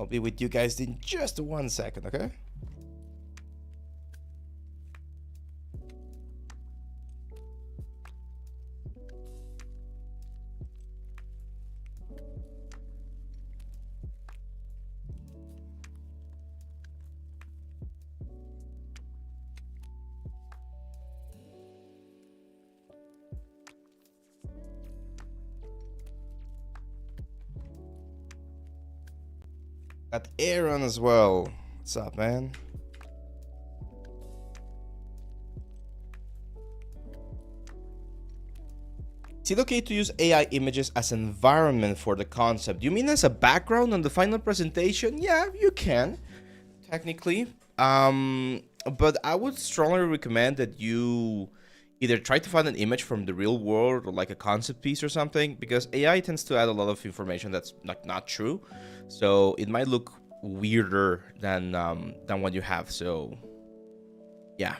I'll be with you guys in just 1 second, okay? Got Aaron as well. What's up, man? Is it okay to use AI images as environment for the concept? You mean as a background on the final presentation? Yeah, you can, technically. But I would strongly recommend that you either try to find an image from the real world or like a concept piece or something, because AI tends to add a lot of information that's not true. So it might look weirder than what you have. So yeah.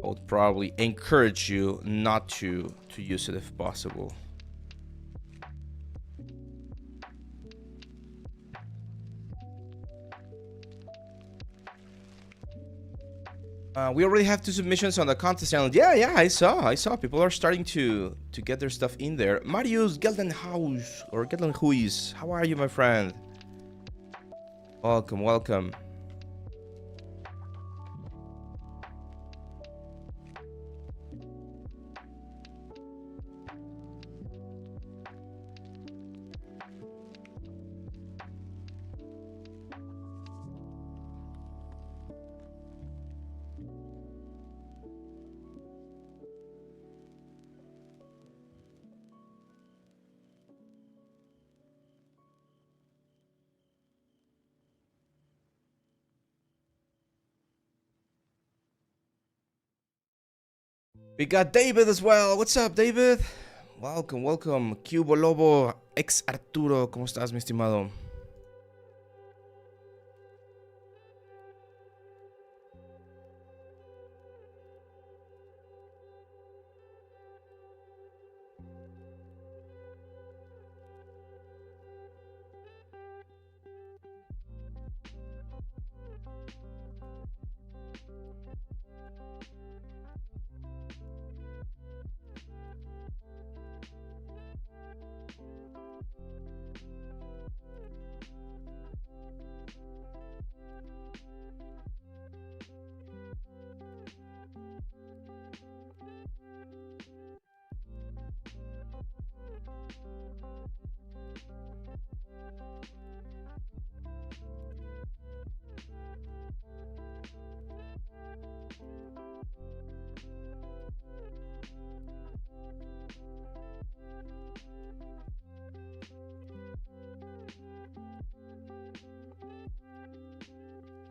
I would probably encourage you not to use it if possible. We already have 2 submissions on the contest channel. Yeah, I saw. People are starting to get their stuff in there. Marius Geldenhaus or Geldenhuis, how are you, my friend? Welcome. We got David as well. What's up, David? Welcome. Cubo Lobo, ex Arturo, ¿cómo estás, mi estimado?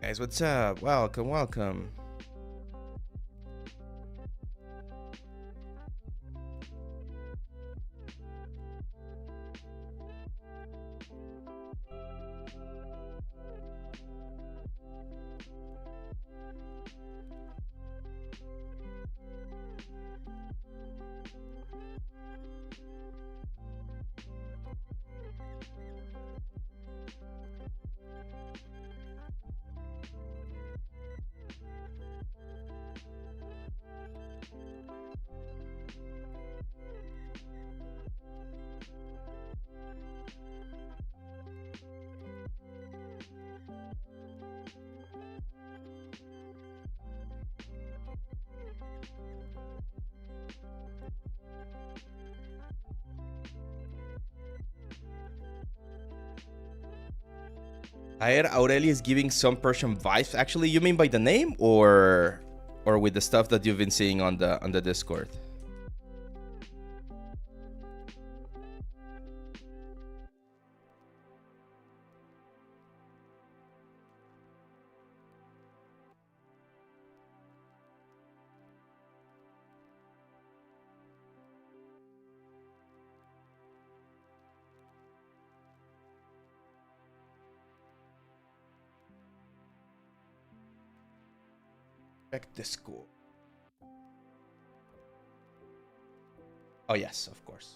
Guys, what's up? Welcome. Caer Aurelia is giving some Persian vibes. Actually, you mean by the name or with the stuff that you've been seeing on the Discord? Check Discord. Oh yes, of course.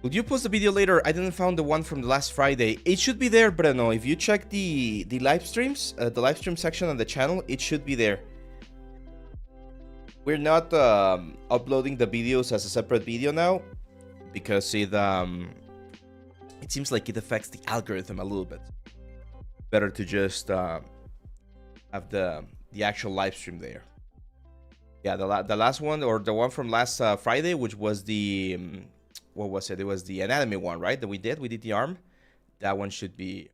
Would you post the video later? I didn't find the one from the last Friday. It should be there, Breno. If you check the live streams, the live stream section on the channel, it should be there. We're not uploading the videos as a separate video now because it seems like it affects the algorithm a little bit. Better to just have the actual live stream there. Yeah, the last one, or the one from last Friday, which was the what was it? It was the anatomy one, right? That we did the arm. That one should be.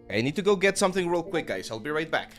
I need to go get something real quick, guys. I'll be right back.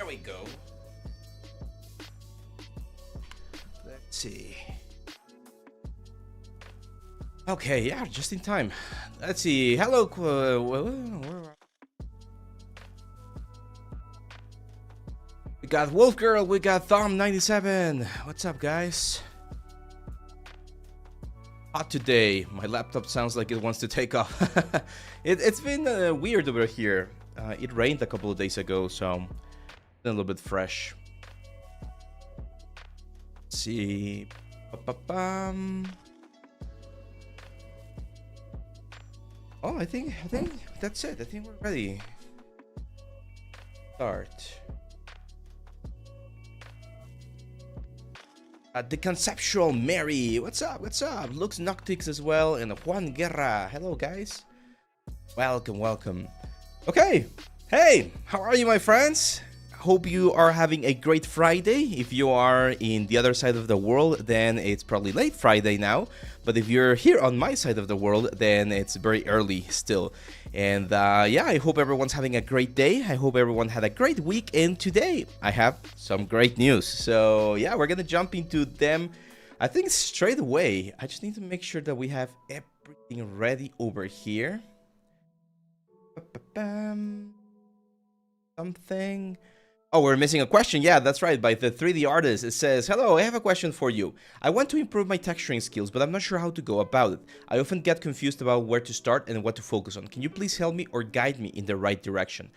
we go. Let's see. Okay, yeah, just in time. Let's see. Hello. We got Wolf Girl. We got Thom97. What's up, guys? Hot today. My laptop sounds like it wants to take off. It's been weird over here. It rained a couple of days ago, so a little bit fresh. Let's see. Oh, I think that's it. I think we're ready. Start. The Conceptual Mary, what's up? What's up? Lux Noctix as well, and Juan Guerra. Hello, guys. Welcome, welcome. Okay. Hey, how are you, my friends? Hope you are having a great Friday. If you are in the other side of the world, then it's probably late Friday now. But if you're here on my side of the world, then it's very early still. And yeah, I hope everyone's having a great day. I hope everyone had a great week. And today I have some great news. So yeah, we're gonna jump into them, I think, straight away. I just need to make sure that we have everything ready over here. Something. Oh, we're missing a question. Yeah, that's right. By the 3D artist. It says, hello, I have a question for you. I want to improve my texturing skills, but I'm not sure how to go about it. I often get confused about where to start and what to focus on. Can you please help me or guide me in the right direction?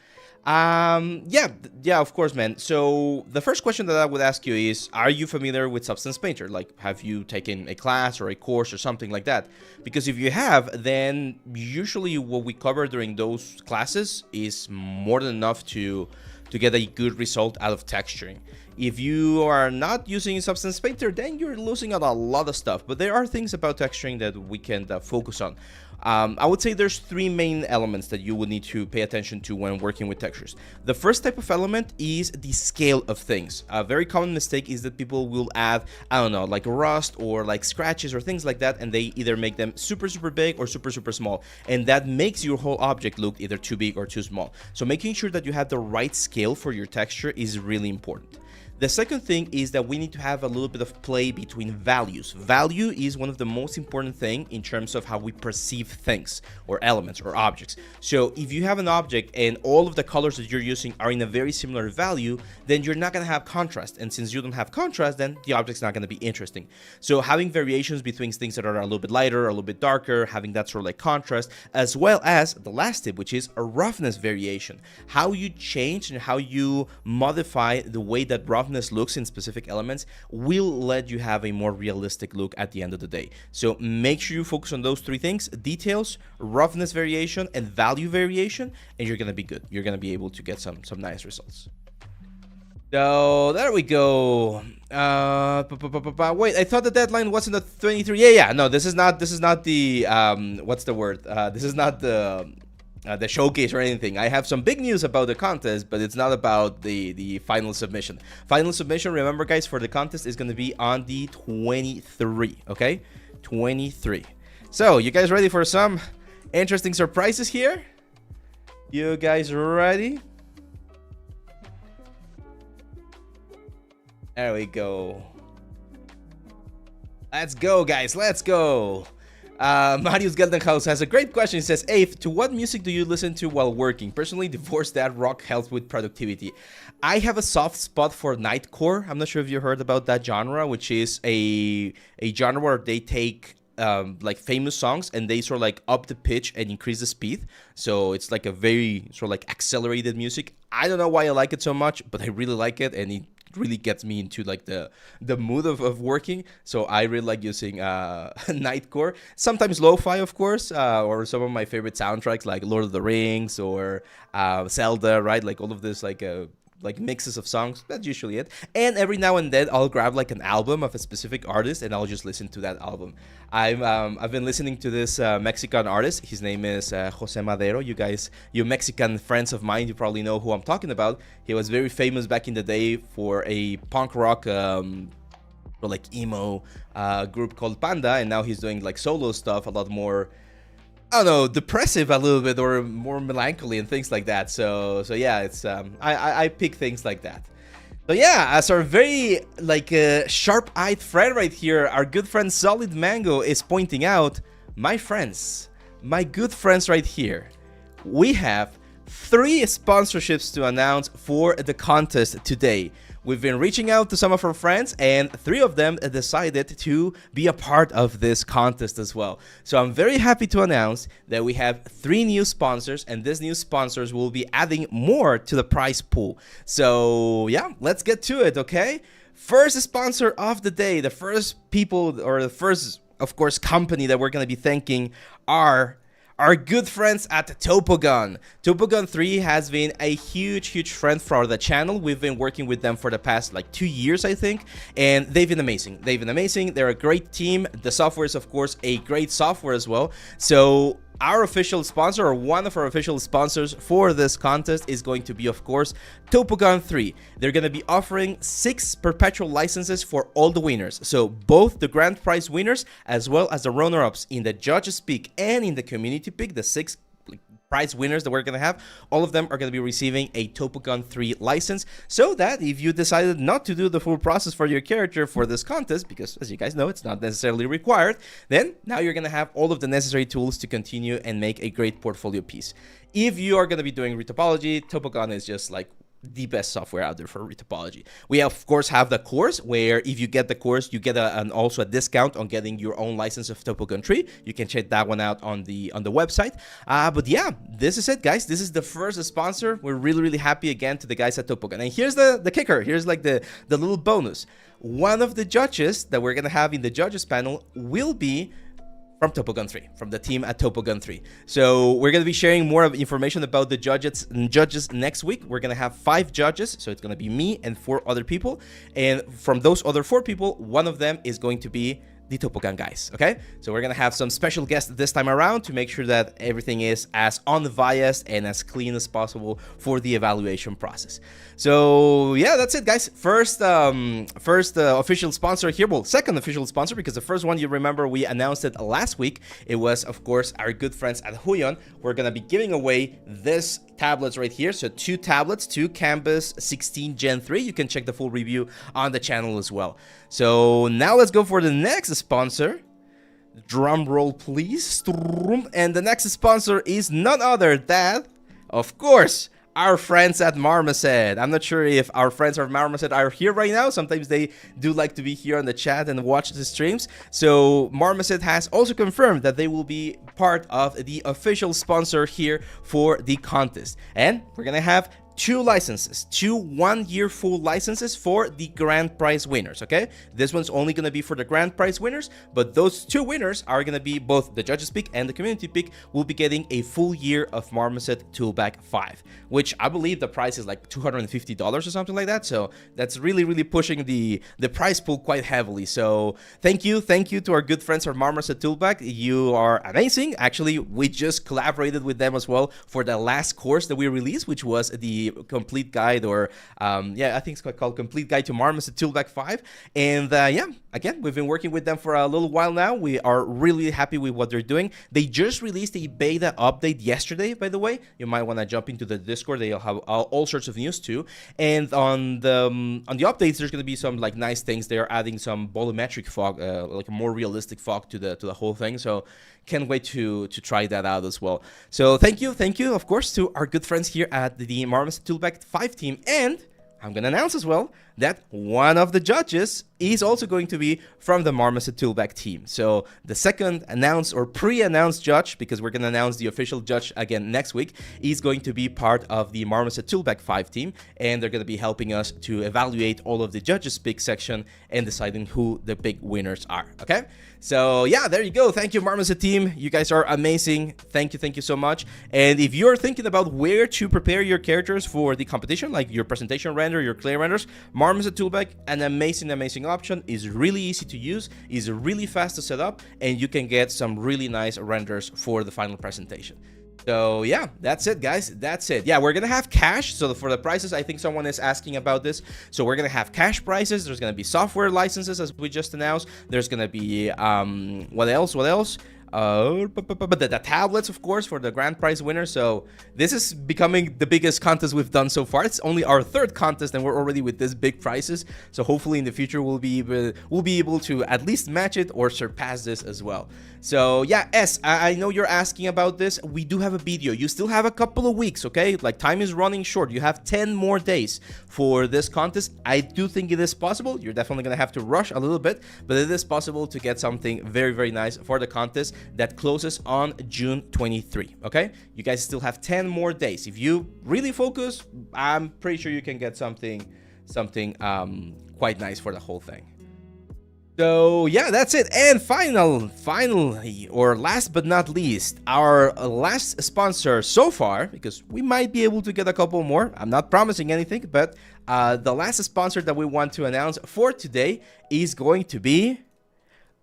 Yeah, of course, man. So the first question that I would ask you is, are you familiar with Substance Painter? Like, have you taken a class or a course or something like that? Because if you have, then usually what we cover during those classes is more than enough to get a good result out of texturing. If you are not using Substance Painter, then you're losing out on a lot of stuff. But there are things about texturing that we can focus on. I would say there's three main elements that you would need to pay attention to when working with textures. The first type of element is the scale of things. A very common mistake is that people will add, I don't know, like rust or like scratches or things like that, and they either make them super big or super small, and that makes your whole object look either too big or too small. So making sure that you have the right scale for your texture is really important. The second thing is that we need to have a little bit of play between values. Value is one of the most important things in terms of how we perceive things or elements or objects. So if you have an object and all of the colors that you're using are in a very similar value, then you're not going to have contrast. And since you don't have contrast, then the object's not going to be interesting. So having variations between things that are a little bit lighter, a little bit darker, having that sort of like contrast, as well as the last tip, which is a roughness variation. How you change and how you modify the way that roughness looks in specific elements will let you have a more realistic look at the end of the day. So make sure you focus on those three things: details, roughness variation, and value variation, and you're gonna be good. You're gonna be able to get some nice results. So there we go. Wait, I thought the deadline wasn't the 23. Yeah. No, this is not the what's the word? This is not the showcase or anything. I have some big news about the contest, but it's not about the final submission. Final submission, remember guys, for the contest is going to be on the 23, okay? 23. So, you guys ready for some interesting surprises here? You guys ready? There we go. Let's go, guys. Let's go. Marius Geldenhaus has a great question. He says, Abe, to what music do you listen to while working? Personally, Divorce That Rock helps with productivity. I have a soft spot for nightcore. I'm not sure if you heard about that genre, which is a genre where they take like famous songs and they sort of like up the pitch and increase the speed. So it's like a very sort of like accelerated music. I don't know why I like it so much, but I really like it, and it really gets me into like the mood of working. So I really like using nightcore, sometimes lo-fi, of course, or some of my favorite soundtracks like Lord of the Rings or Zelda, right? Like all of this like mixes of songs. That's usually it. And every now and then I'll grab like an album of a specific artist and I'll just listen to that album. I've been listening to this Mexican artist. His name is Jose Madero. You Mexican friends of mine, you probably know who I'm talking about. He was very famous back in the day for a punk rock or like emo group called Panda, and now he's doing like solo stuff, a lot more I don't know, depressive a little bit or more melancholy and things like that. So yeah, it's I pick things like that. So yeah, as our very like sharp-eyed friend right here, our good friend Solid Mango is pointing out, my friends, my good friends right here, we have 3 sponsorships to announce for the contest today. We've been reaching out to some of our friends, and 3 of them decided to be a part of this contest as well. So I'm very happy to announce that we have 3 new sponsors, and these new sponsors will be adding more to the prize pool. So yeah, let's get to it, okay? First sponsor of the day, the first people, or the first, of course, company that we're going to be thanking are our good friends at Topogon. Topogon 3 has been a huge friend for the channel. We've been working with them for the past like 2 years, I think, and they've been amazing. They're a great team. The software is, of course, a great software as well. So our official sponsor, or one of our official sponsors for this contest, is going to be, of course, Topogon 3. They're going to be offering 6 perpetual licenses for all the winners. So both the grand prize winners as well as the runner-ups in the judges pick and in the community pick, the 6 prize winners that we're going to have, all of them are going to be receiving a Topogon 3 license, so that if you decided not to do the full process for your character for this contest, because as you guys know, it's not necessarily required, then now you're going to have all of the necessary tools to continue and make a great portfolio piece. If you are going to be doing retopology, Topogon is just like the best software out there for retopology. We of course have the course, where if you get the course, you get also a discount on getting your own license of Topogon 3. You can check that one out on the website. But yeah, this is it, guys. This is the first sponsor. We're really happy again to the guys at Topogon. And here's the kicker. Here's like the little bonus. One of the judges that we're gonna have in the judges panel will be from Topogon 3, from the team at Topogon 3. So we're going to be sharing more of information about the judges next week. We're going to have 5 judges, so it's going to be me and 4 other people. And from those other 4 people, one of them is going to be the Topogon guys, okay? So we're gonna have some special guests this time around to make sure that everything is as unbiased and as clean as possible for the evaluation process. So yeah, that's it, guys. First official sponsor here. Well, second official sponsor, because the first one, you remember, we announced it last week. It was, of course, our good friends at Huion. We're gonna be giving away this tablets right here. So 2 tablets, 2 Canvas 16 Gen 3. You can check the full review on the channel as well. So now let's go for the next sponsor. Drum roll, please. And the next sponsor is none other than, of course, our friends at Marmoset. I'm not sure if our friends at Marmoset are here right now. Sometimes they do like to be here on the chat and watch the streams. So Marmoset has also confirmed that they will be part of the official sponsor here for the contest. And we're gonna have 2 licenses, 2 one-year full licenses for the grand prize winners, okay? This one's only gonna be for the grand prize winners, but those 2 winners are gonna be both the judges pick and the community pick will be getting a full year of Marmoset Toolbag 5, which I believe the price is like $250 or something like that. So that's really pushing the prize pool quite heavily. So thank you to our good friends from Marmoset Toolbag. You are amazing. Actually, we just collaborated with them as well for the last course that we released, which was the complete guide, or yeah, I think it's called Complete Guide to Marmoset Toolbag 5. And yeah, again, we've been working with them for a little while now. We are really happy with what they're doing. They just released a beta update yesterday, by the way. You might want to jump into the Discord. They'll have all sorts of news too. And on the updates, there's going to be some like nice things. They are adding some volumetric fog, like a more realistic fog to the whole thing. So can't wait to try that out as well. So thank you, of course, to our good friends here at the Marmoset Toolbag 5 team. And I'm going to announce as well that one of the judges is also going to be from the Marmoset Toolbag team. So the second announced or pre-announced judge, because we're going to announce the official judge again next week, is going to be part of the Marmoset Toolbag 5 team, and they're going to be helping us to evaluate all of the judges pick section and deciding who the big winners are, okay? So yeah, there you go. Thank you, Marmoset team. You guys are amazing. Thank you so much. And if you're thinking about where to prepare your characters for the competition, like your presentation render, your clay renders, Marmoset Toolbag, an amazing option. Is really easy to use, is really fast to set up, and you can get some really nice renders for the final presentation. So yeah, that's it, guys. That's it. Yeah, we're gonna have cash. So for the prices, I think someone is asking about this. So we're gonna have cash prices. There's gonna be software licenses, as we just announced. There's gonna be what else? But the tablets, of course, for the grand prize winner. So this is becoming the biggest contest we've done so far. It's only our third contest, and we're already with this big prizes. So hopefully in the future we'll be able to at least match it or surpass this as well. So yeah, I know you're asking about this. We do have a video. You still have a couple of weeks, okay? Like, time is running short. You have 10 more days for this contest. I do think it is possible. You're definitely gonna have to rush a little bit, but it is possible to get something very, very nice for the contest that closes on June 23. Okay, you guys still have 10 more days. If you really focus, I'm pretty sure you can get something quite nice for the whole thing. So yeah, that's it. And finally, or last but not least, our last sponsor so far, because we might be able to get a couple more. I'm not promising anything, but the last sponsor that we want to announce for today is going to be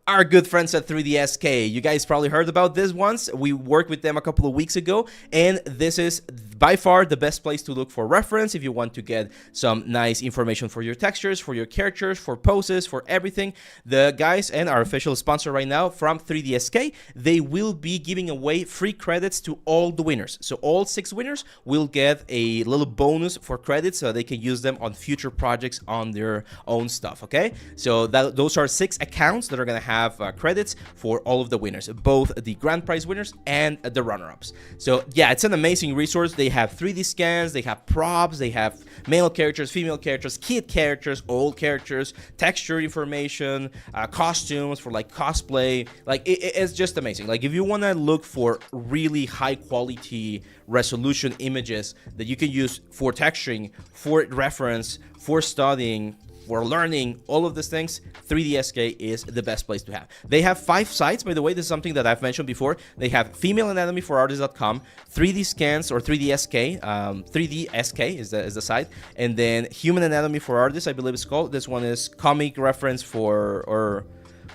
our good friends at 3DSK. You guys probably heard about this once. We worked with them a couple of weeks ago, and this is by far the best place to look for reference if you want to get some nice information for your textures, for your characters, for poses, for everything. The guys and our official sponsor right now from 3DSK, they will be giving away free credits to all the winners. So all 6 winners will get a little bonus for credits so they can use them on future projects on their own stuff, okay? So those are 6 accounts that are gonna have credits for all of the winners, both the grand prize winners and the runner-ups. So yeah, it's an amazing resource. They have 3D scans, they have props, they have male characters, female characters, kid characters, old characters, texture information, costumes for like cosplay. Like it's just amazing. Like, if you want to look for really high quality resolution images that you can use for texturing, for reference, for studying, for learning, all of these things, 3DSK is the best place to have. They have 5 sites, by the way. This is something that I've mentioned before. They have femaleanatomyforartists.com, 3D scans or 3DSK, 3DSK is the site, and then Human Anatomy for Artists, I believe it's called. This one is comic reference for, or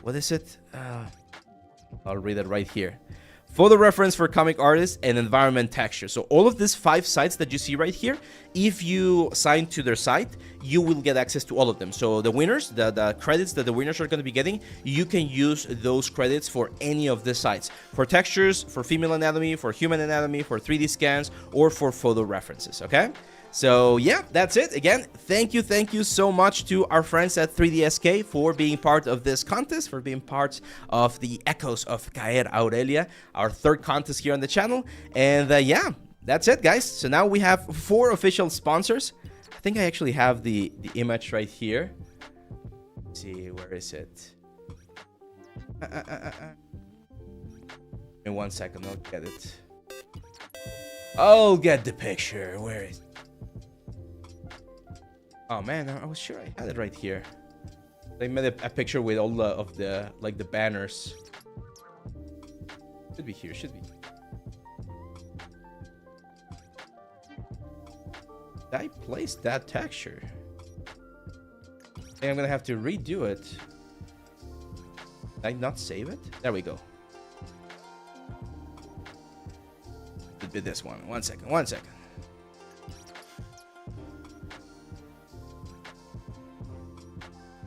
what is it? I'll read it right here. Photo reference for comic artists and environment texture. So all of these 5 sites that you see right here, if you sign to their site, you will get access to all of them. So the winners, the credits that the winners are going to be getting, you can use those credits for any of the sites. For textures, for female anatomy, for human anatomy, for 3D scans, or for photo references, okay? So yeah, that's it. Again, thank you so much to our friends at 3DSK for being part of this contest, for being part of the Echoes of Caer Aurelia, our 3rd contest here on the channel. And yeah, that's it, guys. So now we have 4 official sponsors. I think I actually have the image right here. Let's see, where is it? In 1 second, I'll get it. I'll get the picture. Where is it? Oh man, I was sure I had it right here. They made a picture with all the like the banners. Should be here, should be. Did I place that texture? I think I'm gonna have to redo it. Did I not save it? There we go. Could be this one. 1 second, 1 second.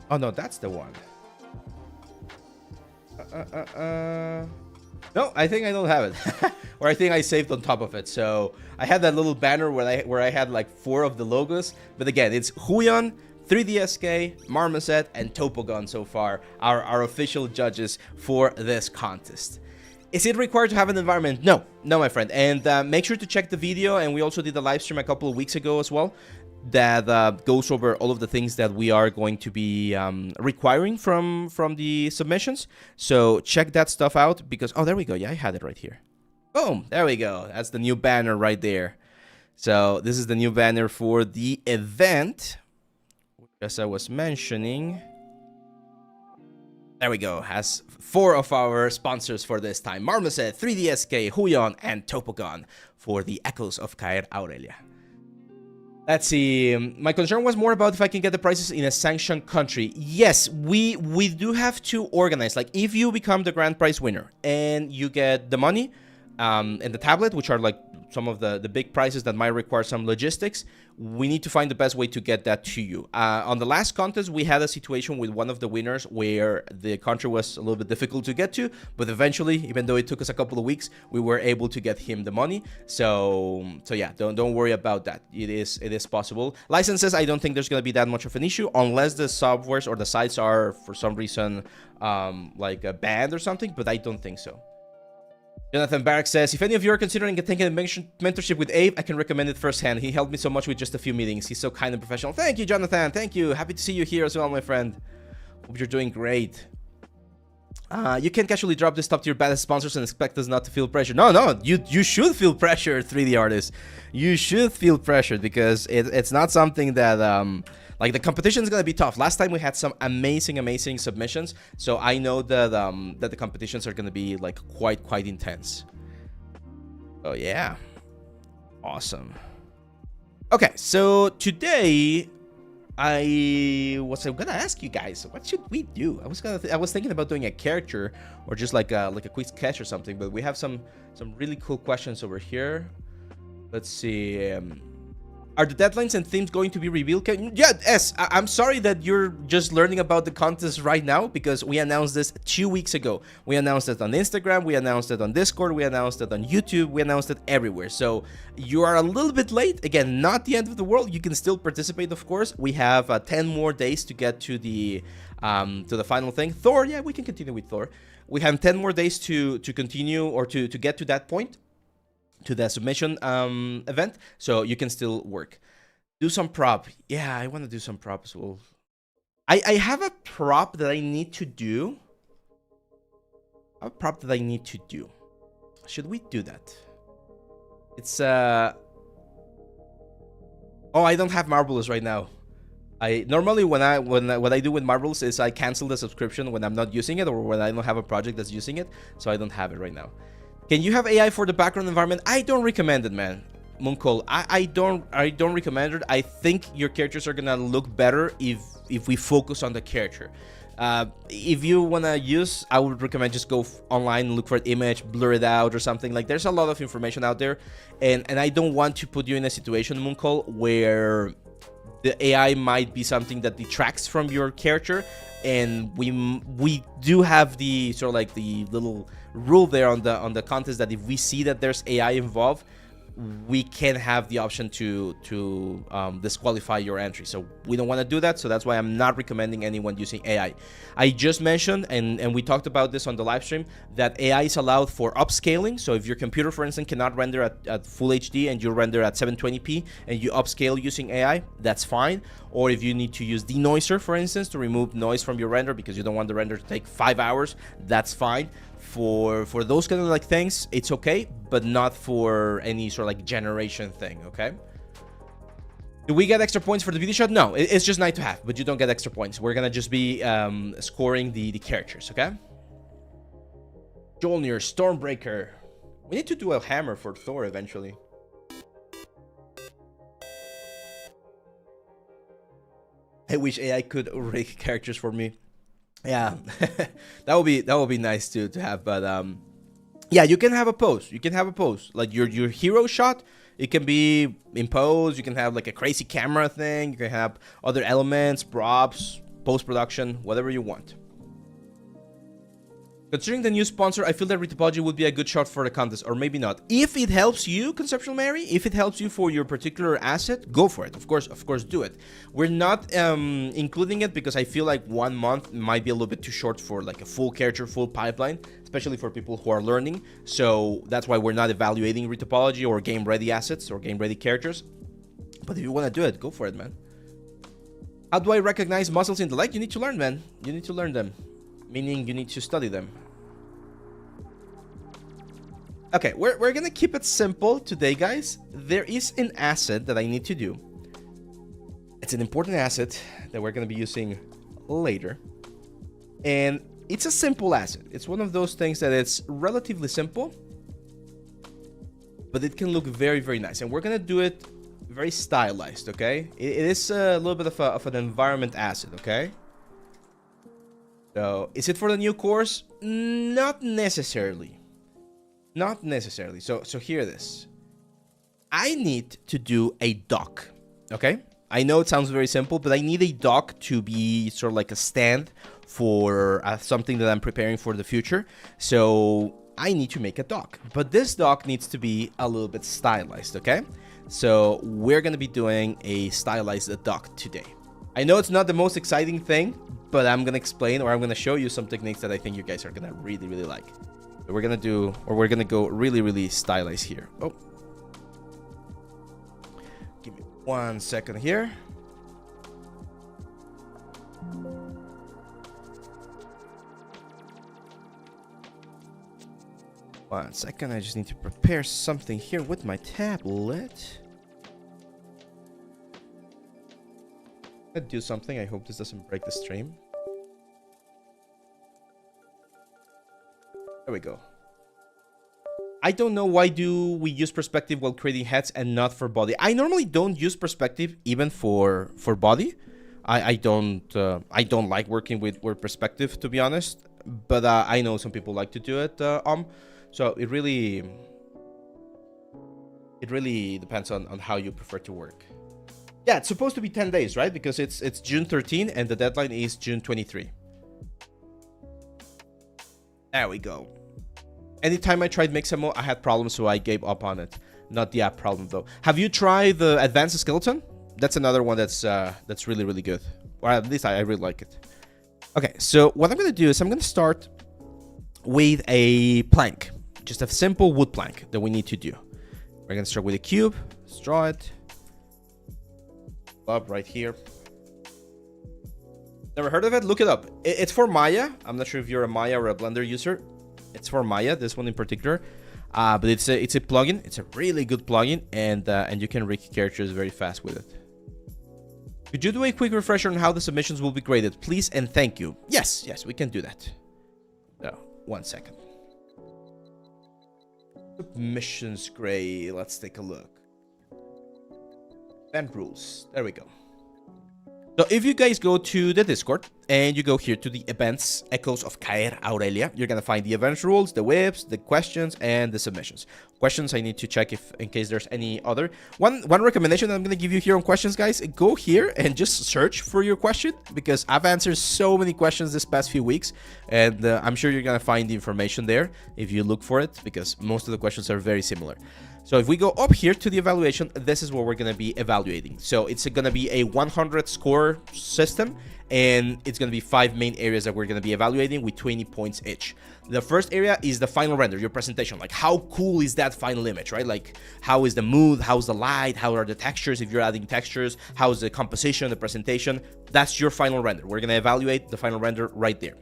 Oh no, that's the one. No, I think I don't have it. Or I think I saved on top of it. So I had that little banner where I had like 4 of the logos. But again, it's Huyon, 3DSK, Marmoset, and Topogon so far, our official judges for this contest. Is it required to have an environment? No, my friend. And make sure to check the video. And we also did a live stream a couple of weeks ago as well, that goes over all of the things that we are going to be requiring from the submissions. So check that stuff out, because oh, there we go. Yeah, I had it right here. Boom, there we go. That's the new banner right there. So this is the new banner for the event, as I was mentioning. There we go. Has 4 of our sponsors for this time: Marmoset, 3DSK, Huyon, and Topogon for the Echoes of Caer Aurelia. Let's see. My concern was more about if I can get the prices in a sanctioned country. Yes, we do have to organize. Like, if you become the grand prize winner and you get the money and the tablet, which are like some of the big prizes that might require some logistics, we need to find the best way to get that to you. On the last contest, we had a situation with one of the winners where the country was a little bit difficult to get to, but eventually, even though it took us a couple of weeks, we were able to get him the money. So yeah, don't worry about that. It is possible. Licenses, I don't think there's gonna be that much of an issue unless the softwares or the sites are for some reason like banned or something, but I don't think so. Jonathan Barrack says, if any of you are considering taking a mentorship with Abe, I can recommend it firsthand. He helped me so much with just a few meetings. He's so kind and professional. Thank you, Jonathan. Thank you. Happy to see you here as well, my friend. Hope you're doing great. You can't casually drop this top tier badass sponsors and expect us not to feel pressure. No, you should feel pressure, 3D artists. You should feel pressured because it's not something that like the competition is gonna be tough. Last time we had some amazing submissions, so I know that that the competitions are gonna be like quite intense. Oh yeah, awesome. Okay, so today I'm gonna ask you guys, what should we do? I was thinking about doing a character or just like a quick sketch or something, but we have some really cool questions over here. Let's see. Are the deadlines and themes going to be revealed? Yeah, yes. I'm sorry that you're just learning about the contest right now because we announced this 2 weeks ago. We announced it on Instagram, we announced it on Discord, we announced it on YouTube, we announced it everywhere. So you are a little bit late. Again, not the end of the world. You can still participate, of course. We have 10 more days to get to the final thing. Thor, yeah, we can continue with Thor. We have 10 more days to continue or to get to that point, to the submission event, so you can still work. Do some prop. Yeah, I want to do some props. Well, I have a prop that I need to do. Should we do that? It's oh, I don't have marbles right now. I normally what I do with marbles is I cancel the subscription when I'm not using it or when I don't have a project that's using it, so I don't have it right now. Can you have AI for the background environment? I don't recommend it, man. Mooncall, I don't recommend it. I think your characters are gonna look better if we focus on the character. If you wanna use, I would recommend just go online, look for an image, blur it out or something. Like there's a lot of information out there, and I don't want to put you in a situation, Mooncall, where the AI might be something that detracts from your character. And we do have the sort of like the little rule there on the contest that if we see that there's AI involved, we can have the option to disqualify your entry. So we don't want to do that, so that's why I'm not recommending anyone using AI. I just mentioned, and we talked about this on the live stream, that AI is allowed for upscaling. So if your computer, for instance, cannot render at full HD and you render at 720p and you upscale using AI, that's fine. Or if you need to use denoiser, for instance, to remove noise from your render because you don't want the render to take 5 hours, that's fine. For those kind of like things, it's okay, but not for any sort of like generation thing, okay? Do we get extra points for the video shot? No, it's just nice to have, but you don't get extra points. We're gonna just be scoring the characters, okay? Jolnir, Stormbreaker. We need to do a hammer for Thor eventually. I wish AI could rig characters for me. Yeah, that would be nice to have. But yeah, you can have a pose. You can have a pose like your hero shot. It can be in pose. You can have like a crazy camera thing. You can have other elements, props, post production, whatever you want. Considering the new sponsor, I feel that retopology would be a good shot for the contest, or maybe not. If it helps you, Conceptual Mary, if it helps you for your particular asset, go for it. Of course, do it. We're not including it because I feel like 1 month might be a little bit too short for like a full character, full pipeline, especially for people who are learning. So that's why we're not evaluating retopology or game-ready assets or game-ready characters. But if you want to do it, go for it, man. How do I recognize muscles in the leg? You need to learn, man. You need to learn them. Meaning you need to study them. Okay, we're gonna keep it simple today, guys. There is an asset that I need to do. It's an important asset that we're gonna be using later. And it's a simple asset. It's one of those things that it's relatively simple, but it can look very, very nice. And we're gonna do it very stylized, okay? It is a little bit of an environment asset, okay? So, is it for the new course? Not necessarily. Not necessarily. So hear this. I need to do a dock, okay? I know it sounds very simple, but I need a dock to be sort of like a stand for something that I'm preparing for the future. So I need to make a dock, but this dock needs to be a little bit stylized, okay? So we're gonna be doing a stylized dock today. I know it's not the most exciting thing, but I'm gonna explain, or I'm gonna show you some techniques that I think you guys are gonna really, really like. So we're gonna do, or we're gonna go really, really stylized here. Oh, give me 1 second here. One second, I just need to prepare something here with my tablet. Let's do something. I hope this doesn't break the stream. There we go. I don't know why do we use perspective while creating heads and not for body. I normally don't use perspective even for body. I don't like working with perspective, to be honest. But I know some people like to do it. So it really depends on how you prefer to work. Yeah, it's supposed to be 10 days, right? Because it's June 13 and the deadline is June 23. There we go. Anytime I tried Mixamo, I had problems, so I gave up on it. Not the app problem though. Have you tried the advanced skeleton? That's another one that's really, really good. Or at least I really like it. Okay, so what I'm gonna do is I'm gonna start with a plank. Just a simple wood plank that we need to do. We're gonna start with a cube. Let's draw it. Up right here. Never heard of it? Look it up. It's for Maya. I'm not sure if you're a Maya or a Blender user. It's for Maya, this one in particular. But it's a plugin. It's a really good plugin, and you can rig characters very fast with it. Could you do a quick refresher on how the submissions will be graded, please and thank you? Yes, we can do that. So, 1 second. Submissions grade. Let's take a look. Event rules. There we go. So if you guys go to the Discord and you go here to the events, Echoes of Caer, Aurelia, you're going to find the event rules, the whips, the questions, and the submissions. Questions, I need to check if in case there's any other. One recommendation that I'm going to give you here on questions, guys, go here and just search for your question, because I've answered so many questions this past few weeks, and I'm sure you're going to find the information there if you look for it, because most of the questions are very similar. So if we go up here to the evaluation, this is what we're going to be evaluating. So it's going to be a 100 score system, and it's going to be 5 main areas that we're going to be evaluating with 20 points each. The first area is the final render, your presentation. Like, how cool is that final image, right? Like, how is the mood? How's the light? How are the textures if you're adding textures? How's the composition, the presentation? That's your final render. We're going to evaluate the final render right there.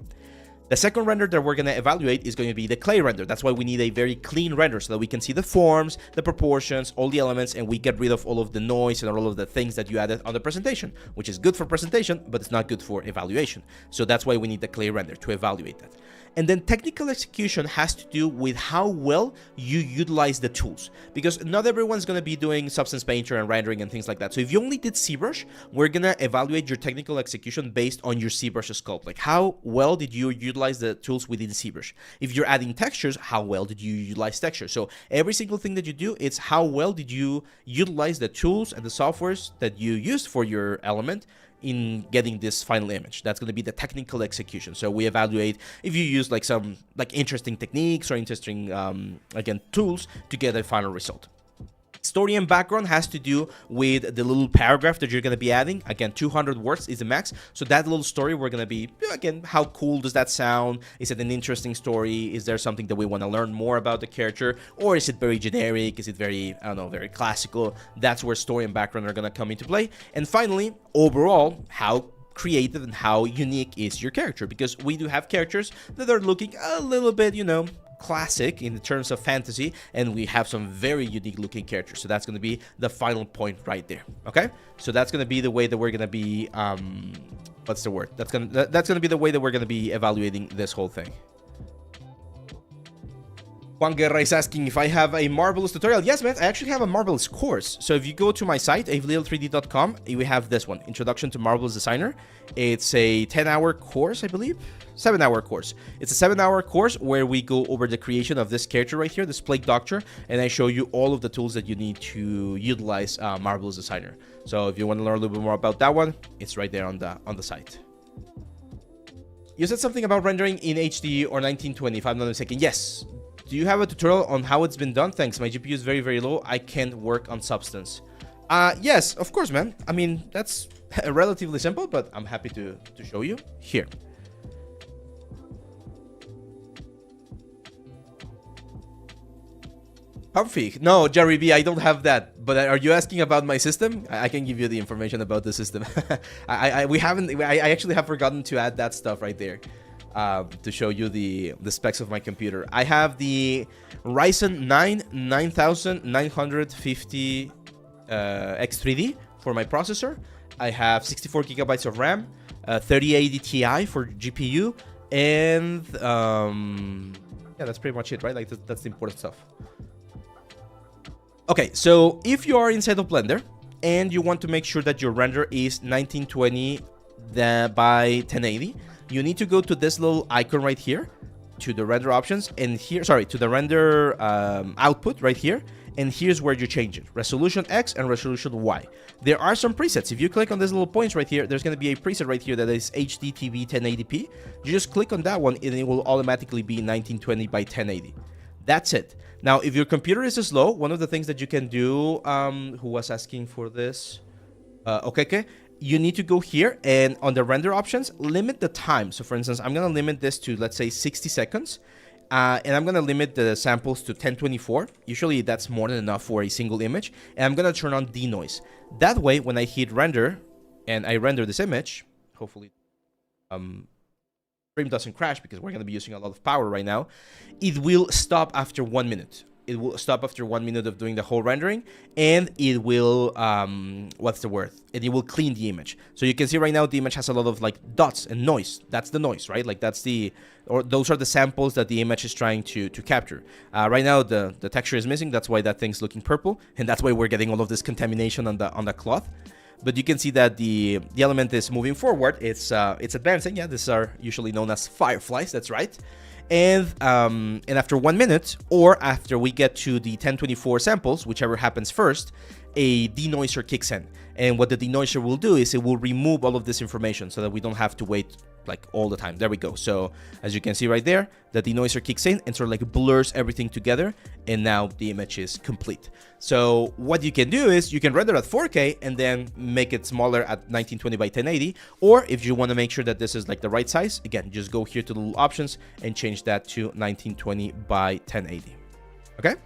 The second render that we're going to evaluate is going to be the clay render. That's why we need a very clean render so that we can see the forms, the proportions, all the elements, and we get rid of all of the noise and all of the things that you added on the presentation, which is good for presentation, but it's not good for evaluation. So that's why we need the clay render to evaluate that. And then technical execution has to do with how well you utilize the tools, because not everyone's going to be doing Substance Painter and rendering and things like that. So if you only did ZBrush, we're going to evaluate your technical execution based on your ZBrush sculpt. Like, how well did you utilize the tools within ZBrush? If you're adding textures, how well did you utilize textures? So every single thing that you do, it's how well did you utilize the tools and the softwares that you used for your element in getting this final image. That's going to be the technical execution. So we evaluate if you use like some interesting techniques or interesting again tools to get a final result. Story and background has to do with the little paragraph that you're going to be adding. Again, 200 words is the max. So that little story, we're going to be, again, how cool does that sound? Is it an interesting story? Is there something that we want to learn more about the character? Or is it very generic? Is it very, I don't know, very classical? That's where story and background are going to come into play. And finally, overall, how creative and how unique is your character? Because we do have characters that are looking a little bit, classic in terms of fantasy, and we have some very unique looking characters. So that's going to be the final point right there. Okay, so that's going to be the way that we're going to be what's the word, that's going to be the way that we're going to be evaluating this whole thing. Juan Guerra is asking if I have a Marvelous tutorial. Yes, man, I actually have a Marvelous course. So if you go to my site, avleal3d.com, we have this one, Introduction to Marvelous Designer. It's a 10-hour course, I believe. 7-hour course. It's a 7-hour course where we go over the creation of this character right here, this Plague Doctor, and I show you all of the tools that you need to utilize Marvelous Designer. So if you want to learn a little bit more about that one, it's right there on the site. You said something about rendering in HD or 1920, if I'm not mistaken. Yes. Do you have a tutorial on how it's been done? Thanks. My GPU is very, very low. I can't work on Substance. Yes, of course, man. I mean, that's relatively simple, but I'm happy to show you here. Config. No, Jerry B, I don't have that. But are you asking about my system? I can give you the information about the system. I actually have forgotten to add that stuff right there. To show you the specs of my computer. I have the Ryzen 9 9950 X3D for my processor. I have 64 gigabytes of RAM, 3080 Ti for GPU, and yeah, that's pretty much it, right? Like that's the important stuff. Okay, so if you are inside of Blender and you want to make sure that your render is 1920 by 1080, you need to go to this little icon right here, to the render options, and here, sorry, to the render output right here, and here's where you change it, resolution X and resolution Y. There are some presets. If you click on these little points right here, there's going to be a preset right here that is HD TV 1080p. You just click on that one and it will automatically be 1920 by 1080. That's it. Now, if your computer is slow, one of the things that you can do, who was asking for this? Okay. You need to go here and on the render options, limit the time. So for instance, I'm going to limit this to, let's say, 60 seconds. And I'm going to limit the samples to 1024. Usually that's more than enough for a single image. And I'm going to turn on denoise. That way, when I hit render and I render this image, hopefully stream doesn't crash because we're going to be using a lot of power right now, it will stop after 1 minute. It will stop after 1 minute of doing the whole rendering, and it will, what's the word? And it will clean the image. So you can see right now the image has a lot of like dots and noise. That's the noise, right? Like that's those are the samples that the image is trying to capture. Right now the texture is missing. That's why that thing's looking purple, and that's why we're getting all of this contamination on the cloth. But you can see that the element is moving forward. It's advancing. Yeah, these are usually known as fireflies. That's right. And after 1 minute, or after we get to the 1024 samples, whichever happens first, a denoiser kicks in. And what the denoiser will do is it will remove all of this information so that we don't have to wait like all the time. There we go. So as you can see right there, the denoiser kicks in and sort of like blurs everything together, and now the image is complete. So what you can do is you can render at 4K and then make it smaller at 1920 by 1080, or if you want to make sure that this is like the right size, again, just go here to the little options and change that to 1920 by 1080. Okay.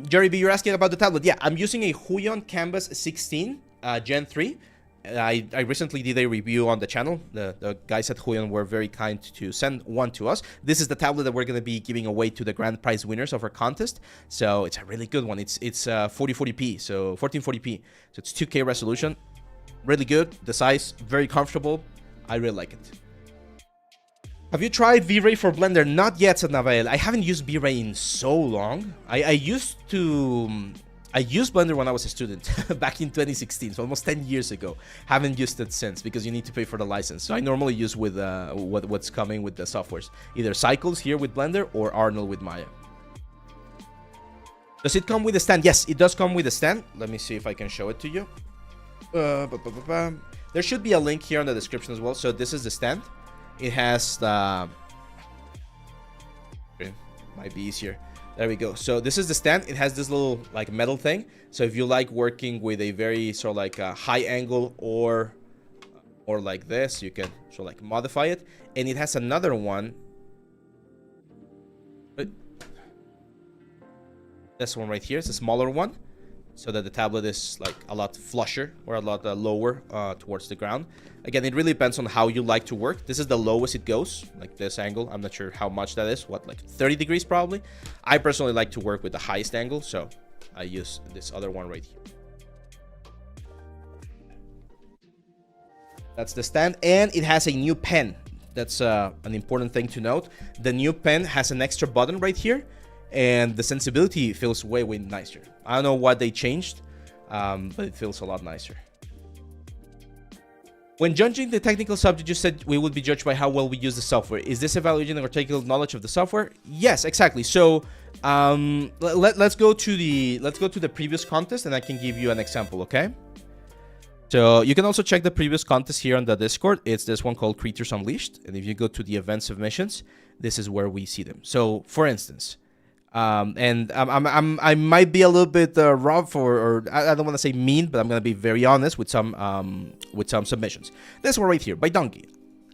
Jerry B, you're asking about the tablet. Yeah, I'm using a Huion Canvas 16 Gen 3. I recently did a review on the channel. The guys at Huion were very kind to send one to us. This is the tablet that we're going to be giving away to the grand prize winners of our contest. So it's a really good one. It's 4040p, so 1440p. So it's 2K resolution. Really good. The size, very comfortable. I really like it. Have you tried V-Ray for Blender? Not yet, said Navael. I haven't used V-Ray in so long. I used Blender when I was a student back in 2016, so almost 10 years ago. Haven't used it since because you need to pay for the license. So I normally use with what's coming with the softwares, either Cycles here with Blender or Arnold with Maya. Does it come with a stand? Yes, it does come with a stand. Let me see if I can show it to you. There should be a link here in the description as well. So this is the stand. It has the... Okay, might be easier. There we go. So this is the stand. It has this little like metal thing. So if you like working with a very sort of like a high angle or like this, you can sort of like modify it. And it has another one. This one right here is a smaller one, so that the tablet is like a lot flusher or a lot lower towards the ground. Again, it really depends on how you like to work. This is the lowest it goes, like this angle. I'm not sure how much that is. What, like 30 degrees probably? I personally like to work with the highest angle, so I use this other one right here. That's the stand, and it has a new pen. That's an important thing to note. The new pen has an extra button right here, and the sensibility feels way nicer. I don't know what they changed, but it feels a lot nicer. When judging the technical subject, you said we would be judged by how well we use the software. Is this evaluating our technical knowledge of the software? Yes, exactly. So let's go to the previous contest, and I can give you an example. Okay. So you can also check the previous contest here on the Discord. It's this one called Creatures Unleashed, and if you go to the event submissions, this is where we see them. So for instance, and I might be a little bit rough or I don't want to say mean, but I'm gonna be very honest with some submissions. This one right here by Donkey.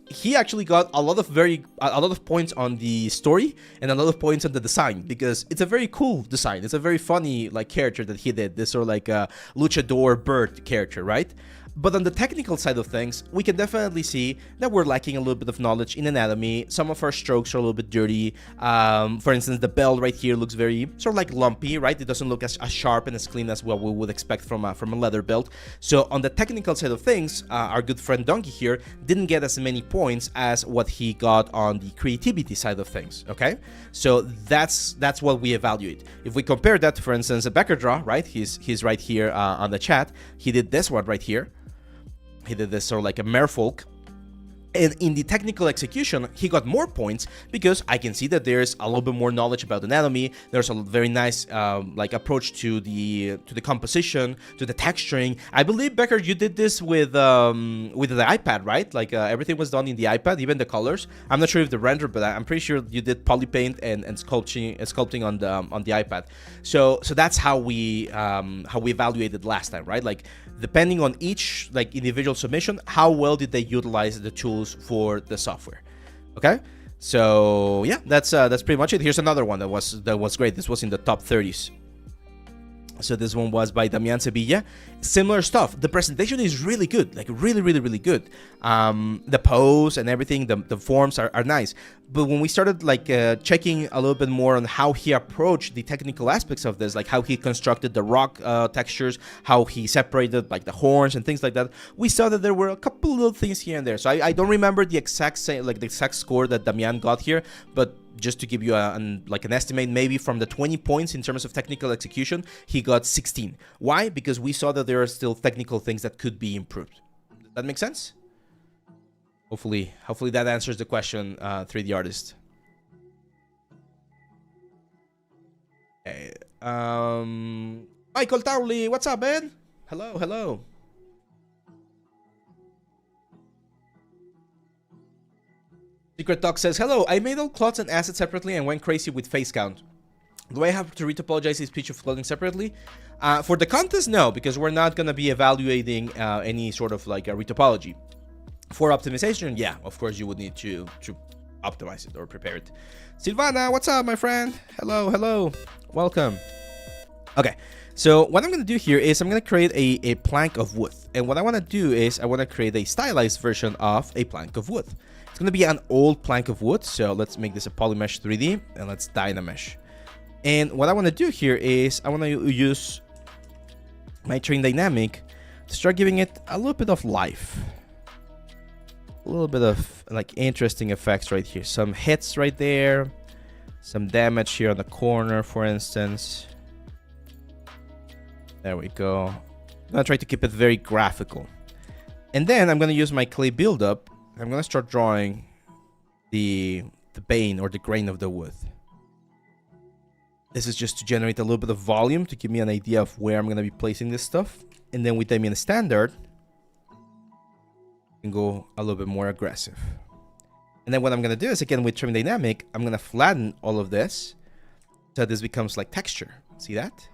He actually got a lot of points on the story and a lot of points on the design, because it's a very cool design. It's a very funny like character that he did. This sort of like a luchador bird character, right? But on the technical side of things, we can definitely see that we're lacking a little bit of knowledge in anatomy. Some of our strokes are a little bit dirty. For instance, the belt right here looks very sort of like lumpy, right? It doesn't look as sharp and as clean as what we would expect from a leather belt. So on the technical side of things, our good friend Donkey here didn't get as many points as what he got on the creativity side of things, okay? So that's what we evaluate. If we compare that to, for instance, a Becker draw, right? He's right here on the chat. He did this one right here. He did this sort of like a merfolk. And in the technical execution, he got more points because I can see that there's a little bit more knowledge about anatomy. There's a very nice like approach to the composition, to the texturing. I believe, Becker, you did this with the iPad, right? Like everything was done in the iPad, even the colors. I'm not sure if the render, but I'm pretty sure you did polypaint and sculpting on the iPad. So that's how we evaluated last time, right? Like depending on each like individual submission, how well did they utilize the tools for the software? Okay, so yeah, that's pretty much it. Here's another one that was great. This was in the top 30s. So this one was by Damian Sevilla. Similar stuff. The presentation is really good, like really good. The pose and everything, the forms are nice. But when we started like checking a little bit more on how he approached the technical aspects of this, like how he constructed the rock textures, how he separated like the horns and things like that, we saw that there were a couple little things here and there. So I don't remember the exact score that Damian got here, but just to give you an estimate, maybe from the 20 points in terms of technical execution, he got 16. Why? Because we saw that there are still technical things that could be improved. Does that make sense? Hopefully that answers the question, 3D artist. Okay. Michael Towley, what's up, man? Hello. Secret Talk says, hello, I made all clots and assets separately and went crazy with face count. Do I have to retopologize each piece of clothing separately? For the contest, no, because we're not going to be evaluating any sort of like a retopology. For optimization, yeah, of course you would need to optimize it or prepare it. Silvana, what's up, my friend? Hello. Welcome. Okay, so what I'm going to do here is I'm going to create a plank of wood. And what I want to do is I want to create a stylized version of a plank of wood. It's going to be an old plank of wood, so let's make this a polymesh 3D, and let's dynamesh. And what I want to do here is I want to use my train dynamic to start giving it a little bit of life. A little bit of like interesting effects right here. Some hits right there, some damage here on the corner, for instance. There we go. I'm going to try to keep it very graphical. And then I'm going to use my clay buildup. I'm going to start drawing the vein or the grain of the wood. This is just to generate a little bit of volume to give me an idea of where I'm going to be placing this stuff. And then with Damian Standard, I can go a little bit more aggressive. And then what I'm going to do is, again, with Trim Dynamic, I'm going to flatten all of this so this becomes like texture. See that?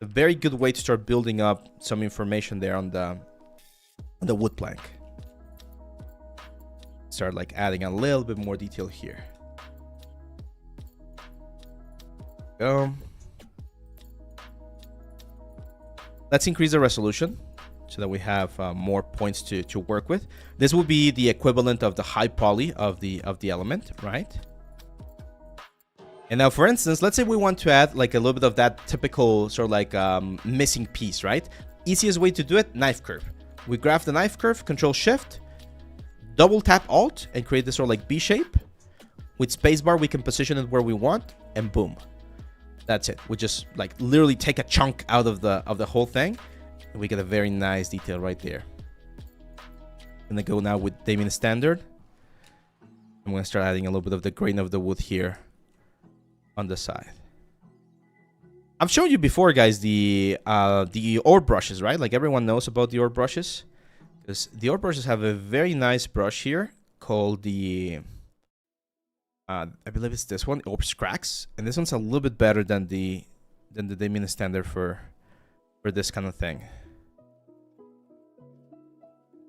A very good way to start building up some information there on the wood plank. Start like adding a little bit more detail here. Go. Let's increase the resolution so that we have more points to work with. This will be the equivalent of the high poly of the element, right? And now, for instance, let's say we want to add like a little bit of that typical sort of like missing piece, right? Easiest way to do it, knife curve. We graph the knife curve, Control Shift, double tap Alt and create this sort of like B shape. With spacebar, we can position it where we want, and boom. That's it. We just like literally take a chunk out of the whole thing, and we get a very nice detail right there. I'm gonna go now with Damien Standard. I'm gonna start adding a little bit of the grain of the wood here on the side. I've shown you before, guys, the ore brushes, right? Like everyone knows about the ore brushes, because the ore brushes have a very nice brush here called the I believe it's this one, Orbs Cracks, and this one's a little bit better than the Damien Standard for this kind of thing.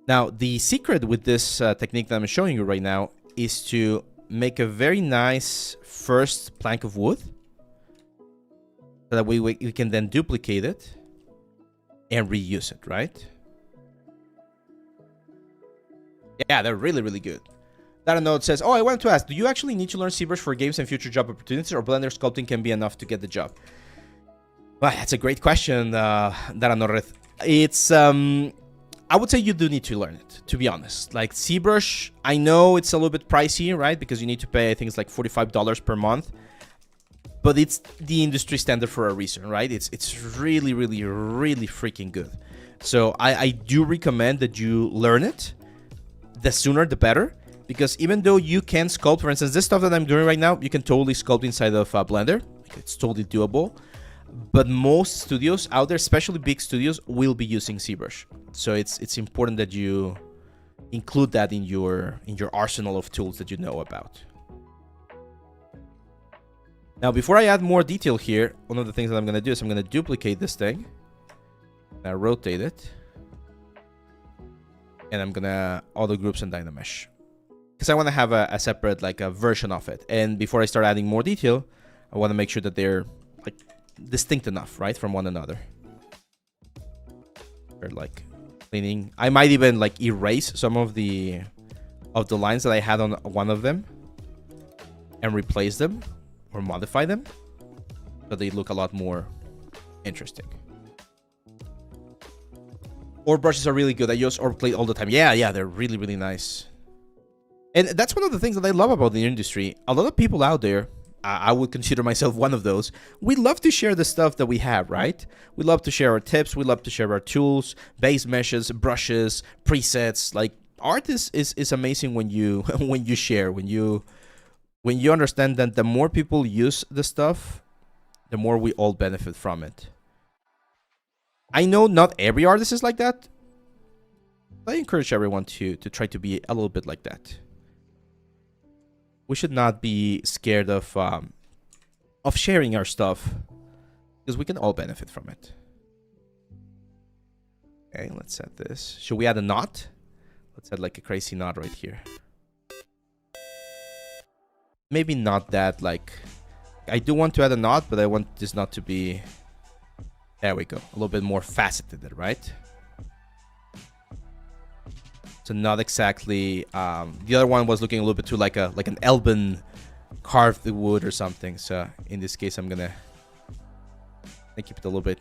Now, the secret with this technique that I'm showing you right now is to make a very nice first plank of wood, so that we can then duplicate it and reuse it, right? Yeah, they're really, really good. That note says, oh, I wanted to ask, do you actually need to learn ZBrush for games and future job opportunities, or Blender sculpting can be enough to get the job? Well, that's a great question, Daranor. It's, I would say you do need to learn it, to be honest. Like ZBrush, I know it's a little bit pricey, right? Because you need to pay, I think it's like $45 per month. But it's the industry standard for a reason, right? It's really, really, really freaking good. So I do recommend that you learn it. The sooner, the better. Because even though you can sculpt, for instance, this stuff that I'm doing right now, you can totally sculpt inside of Blender. It's totally doable. But most studios out there, especially big studios, will be using ZBrush. So it's important that you include that in your arsenal of tools that you know about. Now, before I add more detail here, one of the things that I'm going to do is I'm going to duplicate this thing. I rotate it. And I'm going to auto groups and Dynamesh. Because I want to have a separate like a version of it. And before I start adding more detail, I want to make sure that they're like distinct enough, right, from one another. Or like cleaning. I might even like erase some of the lines that I had on one of them and replace them or modify them so they look a lot more interesting. Ore brushes are really good. I use ore plate all the time. Yeah, they're really, really nice. And that's one of the things that I love about the industry. A lot of people out there, I would consider myself one of those, we love to share the stuff that we have, right? We love to share our tips. We love to share our tools, base meshes, brushes, presets. Like art is amazing when you when you share, when you understand that the more people use the stuff, the more we all benefit from it. I know not every artist is like that. I encourage everyone to try to be a little bit like that. We should not be scared of sharing our stuff, because we can all benefit from it. Okay, let's set this. Should we add a knot? Let's add like a crazy knot right here. Maybe not that like... I do want to add a knot, but I want this knot to be... There we go. A little bit more faceted, right? So not exactly... the other one was looking a little bit too like an Elben carved wood or something. So in this case, I'm gonna keep it a little bit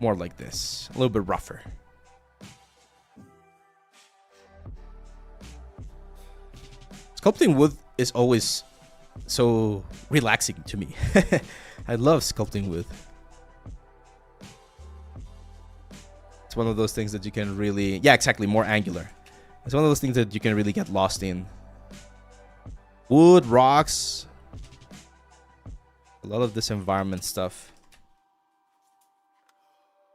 more like this. A little bit rougher. Sculpting wood is always so relaxing to me. I love sculpting wood. It's one of those things that you can really... Yeah, exactly. More angular. It's one of those things that you can really get lost in. Wood, rocks. A lot of this environment stuff.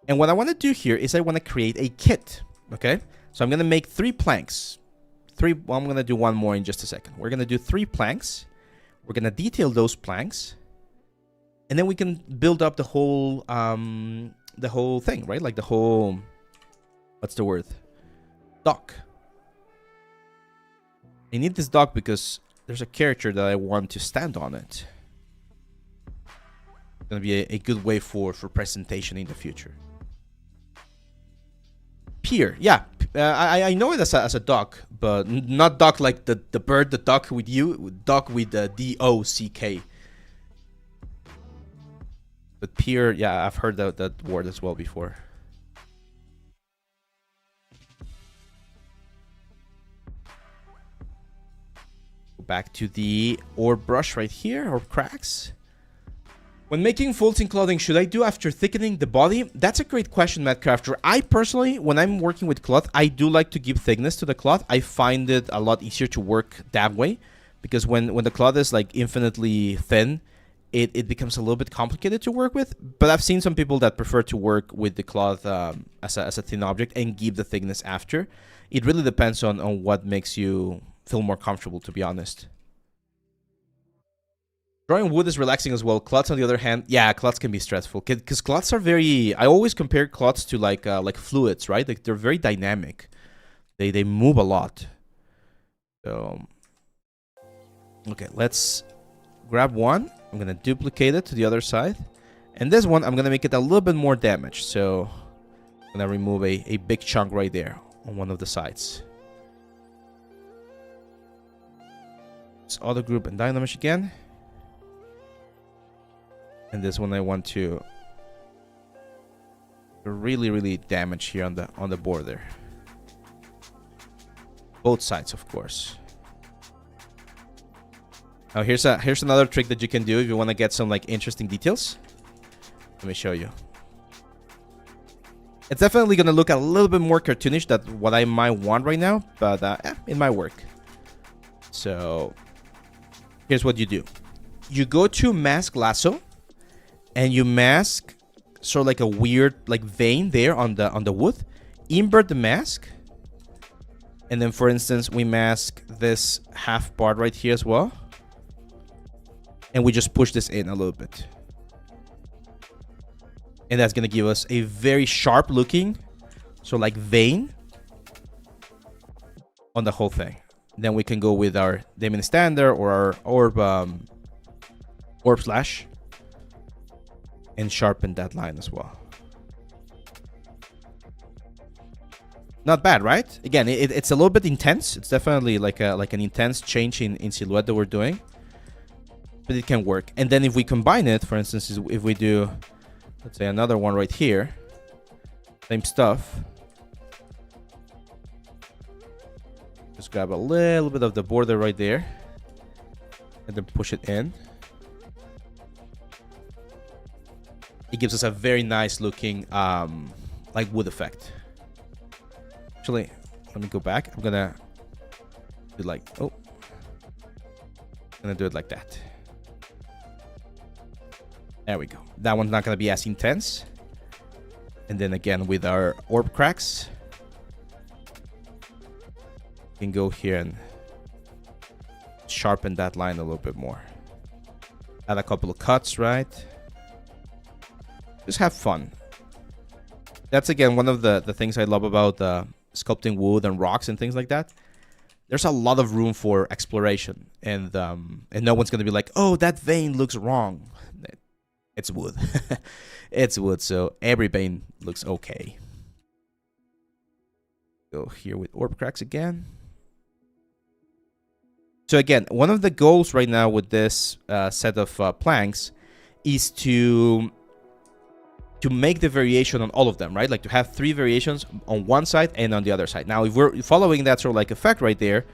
And what I want to do here is I want to create a kit. Okay? So I'm going to make 3 planks. Well, I'm going to do one more in just a second. We're going to do 3 planks. We're going to detail those planks. And then we can build up the whole thing, right? Like the whole... What's the word? Dock. I need this dock because there's a character that I want to stand on it. It's going to be a good way for presentation in the future. Pier. Yeah. I know it as a dock, but not dock like the bird, the duck with you. Dock with the D-O-C-K. But pier, yeah, I've heard that word as well before. back to the orb brush right here, or cracks. When making folds in clothing, should I do after thickening the body? That's a great question, Matt Crafter. I personally, when I'm working with cloth, I do like to give thickness to the cloth. I find it a lot easier to work that way, because when the cloth is like infinitely thin, it becomes a little bit complicated to work with. But I've seen some people that prefer to work with the cloth as a thin object and give the thickness after. It really depends on what makes you feel more comfortable, to be honest. Drawing wood is relaxing as well. Cloths, on the other hand, yeah, cloths can be stressful because cloths are very. I always compare cloths to like fluids, right? Like they're very dynamic. They move a lot. So, okay, let's grab one. I'm gonna duplicate it to the other side, and this one I'm gonna make it a little bit more damage. So, I'm gonna remove a big chunk right there on one of the sides. This other group and dynamish again. And this one I want to really damage here on the border. Both sides, of course. Now here's another trick that you can do if you want to get some like interesting details. Let me show you. It's definitely gonna look a little bit more cartoonish than what I might want right now, but it might work. So here's what you do. You go to mask lasso. And you mask sort of like a weird like vein there on the wood. Invert the mask. And then, for instance, we mask this half part right here as well. And we just push this in a little bit. And that's going to give us a very sharp looking, so like vein on the whole thing. Then we can go with our diamond standard or our orb slash. And sharpen that line as well. Not bad, right? Again, it's a little bit intense. It's definitely like an intense change in silhouette that we're doing. But it can work. And then if we combine it, for instance, if we do, let's say, another one right here. Same stuff. Just grab a little bit of the border right there. And then push it in. It gives us a very nice looking like wood effect. Actually, let me go back. I'm gonna do like, I'm gonna do it like that. There we go. That one's not gonna be as intense. And then again with our orb cracks, we can go here and sharpen that line a little bit more. Add a couple of cuts, right? Just have fun. That's again one of the things I love about sculpting wood and rocks and things like that. There's a lot of room for exploration, and no one's gonna be like, oh, that vein looks wrong. It's wood. It's wood, so every vein looks okay. Go here with orb cracks again. So again, one of the goals right now with this set of planks is to make the variation on all of them, right? Like to have 3 variations on one side and on the other side. Now, if we're following that sort of like effect right there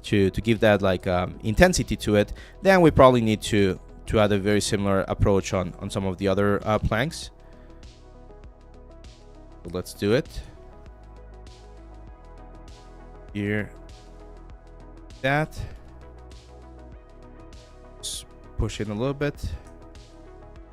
to give that like intensity to it, then we probably need to add a very similar approach on some of the other planks. So let's do it. Here. That. Just push in a little bit.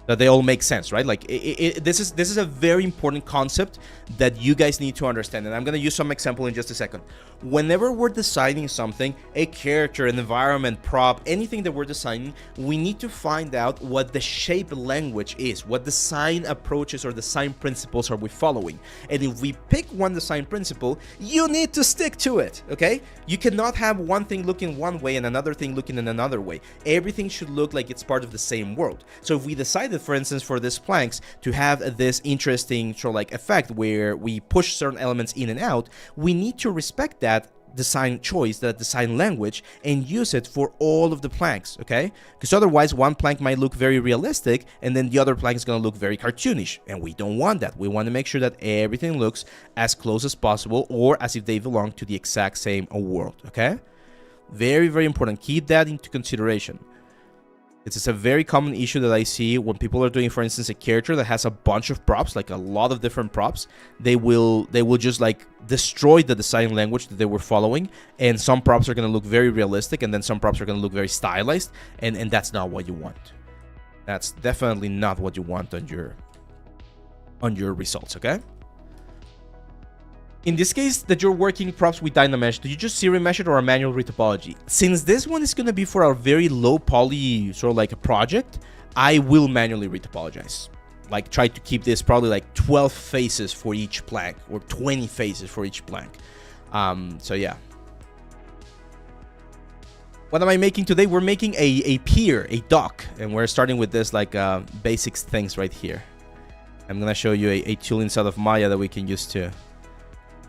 That they all make sense, right? Like this is a very important concept that you guys need to understand, and I'm gonna use some example in just a second. Whenever we're designing something, a character, an environment, prop, anything that we're designing, we need to find out what the shape language is, what design approaches or design principles are we following. And if we pick one design principle, you need to stick to it, okay? You cannot have one thing looking one way and another thing looking in another way. Everything should look like it's part of the same world. So if we decided, for instance, for these planks to have this interesting sort of like effect where we push certain elements in and out, we need to respect that design choice, that design language, and use it for all of the planks, okay? Because otherwise one plank might look very realistic and then the other plank is going to look very cartoonish, and we don't want that. We want to make sure that everything looks as close as possible or as if they belong to the exact same world, okay? Very, very important. Keep that into consideration. It's a very common issue that I see when people are doing, for instance, a character that has a bunch of props, like a lot of different props. They will just like destroy the design language that they were following, and some props are going to look very realistic, and then some props are going to look very stylized, and that's not what you want. That's definitely not what you want on your results, okay? In this case, that you're working props with Dynamesh, do you just serial mesh it or a manual retopology? Since this one is going to be for a very low poly sort of like a project, I will manually retopologize. Like try to keep this probably like 12 faces for each plank or 20 faces for each plank. So yeah. What am I making today? We're making a pier, a dock, and we're starting with this like basics things right here. I'm going to show you a tool inside of Maya that we can use to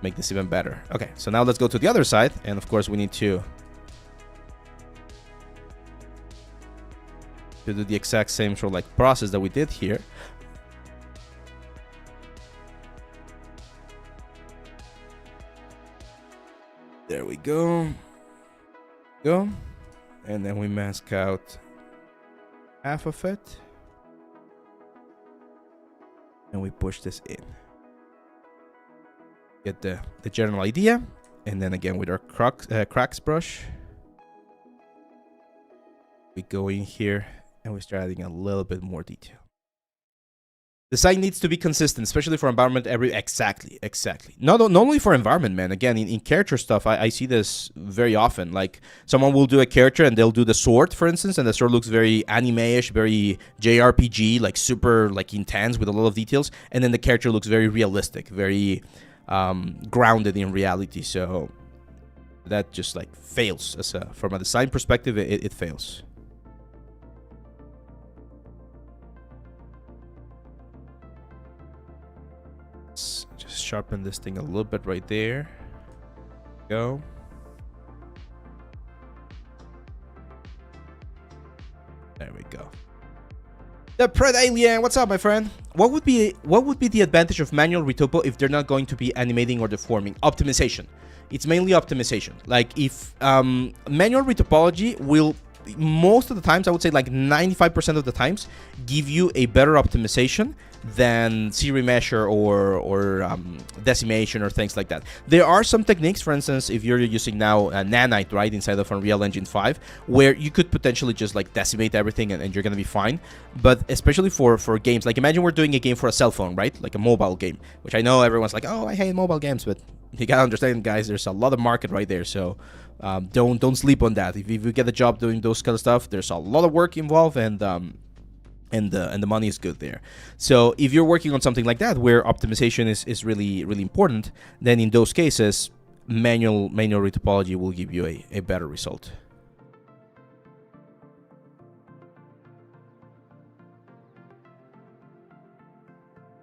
make this even better. Okay, so now let's go to the other side, and of course we need to do the exact same sort of like process that we did here. There we go. And then we mask out half of it, and we push this in. Get the general idea, and then again with our cracks brush, we go in here and we start adding a little bit more detail. The site needs to be consistent, especially for environment. Exactly. Not only for environment, man. Again, in character stuff, I see this very often. Like someone will do a character and they'll do the sword, for instance, and the sword looks very anime-ish, very JRPG, like super like intense with a lot of details, and then the character looks very realistic, very grounded in reality. So that just like fails from a design perspective. It fails. Let's just sharpen this thing a little bit right there. Go. There we go. The Pred Alien, what's up, my friend? What would be the advantage of manual retopo if they're not going to be animating or deforming? Optimization. It's mainly optimization. Like if manual retopology will, most of the times, I would say like 95% of the times, give you a better optimization than serial mesh or decimation or things like that. There are some techniques, for instance, if you're using now Nanite, right, inside of Unreal Engine 5, where you could potentially just like decimate everything and you're gonna be fine. But especially for games, like imagine we're doing a game for a cell phone, right, like a mobile game, which I know everyone's like, oh, I hate mobile games, but you gotta understand, guys, there's a lot of market right there. So don't sleep on that. If you get a job doing those kind of stuff, there's a lot of work involved, and the money is good there. So if you're working on something like that where optimization is really important, then in those cases manual retopology will give you a better result.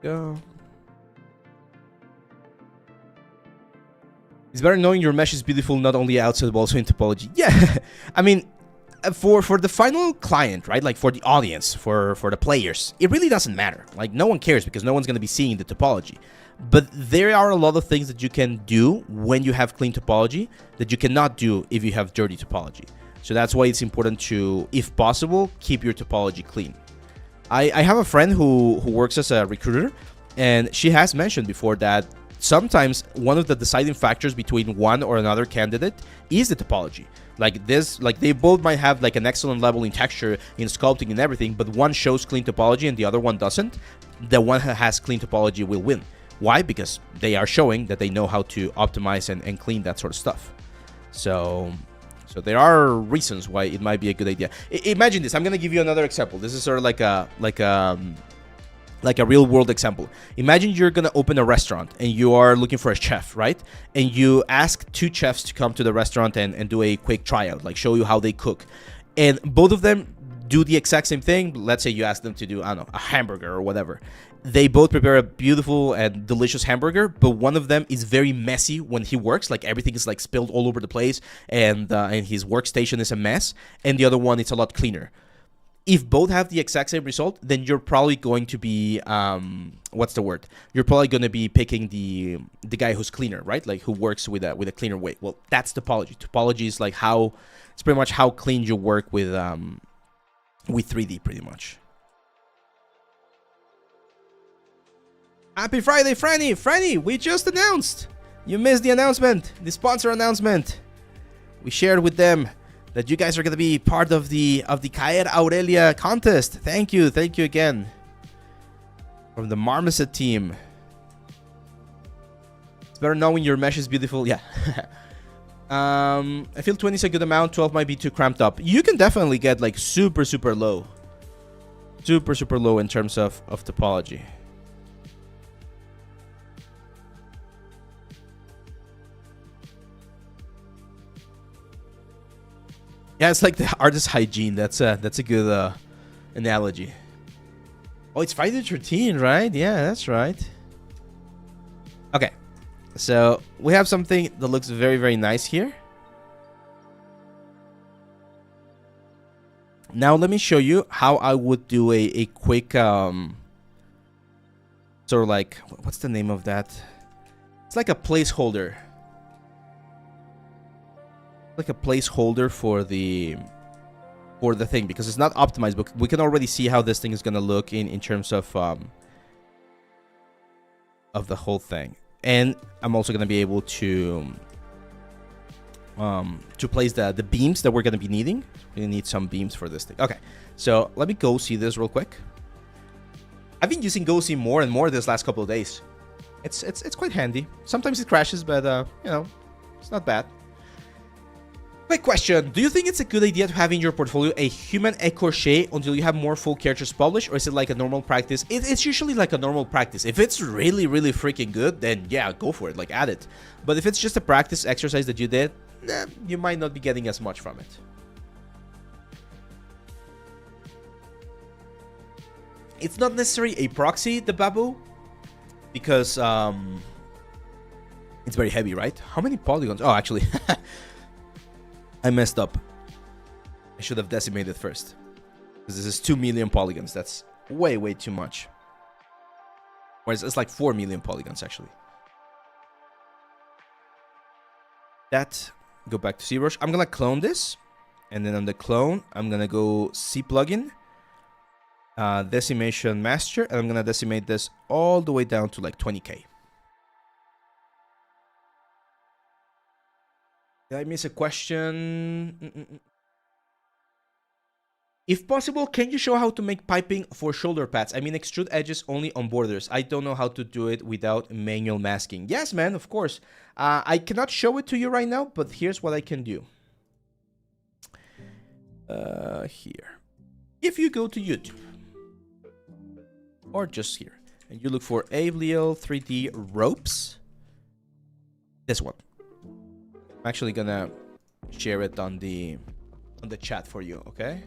Go. It's better knowing your mesh is beautiful not only outside but also in topology. Yeah, I mean, for the final client, right, like for the audience, for the players, it really doesn't matter. Like no one cares because no one's going to be seeing the topology. But there are a lot of things that you can do when you have clean topology that you cannot do if you have dirty topology. So that's why it's important to, if possible, keep your topology clean. I have a friend who works as a recruiter, and she has mentioned before that sometimes one of the deciding factors between one or another candidate is the topology. Like this, like they both might have like an excellent level in texture, in sculpting and everything, but one shows clean topology and the other one doesn't. The one who has clean topology will win. Why? Because they are showing that they know how to optimize and clean that sort of stuff. So there are reasons why it might be a good idea. Imagine this. I'm gonna give you another example. This is sort of like a real world example. Imagine you're gonna open a restaurant and you are looking for a chef, right? And you ask two chefs to come to the restaurant and do a quick tryout, like show you how they cook. And both of them do the exact same thing. Let's say you ask them to do, I don't know, a hamburger or whatever. They both prepare a beautiful and delicious hamburger, but one of them is very messy when he works. Like everything is like spilled all over the place, and his workstation is a mess. And the other one is a lot cleaner. if both have the exact same result, then you're probably going to be what's the word? You're probably going to be picking the guy who's cleaner, right? Like who works with a cleaner way. Well, that's topology. Topology is like how it's pretty much how clean you work with 3D, pretty much. Happy Friday, Franny! Franny, we just announced. You missed the announcement, the sponsor announcement. We shared with them that you guys are gonna be part of the Caer Aurelia contest. Thank you again. From the Marmoset team. It's better knowing your mesh is beautiful. Yeah. I feel 20 is a good amount. 12 might be too cramped up. You can definitely get like super low. Super low in terms of topology. Yeah, it's like the artist hygiene. That's a good analogy. Oh, it's Friday the 13th, right? Yeah, that's right. Okay, so we have something that looks very nice here. Now let me show you how I would do a quick sort of like, what's the name of that? It's like a placeholder. Like a placeholder for the thing, because it's not optimized, but we can already see how this thing is gonna look in terms of the whole thing. And I'm also gonna be able to place the beams that we're gonna be needing. We're gonna need some beams for this thing. Okay, so let me go see this real quick. I've been using Go See more and more this last couple of days. It's quite handy. Sometimes it crashes, but you know, it's not bad. Quick question, do you think it's a good idea to have in your portfolio a human écorché until you have more full characters published, or is it like a normal practice? It's usually like a normal practice. If it's really freaking good, then yeah, go for it, like add it. But if it's just a practice exercise that you did, nah, you might not be getting as much from it. It's not necessarily a proxy, the Babu, because it's very heavy, right? How many polygons? Oh, actually... I messed up. I should have decimated first. Because this is 2 million polygons. That's way too much. Whereas it's like 4 million polygons, actually. That. Go back to ZBrush. I'm going to clone this. And then on the clone, I'm going to go C plugin. Decimation master. And I'm going to decimate this all the way down to like 20k. Did I miss a question? If possible, can you show how to make piping for shoulder pads? I mean, extrude edges only on borders. I don't know how to do it without manual masking. Yes, man, of course. I cannot show it to you right now, but here's what I can do. Here. If you go to YouTube, or just here, and you look for Leal 3D ropes, this one. I'm actually gonna share it on the chat for you, okay?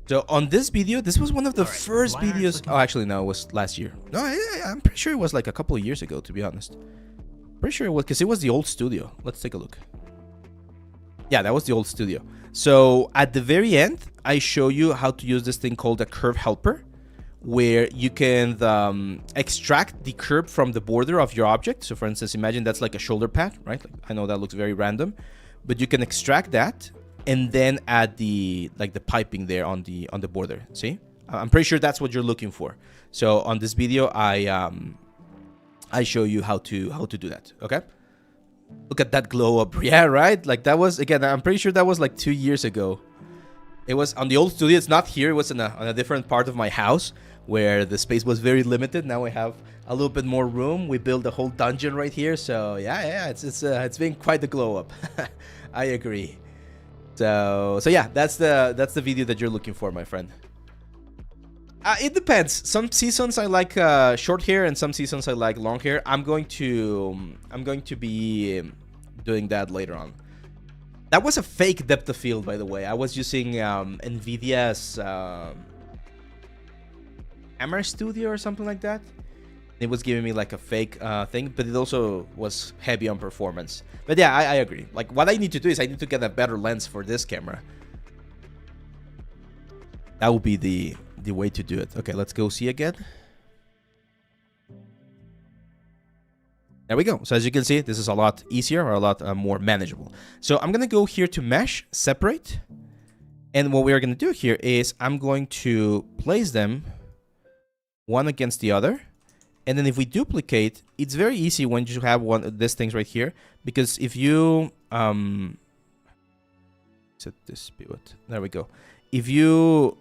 So on this video, this was one of the first videos. Oh, actually, no, it was last year. No, I'm pretty sure it was like a couple of years ago, to be honest. Pretty sure it was, because it was the old studio. Let's take a look. Yeah, that was the old studio. So at the very end, I show you how to use this thing called a curve helper, where you can extract the curve from the border of your object. So for instance, imagine that's like a shoulder pad, right? Like, I know that looks very random, but you can extract that and then add the piping there on the border. See, I'm pretty sure that's what you're looking for. So on this video, I show you how to do that. Okay, look at that glow up. Yeah, right. Like that was, again, I'm pretty sure that was like 2 years ago. It was on the old studio. It's not here. It was on a different part of my house, where the space was very limited. Now we have a little bit more room. We built a whole dungeon right here. So yeah, it's been quite the glow up. I agree. So yeah, that's the video that you're looking for, my friend. It depends. Some seasons I like short hair, and some seasons I like long hair. I'm going to be doing that later on. That was a fake depth of field, by the way. I was using NVIDIA's Camera Studio or something like that. It was giving me like a fake thing, but it also was heavy on performance. But yeah, I agree. Like, what I need to do is I need to get a better lens for this camera. That would be the way to do it. Okay, let's go see again. There we go. So as you can see, this is a lot easier or a lot more manageable. So I'm going to go here to mesh, separate. And what we are going to do here is I'm going to place them one against the other. And then if we duplicate, it's very easy when you have one of these things right here. Because if you... set this pivot. There we go. If you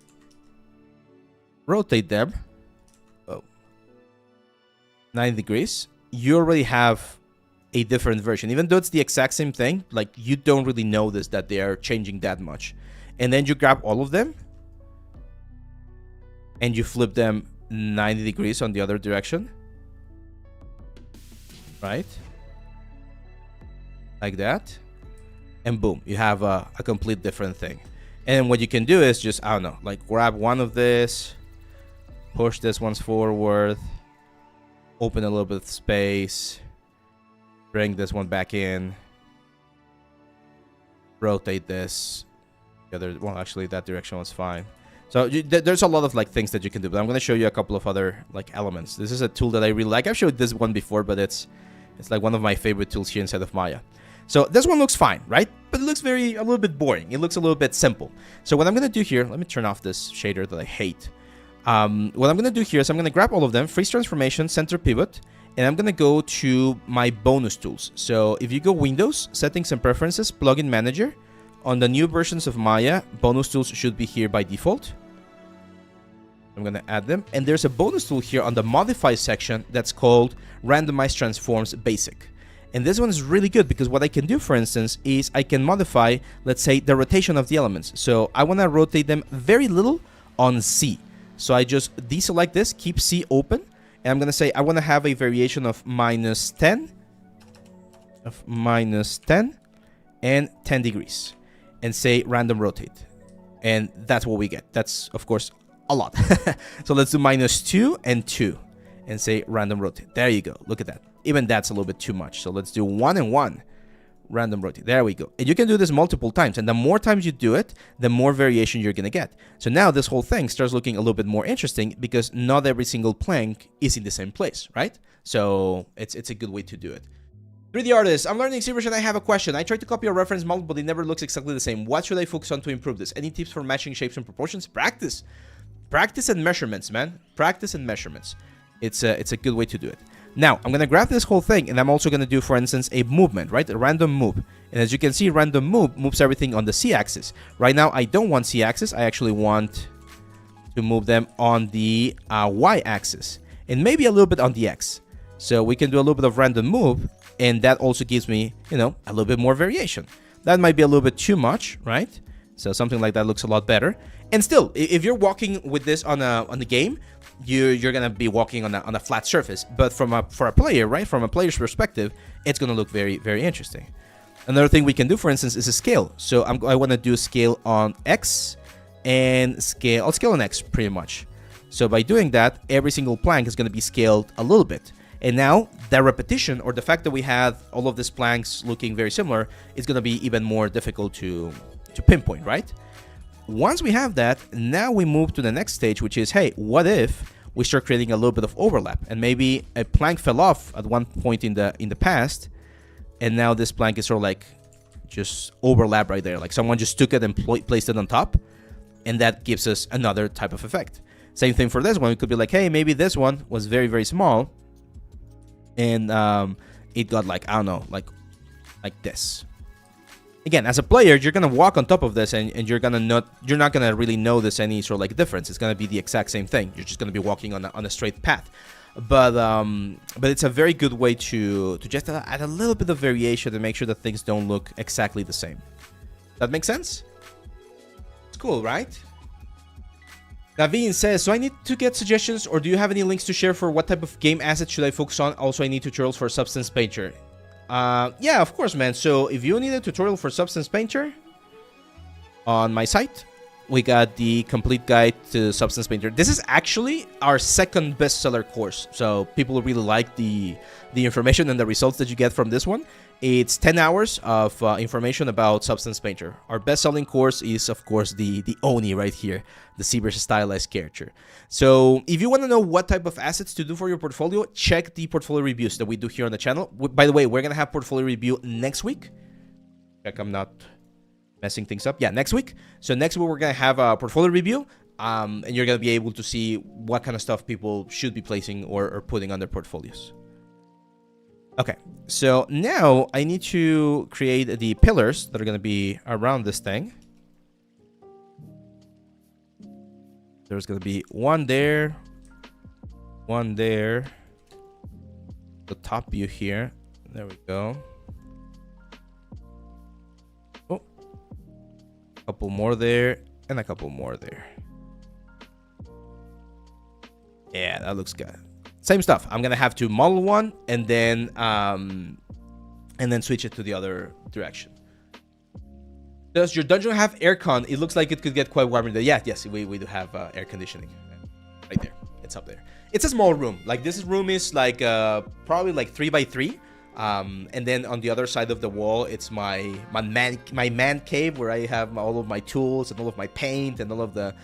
rotate them 90 degrees, you already have a different version. Even though it's the exact same thing, like you don't really notice that they are changing that much. And then you grab all of them and you flip them 90 degrees on the other direction. Right? Like that. And boom, you have a complete different thing. And what you can do is just, I don't know, like grab one of this, push this one forward, open a little bit of space, bring this one back in, rotate this. The other, well, actually that direction was fine. So there's a lot of like things that you can do, but I'm going to show you a couple of other like elements. This is a tool that I really like. I've showed this one before, but it's like one of my favorite tools here inside of Maya. So this one looks fine, right? But it looks a little bit boring. It looks a little bit simple. So what I'm going to do here, let me turn off this shader that I hate. What I'm going to do here is I'm going to grab all of them, freeze transformation, center pivot, and I'm going to go to my bonus tools. So if you go Windows, settings and preferences, plugin manager, on the new versions of Maya, bonus tools should be here by default. I'm going to add them. And there's a bonus tool here on the modify section that's called randomize transforms basic. And this one is really good because what I can do, for instance, is I can modify, let's say, the rotation of the elements. So I want to rotate them very little on C. So I just deselect this, keep C open, and I'm going to say I want to have a variation of -10, and 10 degrees, and say random rotate. And that's what we get. That's, of course, a lot. So let's do -2 and 2, and say random rotate. There you go. Look at that. Even that's a little bit too much. So let's do 1 and 1. Random rotate. There we go. And you can do this multiple times. And the more times you do it, the more variation you're going to get. So now this whole thing starts looking a little bit more interesting because not every single plank is in the same place, right? So it's a good way to do it. 3D artist, I'm learning ZBrush and I have a question. I tried to copy a reference model, but it never looks exactly the same. What should I focus on to improve this? Any tips for matching shapes and proportions? Practice. Practice and measurements, man. Practice and measurements. It's a good way to do it. Now, I'm going to grab this whole thing, and I'm also going to do, for instance, a movement, right? A random move. And as you can see, random move moves everything on the Z-axis. Right now, I don't want Z-axis. I actually want to move them on the Y-axis. And maybe a little bit on the X. So we can do a little bit of random move, and that also gives me, you know, a little bit more variation. That might be a little bit too much, right? So something like that looks a lot better. And still, if you're walking with this on the game, you're gonna be walking on a flat surface. But for a player, right, from a player's perspective, it's gonna look very, very interesting. Another thing we can do, for instance, is a scale. So I want to do a scale on X and scale. I'll scale on X pretty much. So by doing that, every single plank is gonna be scaled a little bit. And now the repetition, or the fact that we have all of these planks looking very similar, is gonna be even more difficult to pinpoint, right? Once we have that, now we move to the next stage, which is, hey, what if we start creating a little bit of overlap? And maybe a plank fell off at one point in the past, and now this plank is sort of like just overlap right there. Like someone just took it and placed it on top, and that gives us another type of effect. Same thing for this one. It could be like, hey, maybe this one was very, very small, and it got like, I don't know, like this. Again, as a player, you're gonna walk on top of this, and you're not gonna really notice any sort of like difference. It's gonna be the exact same thing. You're just gonna be walking on a straight path. But it's a very good way to just add a little bit of variation to make sure that things don't look exactly the same. That makes sense? It's cool, right? Naveen says, so I need to get suggestions, or do you have any links to share for what type of game assets should I focus on? Also, I need tutorials for Substance Painter. Yeah, of course, man. So if you need a tutorial for Substance Painter, on my site, we got the complete guide to Substance Painter. This is actually our second bestseller course. So people really like the information and the results that you get from this one. It's 10 hours of information about Substance Painter. Our best-selling course is, of course, the Oni right here, the ZBrush Stylized character. So if you want to know what type of assets to do for your portfolio, check the portfolio reviews that we do here on the channel. By the way, we're going to have portfolio review next week. Check I'm not messing things up. Yeah, next week. So next week, we're going to have a portfolio review, and you're going to be able to see what kind of stuff people should be placing or putting on their portfolios. Okay, so now I need to create the pillars that are going to be around this thing. There's going to be one there, the top view here. There we go. Oh, a couple more there and a couple more there. Yeah, that looks good. Same stuff. I'm gonna have to model one and then switch it to the other direction. Does your dungeon have aircon? It looks like it could get quite warm in there. Yeah, yes, we do have air conditioning right there. It's up there. It's a small room. Like this room is like probably like 3x3. And then on the other side of the wall, it's my man cave where I have all of my tools and all of my paint and all of the.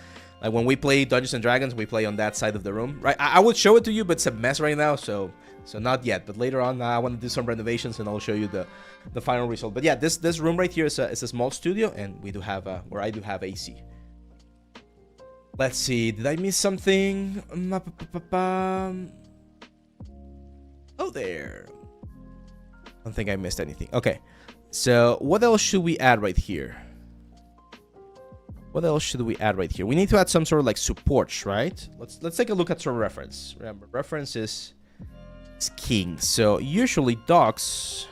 Like when we play Dungeons and Dragons, we play on that side of the room, right? I would show it to you, but it's a mess right now, so not yet. But later on, I want to do some renovations, and I'll show you the final result. But yeah, this room right here is a small studio, and we do have where I do have AC. Let's see, did I miss something? Oh, there. I don't think I missed anything. Okay, so what else should we add right here? What else should we add right here? We need to add some sort of like supports, right? Let's take a look at some reference. Remember, reference is king. So usually docks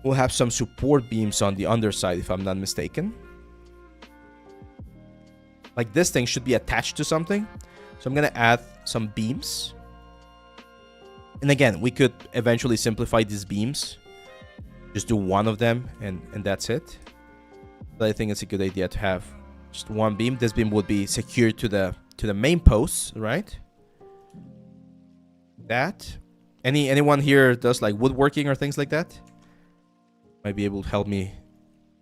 will have some support beams on the underside, if I'm not mistaken. Like this thing should be attached to something. So I'm gonna add some beams. And again, we could eventually simplify these beams. Just do one of them and that's it. But I think it's a good idea to have just one beam. This beam would be secured to the main posts, right? That. Anyone here does like woodworking or things like that? Might be able to help me.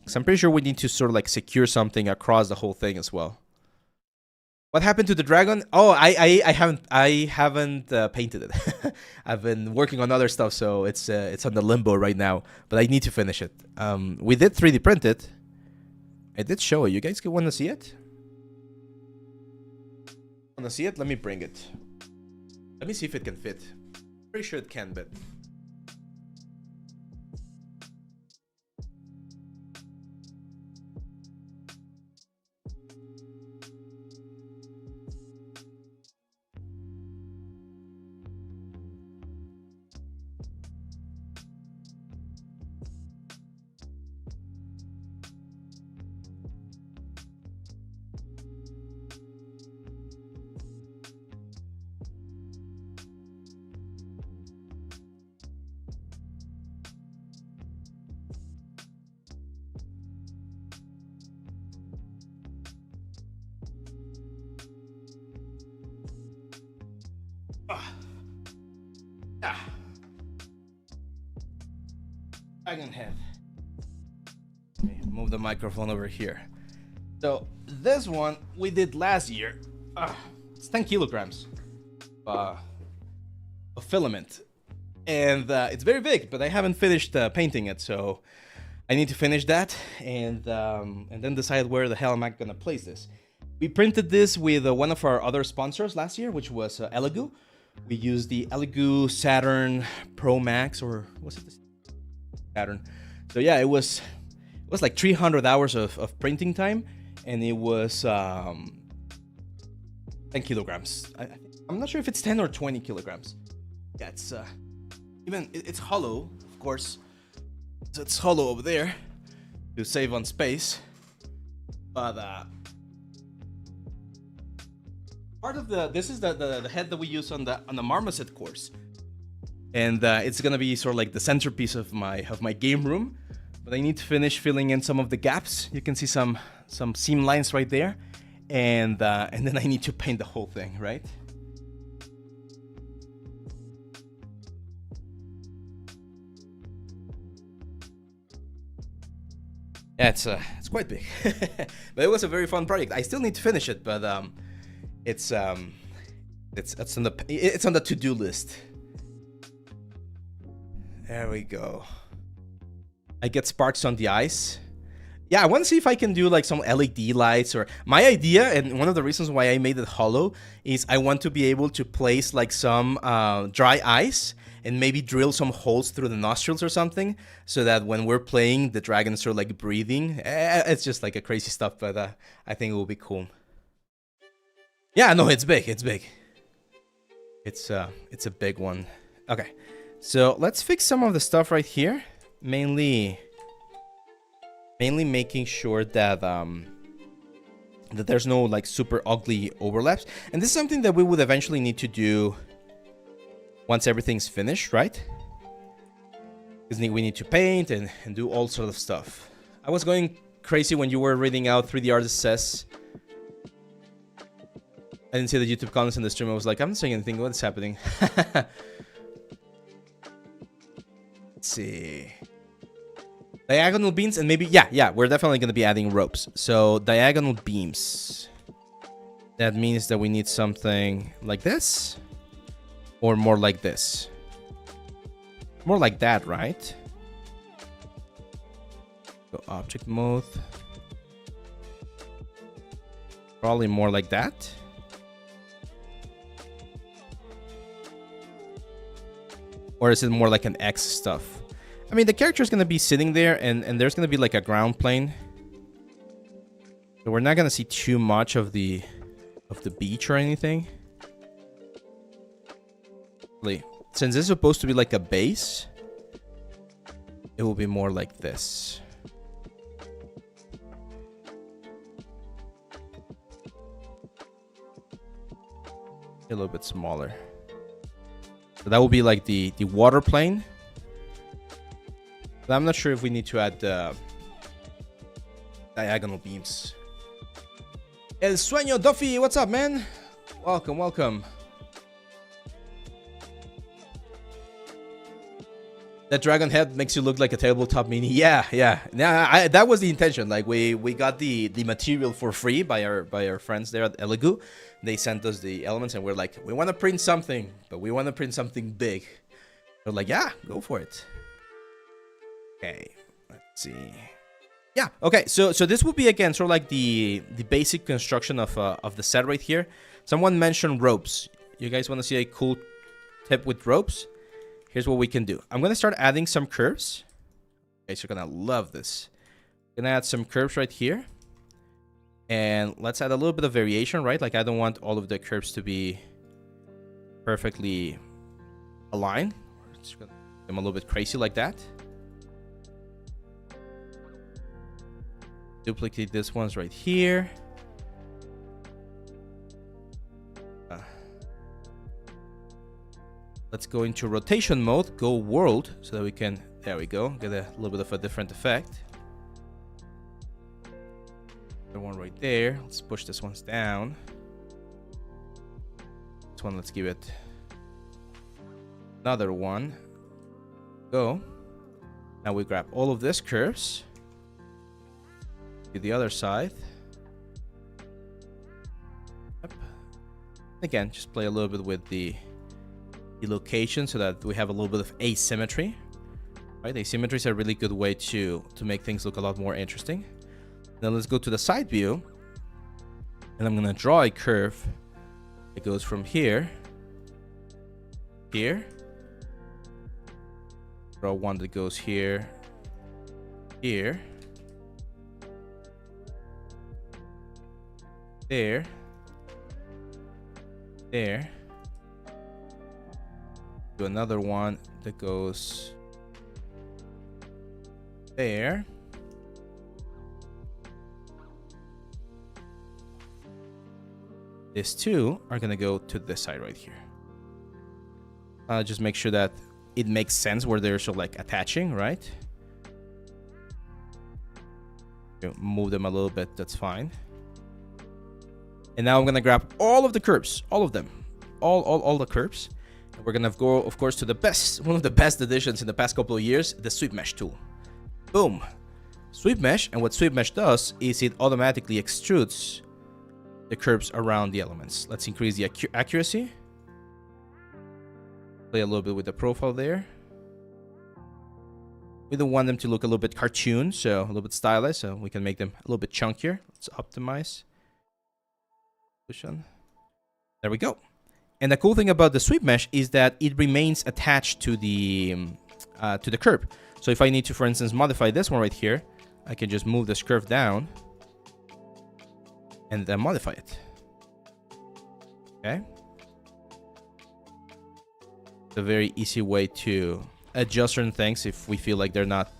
Because I'm pretty sure we need to sort of like secure something across the whole thing as well. What happened to the dragon? Oh, I haven't painted it. I've been working on other stuff, so it's on the limbo right now. But I need to finish it. We did 3D print it. I did show it. You guys want to see it? Want to see it? Let me bring it. Let me see if it can fit. Pretty sure it can, but... Dragon head. Let me move the microphone over here. So this one we did last year. It's 10 kilograms of filament, and it's very big. But I haven't finished painting it, so I need to finish that and then decide where the hell am I gonna place this. We printed this with one of our other sponsors last year, which was Elegoo. We used the Elegoo Saturn Pro Max, or was it the Saturn? So yeah, it was like 300 hours of printing time, and it was 10 kilograms. I'm not sure if it's 10 or 20 kilograms. Yeah, it's it's hollow, of course. So it's hollow over there to save on space, but part of this is the head that we use on the Marmoset course, and it's gonna be sort of like the centerpiece of my game room. But I need to finish filling in some of the gaps. You can see some seam lines right there, and then I need to paint the whole thing, right? Yeah, it's quite big, but it was a very fun project. I still need to finish it, but it's on the to-do list. There we go. I get sparks on the ice. Yeah, I want to see if I can do like some LED lights, or my idea, and one of the reasons why I made it hollow is I want to be able to place like some dry ice and maybe drill some holes through the nostrils or something, so that when we're playing, the dragons are like breathing. It's just like a crazy stuff, but I think it will be cool. Yeah, no, it's big. It's big. It's a big one. Okay, so let's fix some of the stuff right here. Mainly making sure that that there's no like super ugly overlaps. And this is something that we would eventually need to do once everything's finished, right? Because we need to paint and do all sort of stuff. I was going crazy when you were reading out 3D Artist Says. I didn't see the YouTube comments in the stream. I was like, I'm not saying anything. What's happening? Let's see. Diagonal beams, and maybe, yeah, we're definitely going to be adding ropes. So diagonal beams. That means that we need something like this, or more like this. More like that, right? Go object mode. Probably more like that. Or is it more like an X stuff? I mean, the character is going to be sitting there, and there's going to be like a ground plane. So we're not going to see too much of the beach or anything. Since this is supposed to be like a base, it will be more like this. A little bit smaller. So that will be like the water plane. But I'm not sure if we need to add diagonal beams. El Sueño Duffy, what's up, man? Welcome, welcome. That dragon head makes you look like a tabletop mini. Yeah. That was the intention. Like we got the material for free by our friends there at Elegoo. They sent us the elements, and we're like, we want to print something, but we want to print something big. They're like, yeah, go for it. Okay, let's see. Yeah, okay, so this will be again sort of like the basic construction of the set right here. Someone mentioned ropes. You guys want to see a cool tip with ropes? Here's what we can do. I'm gonna start adding some curves. You guys are gonna love this. I'm gonna add some curves right here. And let's add a little bit of variation, right? Like I don't want all of the curves to be perfectly aligned. We're just gonna make them a little bit crazy like that. Duplicate this one's right here. Let's go into rotation mode, go world, so that we can, there we go, get a little bit of a different effect. The one right there. Let's push this one down. This one, let's give it another one. Go. Now we grab all of these curves. To the other side. Yep. Again, just play a little bit with the location so that we have a little bit of asymmetry. Right? Asymmetry is a really good way to make things look a lot more interesting. Then let's go to the side view, and I'm gonna draw a curve that goes from here, here. Draw one that goes here, here, there, there. Do another one that goes there. These two are gonna go to this side right here. Just make sure that it makes sense where they're sort of like attaching, right? Move them a little bit, that's fine. And now I'm gonna grab all of the curves, all of them, all the curves. And we're gonna go, of course, to the best, one of the best additions in the past couple of years, the sweep mesh tool. Boom. sweep mesh, and what sweep mesh does is it automatically extrudes the curves around the elements. Let's increase the accuracy. Play a little bit with the profile there. We don't want them to look a little bit cartoon, so a little bit stylized, so we can make them a little bit chunkier. Let's optimize. There we go. And the cool thing about the sweep mesh is that it remains attached to the curve. So if I need to, for instance, modify this one right here, I can just move this curve down and then modify it. Okay. It's a very easy way to adjust certain things if we feel like they're not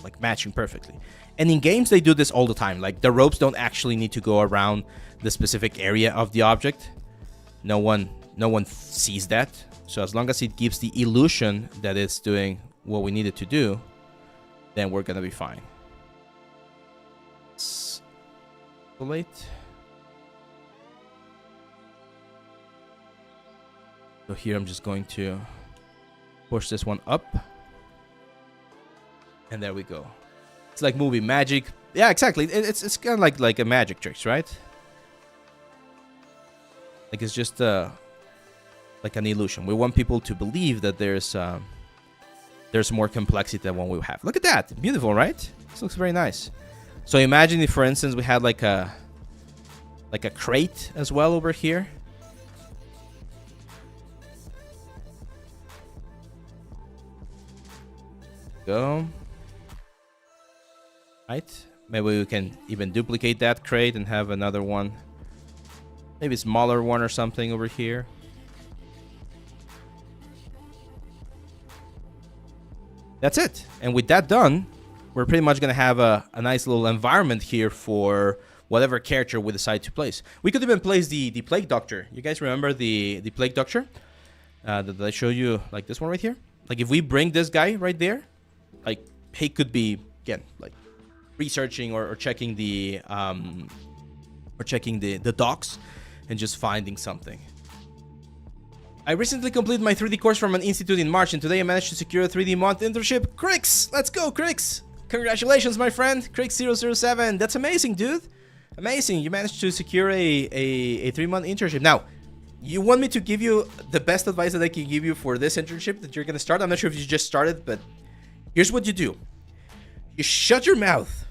like matching perfectly. And in games, they do this all the time. Like the ropes don't actually need to go around the specific area of the object. No one sees that. So as long as it gives the illusion that it's doing what we need it to do, then we're gonna be fine. Isolate. So here I'm just going to push this one up. And there we go. It's like movie magic. Yeah, exactly. It's kind of like a magic tricks, right? Like it's just like an illusion. We want people to believe that there's more complexity than what we have. Look at that. Beautiful, right? This looks very nice. So imagine if, for instance, we had like a crate as well over here. Go. Right. Maybe we can even duplicate that crate and have another one. Maybe a smaller one or something over here. That's it. And with that done, we're pretty much going to have a nice little environment here for whatever character we decide to place. We could even place the Plague Doctor. You guys remember the Plague Doctor? That I show you, like this one right here? Like if we bring this guy right there, like he could be, again, like researching or checking the docs and just finding something. I recently completed my 3D course from an institute in March, and today I managed to secure a 3D month internship. Crix! Let's go, Crix! Congratulations, my friend! Crix007. That's amazing, dude! Amazing. You managed to secure a 3-month internship. Now, you want me to give you the best advice that I can give you for this internship that you're going to start? I'm not sure if you just started, but here's what you do. You shut your mouth.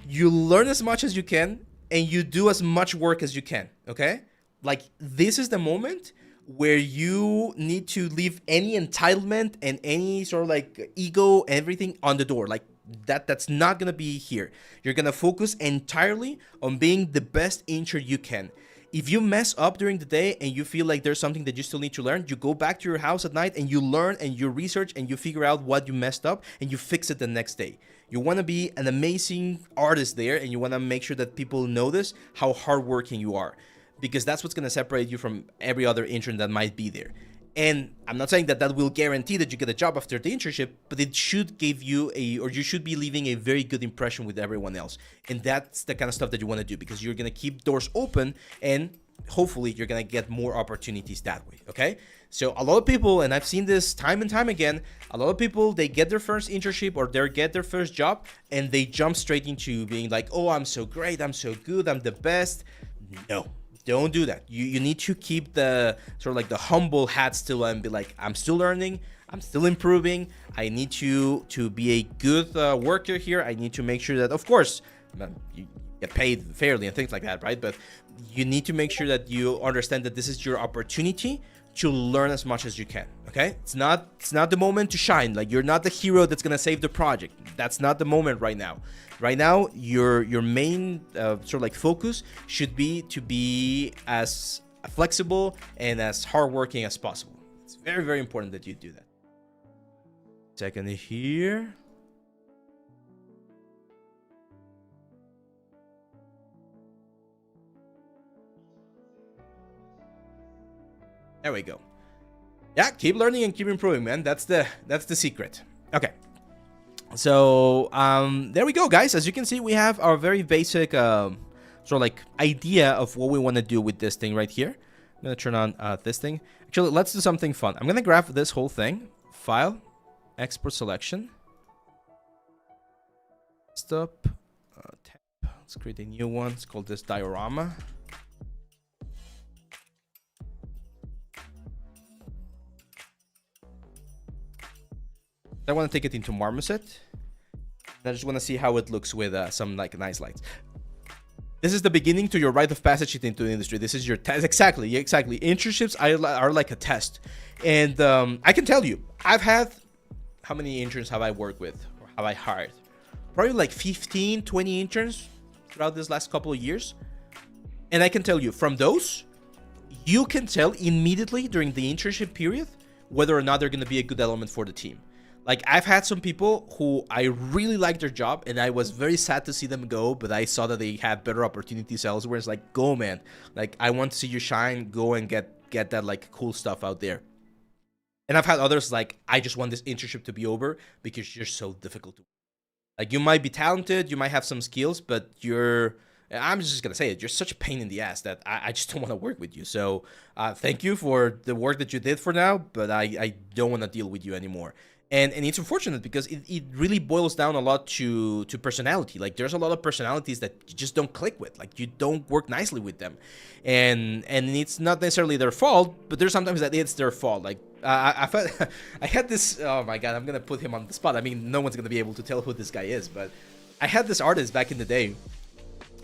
You learn as much as you can, and you do as much work as you can, okay? Like, this is the moment where you need to leave any entitlement and any sort of like ego, everything on the door. Like that's not gonna be here. You're gonna focus entirely on being the best intern you can. If you mess up during the day and you feel like there's something that you still need to learn, you go back to your house at night and you learn and you research and you figure out what you messed up and you fix it the next day. You want to be an amazing artist there, and you want to make sure that people notice how hardworking you are, because that's what's going to separate you from every other intern that might be there. And I'm not saying that that will guarantee that you get a job after the internship, but it should give you you should be leaving a very good impression with everyone else. And that's the kind of stuff that you want to do, because you're going to keep doors open and hopefully you're going to get more opportunities that way. Okay. So a lot of people, and I've seen this time and time again, a lot of people, they get their first internship or they get their first job and they jump straight into being like, oh, I'm so great. I'm so good. I'm the best. No. Don't do that. You need to keep the sort of like the humble hat still and be like, I'm still learning. I'm still improving. I need to be a good worker here. I need to make sure that, of course, you get paid fairly and things like that, right? But you need to make sure that you understand that this is your opportunity to learn as much as you can. Okay? It's not the moment to shine. Like, you're not the hero that's gonna save the project. That's not the moment right now. Right now, your main sort of like focus should be to be as flexible and as hardworking as possible. It's very, very important that you do that. Second here. There we go. Yeah, keep learning and keep improving, man. That's the secret. Okay. So there we go, guys. As you can see, we have our very basic sort of like idea of what we want to do with this thing right here. I'm gonna turn on this thing. Actually, let's do something fun. I'm gonna grab this whole thing, file, export selection, stop, Let's create a new one. It's called this diorama. I want to take it into Marmoset. I just want to see how it looks with some like nice lights. This is the beginning to your rite of passage into the industry. This is your test. Exactly. Internships are like a test. And I can tell you, I've had, how many interns have I worked with or have I hired? Probably like 15, 20 interns throughout this last couple of years. And I can tell you, from those, you can tell immediately during the internship period whether or not they're going to be a good element for the team. Like, I've had some people who I really liked their job, and I was very sad to see them go, but I saw that they had better opportunities elsewhere. It's like, go, man. Like, I want to see you shine. Go and get that, like, cool stuff out there. And I've had others, like, I just want this internship to be over because you're so difficult to work. Like, you might be talented, you might have some skills, but I'm just going to say it, you're such a pain in the ass that I just don't want to work with you. So, thank you for the work that you did for now, but I don't want to deal with you anymore. And it's unfortunate because it really boils down a lot to personality. Like, there's a lot of personalities that you just don't click with. Like, you don't work nicely with them. And it's not necessarily their fault, but there's sometimes that it's their fault. Like, I had this, oh my God, I'm going to put him on the spot. I mean, no one's going to be able to tell who this guy is, but I had this artist back in the day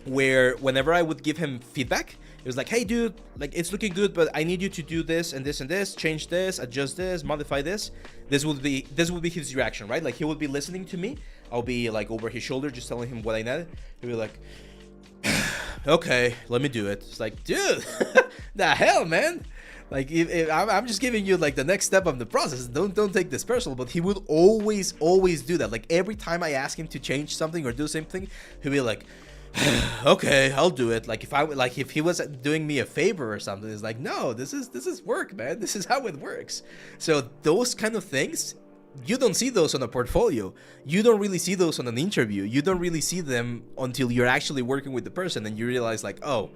where whenever I would give him feedback, it was like, hey, dude, like, it's looking good, but I need you to do this and this and this, change this, adjust this, modify this. This would be his reaction, right? Like, he would be listening to me. I'll be like over his shoulder, just telling him what I needed. He'd be like, okay, let me do it. It's like, dude, the hell, man. Like, if I'm just giving you like the next step of the process. Don't take this personal. But he would always do that. Like, every time I ask him to change something or do something, he'd be like, okay, I'll do it. Like, if he was doing me a favor or something, it's like, no, this is work, man. This is how it works. So those kind of things, you don't see those on a portfolio. You don't really see those on an interview. You don't really see them until you're actually working with the person and you realize, like, oh,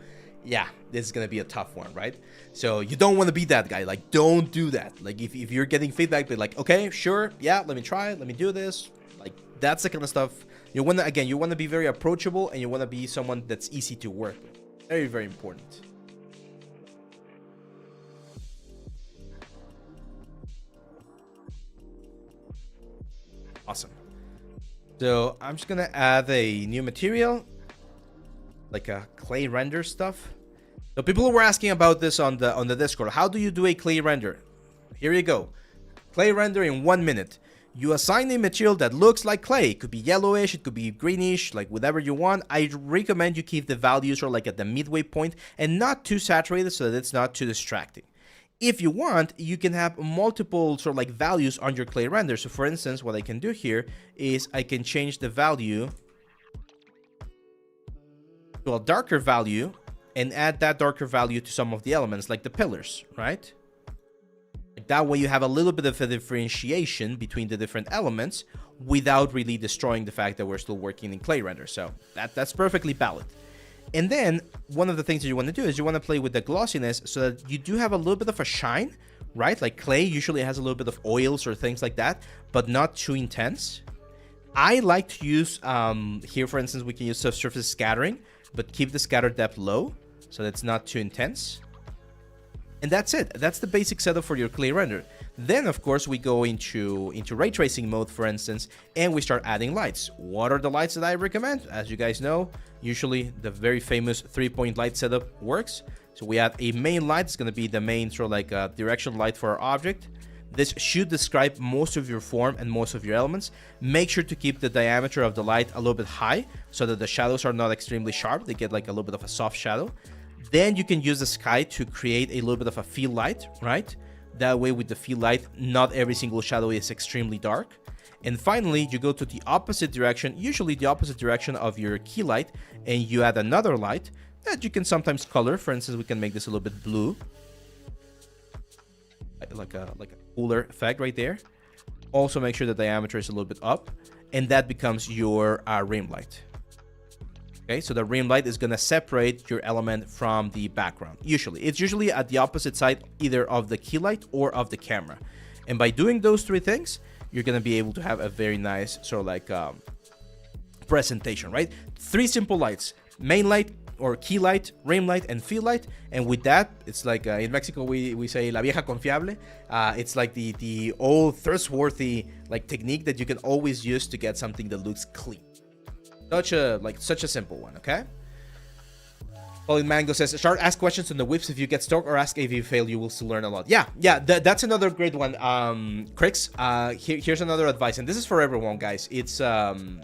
yeah, this is gonna be a tough one, right? So you don't want to be that guy. Like, don't do that. Like, if you're getting feedback, be like, okay, sure, yeah, let me try it, let me do this. Like, that's the kind of stuff. You want to be very approachable, and you want to be someone that's easy to work with. Very, very important. Awesome. So I'm just gonna add a new material, like a clay render stuff. So people were asking about this on the Discord. How do you do a clay render? Here you go. Clay render in 1 minute. You assign a material that looks like clay. It could be yellowish, it could be greenish, like whatever you want. I recommend you keep the values or like at the midway point and not too saturated so that it's not too distracting. If you want, you can have multiple sort of like values on your clay render. So for instance, what I can do here is I can change the value to a darker value and add that darker value to some of the elements like the pillars, right? That way you have a little bit of a differentiation between the different elements without really destroying the fact that we're still working in clay render. So that's perfectly valid. And then one of the things that you want to do is you want to play with the glossiness so that you do have a little bit of a shine, right? Like clay usually has a little bit of oils or things like that, but not too intense. I like to use, here for instance, we can use subsurface scattering, but keep the scatter depth low so that's not too intense. And that's it. That's the basic setup for your clay render. Then, of course, we go into ray tracing mode, for instance, and we start adding lights. What are the lights that I recommend? As you guys know, usually the very famous 3-point light setup works. So we have a main light. It's going to be the main sort of like direction light for our object. This should describe most of your form and most of your elements. Make sure to keep the diameter of the light a little bit high so that the shadows are not extremely sharp. They get like a little bit of a soft shadow. Then you can use the sky to create a little bit of a field light, right? That way with the field light, not every single shadow is extremely dark. And finally, you go to the opposite direction, usually the opposite direction of your key light, and you add another light that you can sometimes color. For instance, we can make this a little bit blue. Like a cooler effect right there. Also make sure the diameter is a little bit up, and that becomes your rim light. Okay, so the rim light is going to separate your element from the background. It's usually at the opposite side, either of the key light or of the camera. And by doing those three things, you're going to be able to have a very nice sort of like presentation, right? 3 simple lights: main light or key light, rim light, and field light. And with that, it's like in Mexico we say la vieja confiable. It's like the old thirstworthy like technique that you can always use to get something that looks clean. Such a simple one, okay? Colin Mango says, start ask questions on the whips if you get stuck, or ask if you fail, you will still learn a lot. Yeah, that's another great one. Crix, here's another advice, and this is for everyone, guys. It's an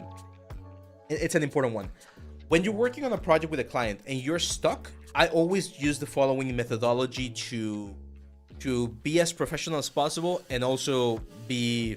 important one. When you're working on a project with a client and you're stuck, I always use the following methodology to be as professional as possible, and also be,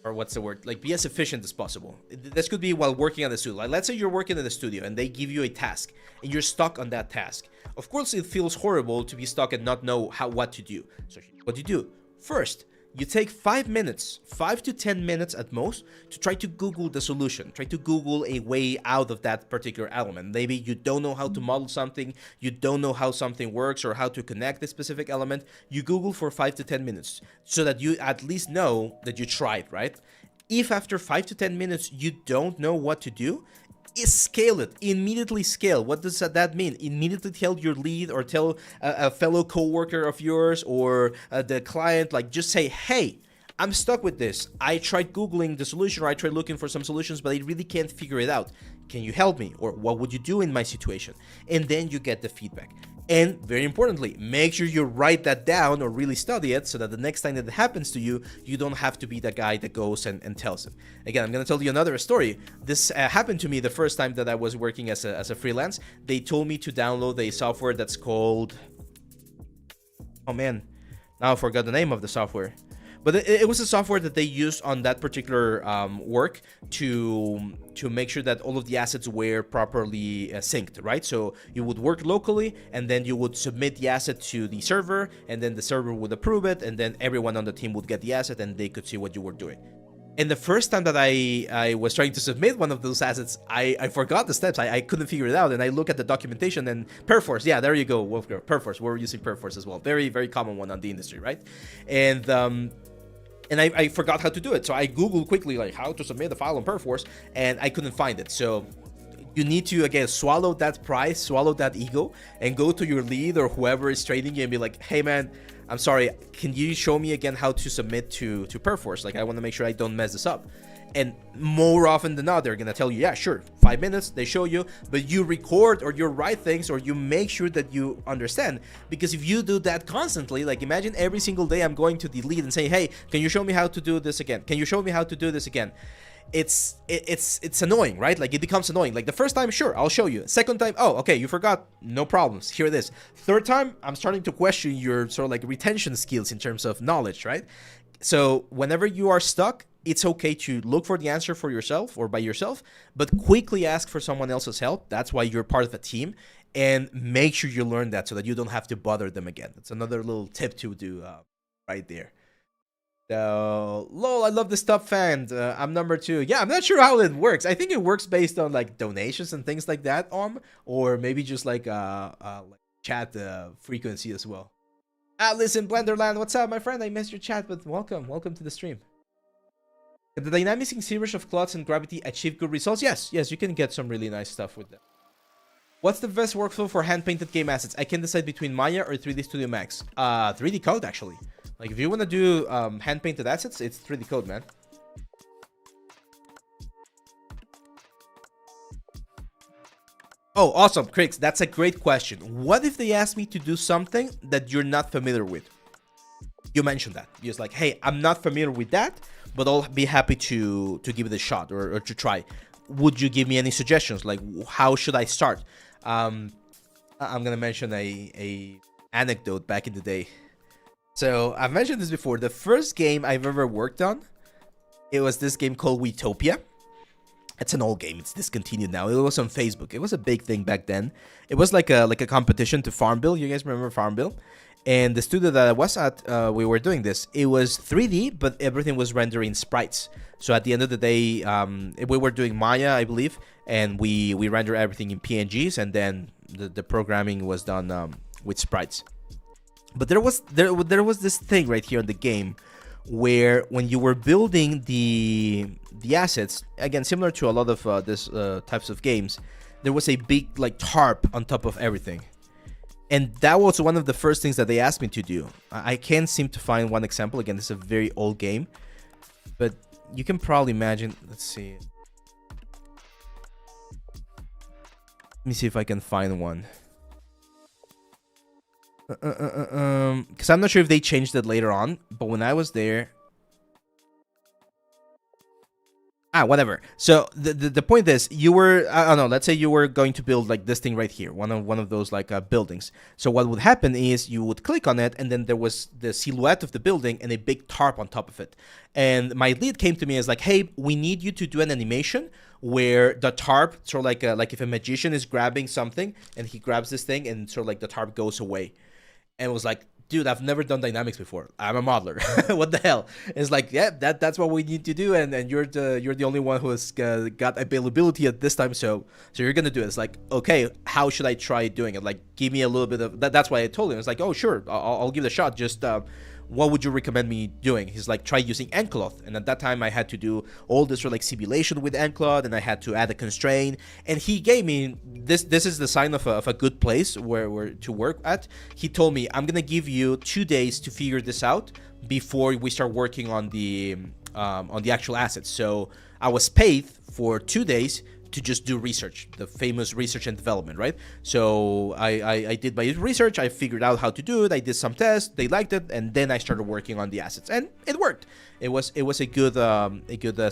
or what's the word, like be as efficient as possible. This could be while working on the studio. Like, let's say you're working in the studio and they give you a task and you're stuck on that task. Of course, it feels horrible to be stuck and not know what to do. So what you do first, you take 5 minutes, 5 to 10 minutes at most, to try to Google the solution. Try to Google a way out of that particular element. Maybe you don't know how to model something, you don't know how something works or how to connect a specific element. You Google for 5 to 10 minutes so that you at least know that you tried, right? If after 5 to 10 minutes you don't know what to do, scale it. Immediately scale. What does that mean? Immediately tell your lead, or tell a fellow coworker of yours, or the client, like just say, hey, I'm stuck with this. I tried Googling the solution, or I tried looking for some solutions, but I really can't figure it out. Can you help me? Or what would you do in my situation? And then you get the feedback. And very importantly, make sure you write that down or really study it, so that the next time that it happens to you, you don't have to be the guy that goes and tells it. Again, I'm going to tell you another story. This happened to me the first time that I was working as a freelance. They told me to download a software that's called... Oh man, now I forgot the name of the software. But it was a software that they used on that particular work to make sure that all of the assets were properly synced, right? So you would work locally, and then you would submit the asset to the server, and then the server would approve it, and then everyone on the team would get the asset, and they could see what you were doing. And the first time that I was trying to submit one of those assets, I forgot the steps. I couldn't figure it out. And I look at the documentation, and Perforce, yeah, there you go, Wolfgar, Perforce. We're using Perforce as well. Very, very common one on the industry, right? And I forgot how to do it. So I Googled quickly, like, how to submit a file on Perforce, and I couldn't find it. So you need to, again, swallow that pride, swallow that ego, and go to your lead or whoever is trading you and be like, hey, man, I'm sorry, can you show me again how to submit to Perforce? Like, I want to make sure I don't mess this up. And more often than not, they're going to tell you, yeah, sure, 5 minutes, they show you, but you record or you write things, or you make sure that you understand. Because if you do that constantly, like imagine every single day I'm going to the lead and saying, hey, can you show me how to do this again? Can you show me how to do this again? It's annoying, right? Like, it becomes annoying. Like, the first time, sure, I'll show you. Second time, oh, okay, you forgot, no problems, here it is. Third time, I'm starting to question your sort of like retention skills in terms of knowledge, right? So whenever you are stuck, it's okay to look for the answer for yourself or by yourself, but quickly ask for someone else's help. That's why you're part of a team, and make sure you learn that so that you don't have to bother them again. That's another little tip to do right there. So, lol, I love this top fan. I'm number 2. Yeah, I'm not sure how it works. I think it works based on like donations and things like that, or maybe just like chat frequency as well. Listen, Blenderland, what's up, my friend? I missed your chat, but welcome to the stream. The dynamics in series of clots and gravity achieve good results. Yes, you can get some really nice stuff with them. What's the best workflow for hand-painted game assets? I can decide between Maya or 3D Studio Max. 3D Code, actually. Like, if you want to do hand-painted assets, it's 3D Code, man. Oh, awesome, Crix. That's a great question. What if they ask me to do something that you're not familiar with? You mentioned that. You're just like, hey, I'm not familiar with that, but I'll be happy to give it a shot or to try. Would you give me any suggestions? Like, how should I start? I'm gonna mention a anecdote back in the day. So I've mentioned this before. The first game I've ever worked on, it was this game called Wetopia. It's an old game. It's discontinued now. It was on Facebook. It was a big thing back then. It was like a competition to Farmville. You guys remember Farmville? And the studio that I was at, we were doing this. It was 3D, but everything was rendering sprites. So at the end of the day, we were doing Maya, I believe, and we render everything in PNGs, and then the programming was done with sprites. But there was this thing right here in the game where when you were building the assets, again similar to a lot of this types of games, there was a big like tarp on top of everything. And that was one of the first things that they asked me to do. I can't seem to find one example. Again, this is a very old game, but you can probably imagine. Let's see. Let me see if I can find one. Because I'm not sure if they changed it later on, but when I was there, whatever. So the point is, you were, I don't know, let's say you were going to build like this thing right here, one of those like buildings. So what would happen is you would click on it, and then there was the silhouette of the building and a big tarp on top of it. And my lead came to me as like, hey, we need you to do an animation where the tarp, sort of like if a magician is grabbing something and he grabs this thing and sort of like the tarp goes away. And it was like, dude, I've never done dynamics before. I'm a modeler. What the hell? It's like, yeah, that's what we need to do, and you're the only one who has got availability at this time, so you're gonna do it. It's like, okay, how should I try doing it? Like, give me a little bit of that. That's why I told him. It's like, oh sure, I'll give it a shot. Just what would you recommend me doing? He's like, try using Encloth. And at that time I had to do all this sort of like simulation with Encloth, and I had to add a constraint, and he gave me this is the sign of a good place where to work at. He told me, I'm gonna give you 2 days to figure this out before we start working on the actual assets. So I was paid for 2 days to just do research, the famous research and development, right? So I did my research, I figured out how to do it, I did some tests, they liked it, and then I started working on the assets, and it worked. It was a good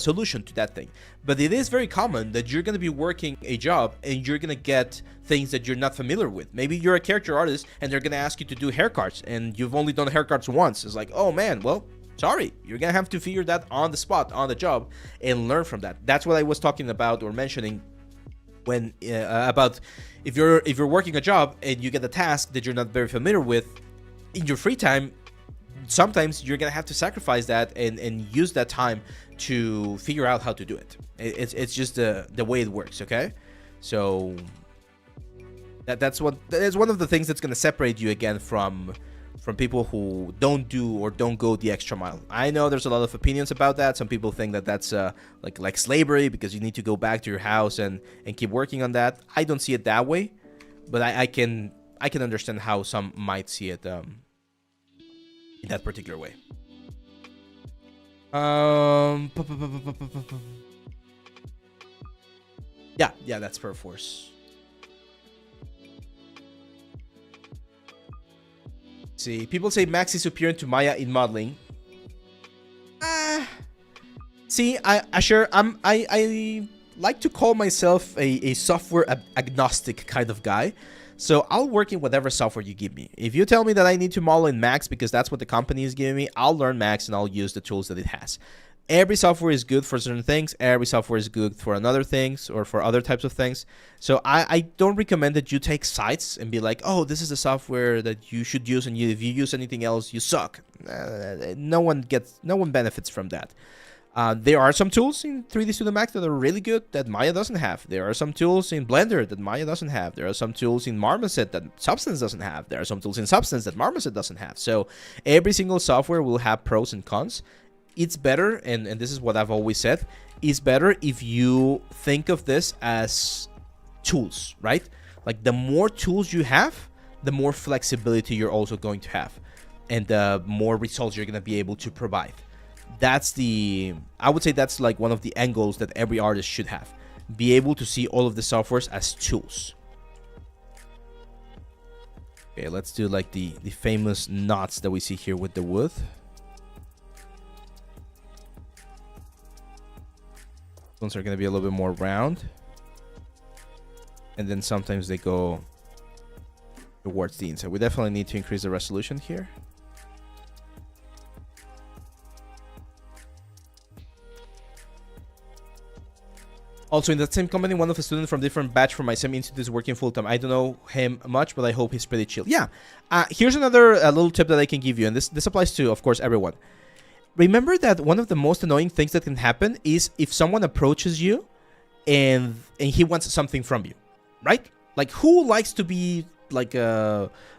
solution to that thing. But it is very common that you're going to be working a job and you're going to get things that you're not familiar with. Maybe you're a character artist and they're going to ask you to do haircuts, and you've only done haircuts once. It's like, oh man, well, sorry, you're gonna have to figure that on the spot, on the job, and learn from that. That's what I was talking about or mentioning when about if you're working a job and you get a task that you're not very familiar with in your free time. Sometimes you're gonna have to sacrifice that and use that time to figure out how to do it. It's just the way it works. Okay, so that's one of the things that's gonna separate you again from people who don't do or don't go the extra mile. I know there's a lot of opinions about that. Some people think that that's like slavery because you need to go back to your house and keep working on that. I don't see it that way, but I can understand how some might see it in that particular way. Yeah, that's Perforce. See, people say Max is superior to Maya in modeling. See, I like to call myself a software agnostic kind of guy. So I'll work in whatever software you give me. If you tell me that I need to model in Max because that's what the company is giving me, I'll learn Max and I'll use the tools that it has. Every software is good for certain things. Every software is good for another things or for other types of things. So I don't recommend that you take sides and be like, oh, this is the software that you should use, and if you use anything else, you suck. No one benefits from that. There are some tools in 3D Studio Max that are really good that Maya doesn't have. There are some tools in Blender that Maya doesn't have. There are some tools in Marmoset that Substance doesn't have. There are some tools in Substance that Marmoset doesn't have. So every single software will have pros and cons. It's better, and this is what I've always said, it's better if you think of this as tools, right? Like the more tools you have, the more flexibility you're also going to have, and the more results you're going to be able to provide. I would say that's like one of the end goals that every artist should have. Be able to see all of the softwares as tools. Okay, let's do like the famous knots that we see here with the wood. Ones are going to be a little bit more round, and then sometimes they go towards the inside. We definitely need to increase the resolution here. Also, in that same company, one of the students from different batch from my same institute is working full-time. I don't know him much, but I hope he's pretty chill. Yeah. Here's another little tip that I can give you, and this applies to, of course, everyone. Remember that one of the most annoying things that can happen is if someone approaches you and he wants something from you, right? Like, who likes to be like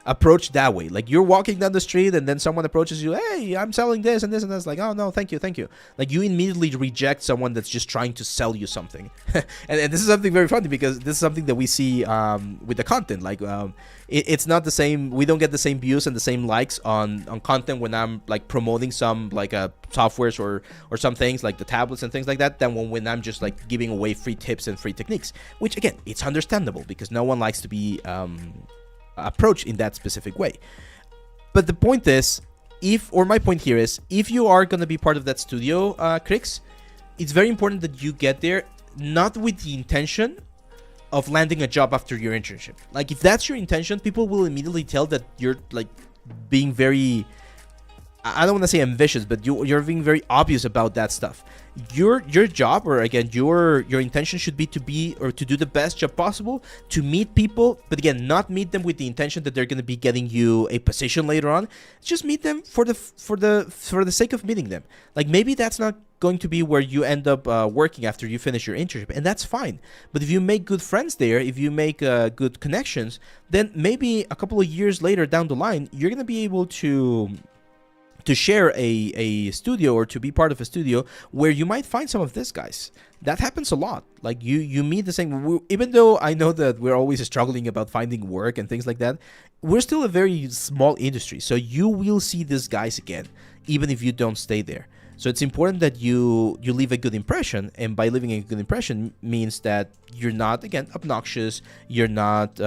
approach that way. Like you're walking down the street and then someone approaches you, hey, I'm selling this and this and that's, like, oh no, thank you, thank you. Like you immediately reject someone that's just trying to sell you something. And this is something very funny because this is something that we see with the content. Like it's not the same. We don't get the same views and the same likes on content when I'm like promoting some like softwares or some things like the tablets and things like that than when I'm just like giving away free tips and free techniques, which again, it's understandable because no one likes to be approached in that specific way. But the point is, my point here is, if you are going to be part of that studio, Crix, it's very important that you get there not with the intention of landing a job after your internship. Like if that's your intention, people will immediately tell that you're like being very, I don't want to say ambitious, but you're being very obvious about that stuff. Your job, or again, your intention should be to do the best job possible, to meet people, but again, not meet them with the intention that they're going to be getting you a position later on. Just meet them for the sake of meeting them. Like maybe that's not going to be where you end up working after you finish your internship, and that's fine. But if you make good friends there, if you make good connections, then maybe a couple of years later down the line, you're going to be able to share a studio or to be part of a studio where you might find some of these guys. That happens a lot. Like you meet the same, even though I know that we're always struggling about finding work and things like that, we're still a very small industry. So you will see these guys again, even if you don't stay there. So it's important that you leave a good impression, and by leaving a good impression means that you're not, again, obnoxious, you're not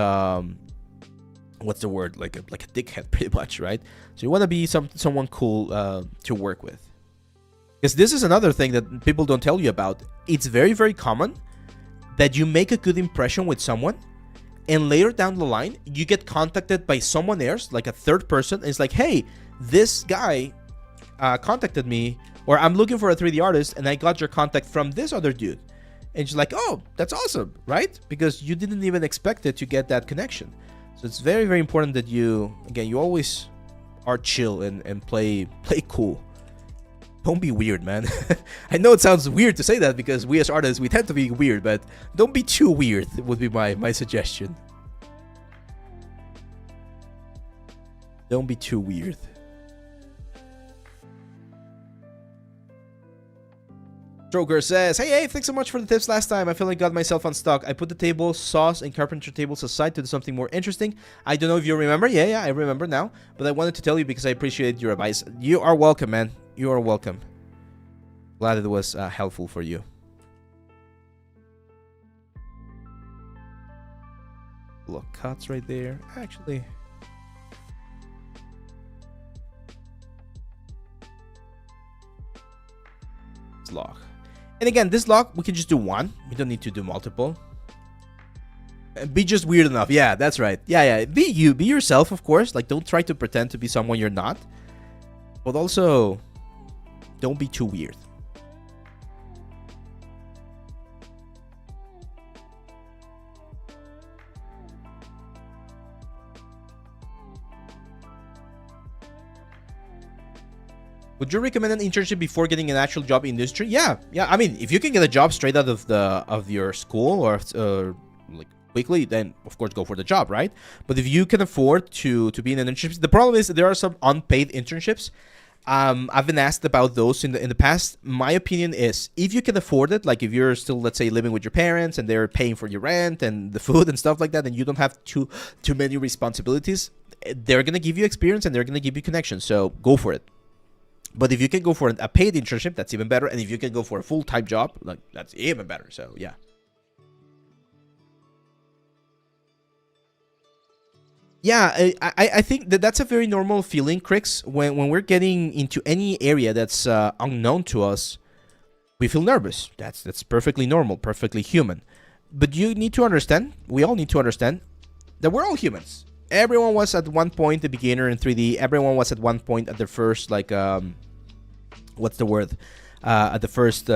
what's the word, like a dickhead, pretty much, right? So you want to be someone cool to work with. Because this is another thing that people don't tell you about. It's very, very common that you make a good impression with someone, and later down the line, you get contacted by someone else, like a third person, and it's like, hey, this guy contacted me, or I'm looking for a 3D artist, and I got your contact from this other dude. And she's like, oh, that's awesome, right? Because you didn't even expect it to get that connection. So it's very, very important that you always are chill and play cool. Don't be weird, man. I know it sounds weird to say that because we as artists, we tend to be weird, but don't be too weird would be my suggestion. Don't be too weird. Stroker says, hey, thanks so much for the tips last time. I feel like I got myself unstuck. I put the table, saws, and carpenter tables aside to do something more interesting. I don't know if you remember. Yeah, I remember now. But I wanted to tell you because I appreciate your advice. You are welcome, man. You are welcome. Glad it was helpful for you. Look, cuts right there. Actually, it's lock. And again, this lock, we can just do one. We don't need to do multiple. Be just weird enough. Yeah, that's right. Yeah. Be you. Be yourself, of course. Like, don't try to pretend to be someone you're not. But also, don't be too weird. Would you recommend an internship before getting an actual job in industry? Yeah. I mean, if you can get a job straight out of your school or like quickly, then of course go for the job, right? But if you can afford to be in an internship, the problem is that there are some unpaid internships. I've been asked about those in the past. My opinion is, if you can afford it, like if you're still, let's say, living with your parents and they're paying for your rent and the food and stuff like that, and you don't have too many responsibilities, they're gonna give you experience and they're gonna give you connections. So go for it. But if you can go for a paid internship, that's even better. And if you can go for a full-time job, like that's even better. So yeah. Yeah, I think that's a very normal feeling, Crix. When we're getting into any area that's unknown to us, we feel nervous. That's perfectly normal, perfectly human. But you need to understand, we all need to understand, that we're all humans. Everyone was at one point a beginner in 3D. Everyone was at one point at their first, like, what's the word? At the first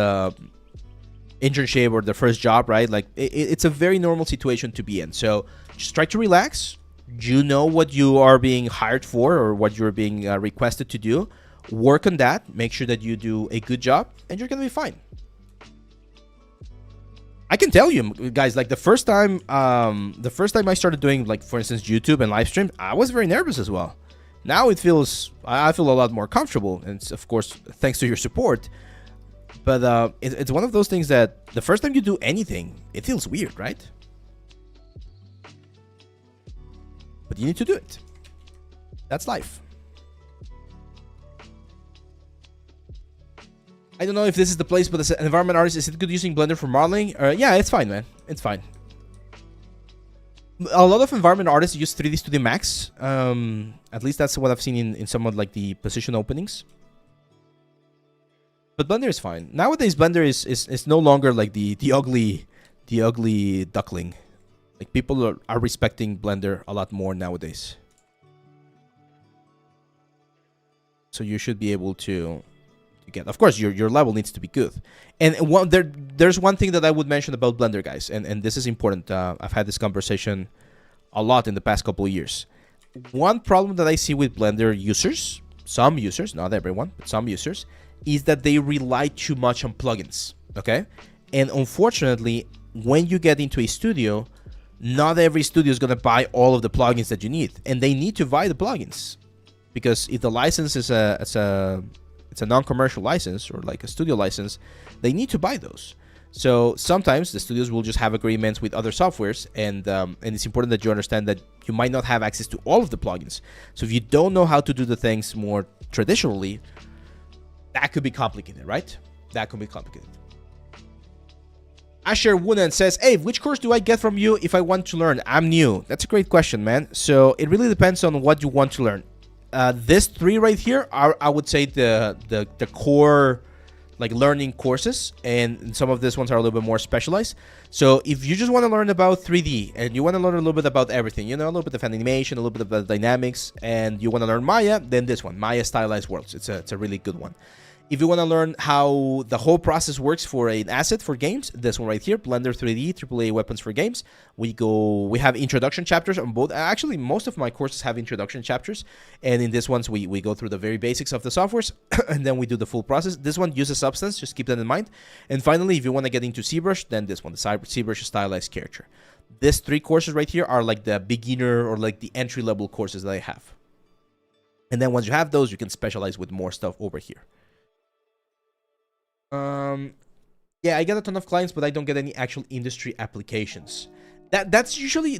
internship or the first job, right? Like, it's a very normal situation to be in. So just try to relax. You know what you are being hired for or what you're being requested to do. Work on that. Make sure that you do a good job, and you're going to be fine. I can tell you guys, like the first time I started doing, like, for instance, YouTube and live stream, I was very nervous as well. Now I feel a lot more comfortable, and it's, of course, thanks to your support. But it's one of those things that the first time you do anything, it feels weird, right? But you need to do it. That's life. I don't know if this is the place, but as an environment artist, is it good using Blender for modeling? Yeah, it's fine, man. It's fine. A lot of environment artists use 3D Studio Max. At least that's what I've seen in some of, like, the position openings. But Blender is fine. Nowadays, Blender is no longer like the ugly duckling. Like, people are respecting Blender a lot more nowadays. So you should be able to get. Of course, your level needs to be good. And there's one thing that I would mention about Blender, guys, and this is important. I've had this conversation a lot in the past couple of years. One problem that I see with Blender users, some users, not everyone, but some users, is that they rely too much on plugins, okay? And unfortunately, when you get into a studio, not every studio is going to buy all of the plugins that you need, and they need to buy the plugins, because if the license is a non-commercial license, or like a studio license, they need to buy those. So sometimes the studios will just have agreements with other softwares, and it's important that you understand that you might not have access to all of the plugins. So if you don't know how to do the things more traditionally, that could be complicated, right? That could be complicated. Asher Woonan says, hey, which course do I get from you if I want to learn? I'm new. That's a great question, man. So it really depends on what you want to learn. This 3 right here are, I would say, the core, like, learning courses, and some of these ones are a little bit more specialized. So if you just want to learn about 3D, and you want to learn a little bit about everything, you know, a little bit of animation, a little bit about dynamics, and you want to learn Maya, then this one, Maya Stylized Worlds. It's a really good one. If you want to learn how the whole process works for an asset for games, this one right here, Blender 3D, AAA Weapons for Games. We have introduction chapters on both. Actually, most of my courses have introduction chapters. And in this ones, we go through the very basics of the softwares, and then we do the full process. This one uses Substance, just keep that in mind. And finally, if you want to get into ZBrush, then this one, the ZBrush Stylized Character. These 3 courses right here are like the beginner or like the entry-level courses that I have. And then once you have those, you can specialize with more stuff over here. Yeah, I get a ton of clients, but I don't get any actual industry applications. That's usually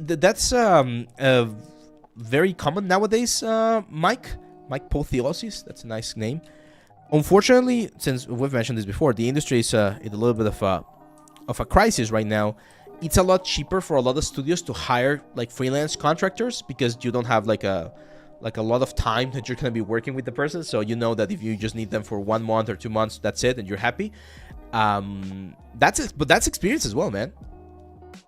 very common nowadays. Mike Potheosis, that's a nice name. Unfortunately, since we've mentioned this before, the industry is in a little bit of a crisis right now. It's a lot cheaper for a lot of studios to hire, like, freelance contractors, because you don't have like a lot of time that you're going to be working with the person. So you know that if you just need them for 1 month or 2 months, that's it, and you're happy. That's it. But that's experience as well, man.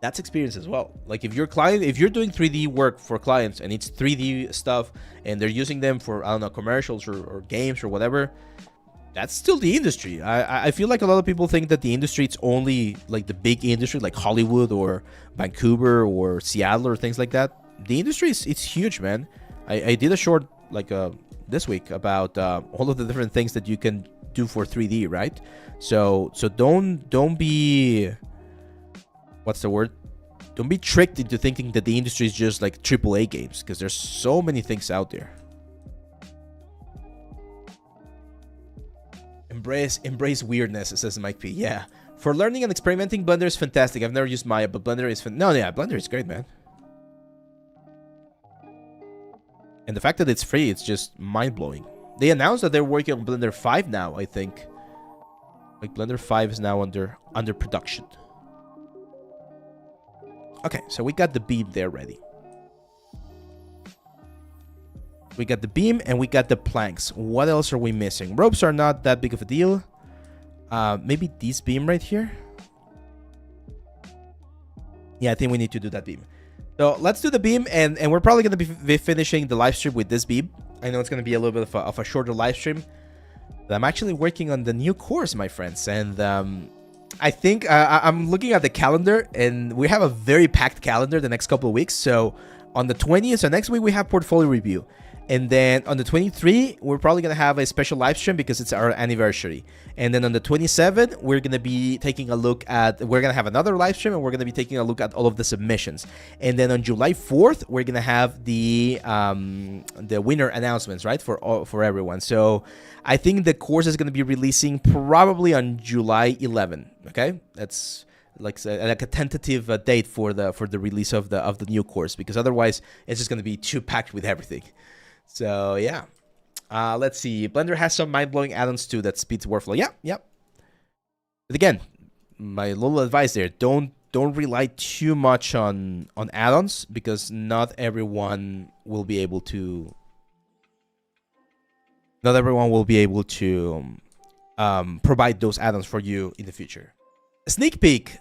That's experience as well. Like, if you're doing 3D work for clients, and it's 3D stuff, and they're using them for, I don't know, commercials or games or whatever, that's still the industry. I feel like a lot of people think that the industry, it's only like the big industry, like Hollywood or Vancouver or Seattle or things like that. The industry it's huge, man. I did a short, like, this week about all of the different things that you can do for 3D, right? So don't be, what's the word? Don't be tricked into thinking that the industry is just like AAA games, because there's so many things out there. Embrace weirdness, says Mike P. Yeah, for learning and experimenting, Blender is fantastic. I've never used Maya, but Blender is Blender is great, man. And the fact that it's free, it's just mind-blowing. They announced that they're working on Blender 5 now, I think. Like, Blender 5 is now under production. Okay, so we got the beam there ready. We got the beam and we got the planks. What else are we missing? Ropes are not that big of a deal. Maybe this beam right here. Yeah, I think we need to do that beam. So let's do the beam, and we're probably going to be finishing the live stream with this beam. I know it's going to be a little bit of a shorter live stream, but I'm actually working on the new course, my friends. And I think I'm looking at the calendar, and we have a very packed calendar the next couple of weeks. So on the 20th, so next week we have portfolio review. And then on the 23, we're probably going to have a special live stream because it's our anniversary. And then on the 27th, we're going to be taking a look at, we're going to have another live stream, and we're going to be taking a look at all of the submissions. And then on July 4th, we're going to have the winner announcements, right, for everyone. So I think the course is going to be releasing probably on July 11. Okay, that's like a tentative date for the release of the new course, because otherwise it's just going to be too packed with everything. So yeah, let's see. Blender has some mind-blowing add-ons too that speeds workflow. Yeah. But again, my little advice there: don't rely too much on add-ons, because not everyone will be able to. Not everyone will be able to provide those add-ons for you in the future. A sneak peek.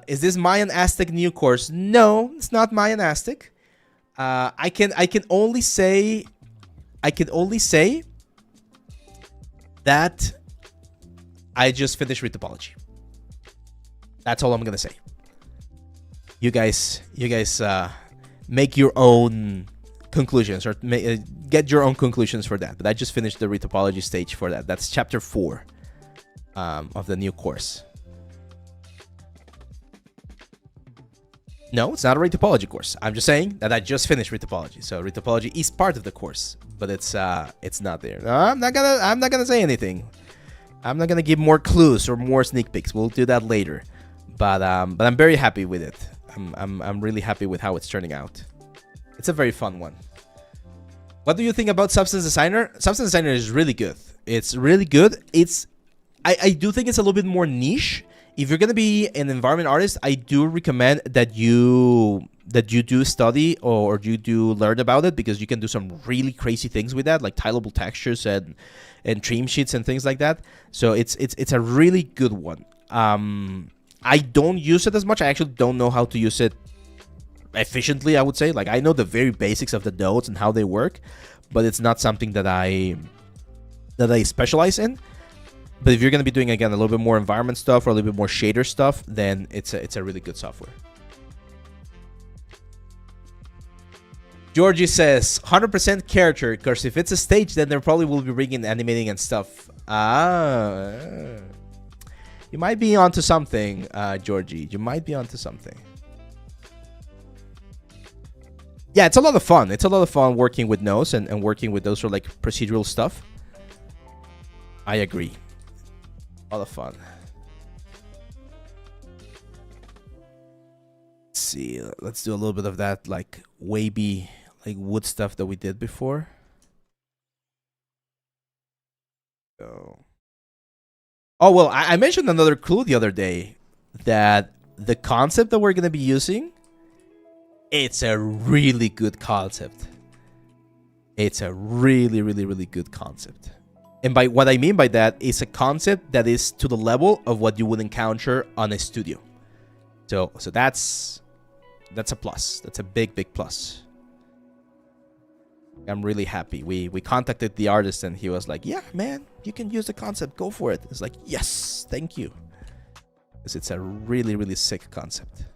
Is this Mayan Aztec new course? No, it's not Mayan Aztec. I can only say that I just finished retopology. That's all I'm gonna say. You guys make your own conclusions, or get your own conclusions for that. But I just finished the retopology stage for that. That's chapter 4 of the new course. No, it's not a retopology course. I'm just saying that I just finished retopology. So retopology is part of the course, but it's not there. No, I'm not gonna say anything. I'm not gonna give more clues or more sneak peeks. We'll do that later. But I'm very happy with it. I'm really happy with how it's turning out. It's a very fun one. What do you think about Substance Designer? Substance Designer is really good. It's really good. I do think it's a little bit more niche. If you're gonna be an environment artist, I do recommend that you do study or you do learn about it, because you can do some really crazy things with that, like tileable textures and trim sheets and things like that. So it's a really good one. I don't use it as much. I actually don't know how to use it efficiently, I would say. Like, I know the very basics of the nodes and how they work, but it's not something that I specialize in. But if you're going to be doing, again, a little bit more environment stuff or a little bit more shader stuff, then it's a really good software. Georgie says 100% character, because if it's a stage, then there probably will be rigging, animating, and stuff. You might be onto something, Georgie. You might be onto something. Yeah, it's a lot of fun. It's a lot of fun working with nodes and working with those sort of like procedural stuff. I agree. A lot of fun. Let's see. Let's do a little bit of that like wavy, like wood stuff that we did before. So. Oh, well, I mentioned another clue the other day, that the concept that we're going to be using, it's a really good concept. It's a really, really, really good concept. And by what I mean by that is a concept that is to the level of what you would encounter on a studio. So that's a plus. That's a big, big plus. I'm really happy. We contacted the artist and he was like, yeah, man, you can use the concept. Go for it. It's like, yes, thank you. Because it's a really, really sick concept.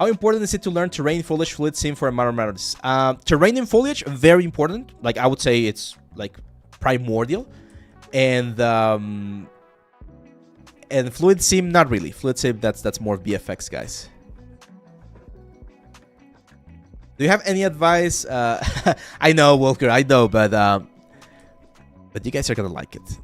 How important is it to learn terrain, foliage, fluid sim for a modern artist? Terrain and foliage, very important. Like, I would say it's like primordial. And fluid sim, not really. Fluid sim, that's more VFX, guys. Do you have any advice? I know, Walker, I know, but you guys are gonna like it,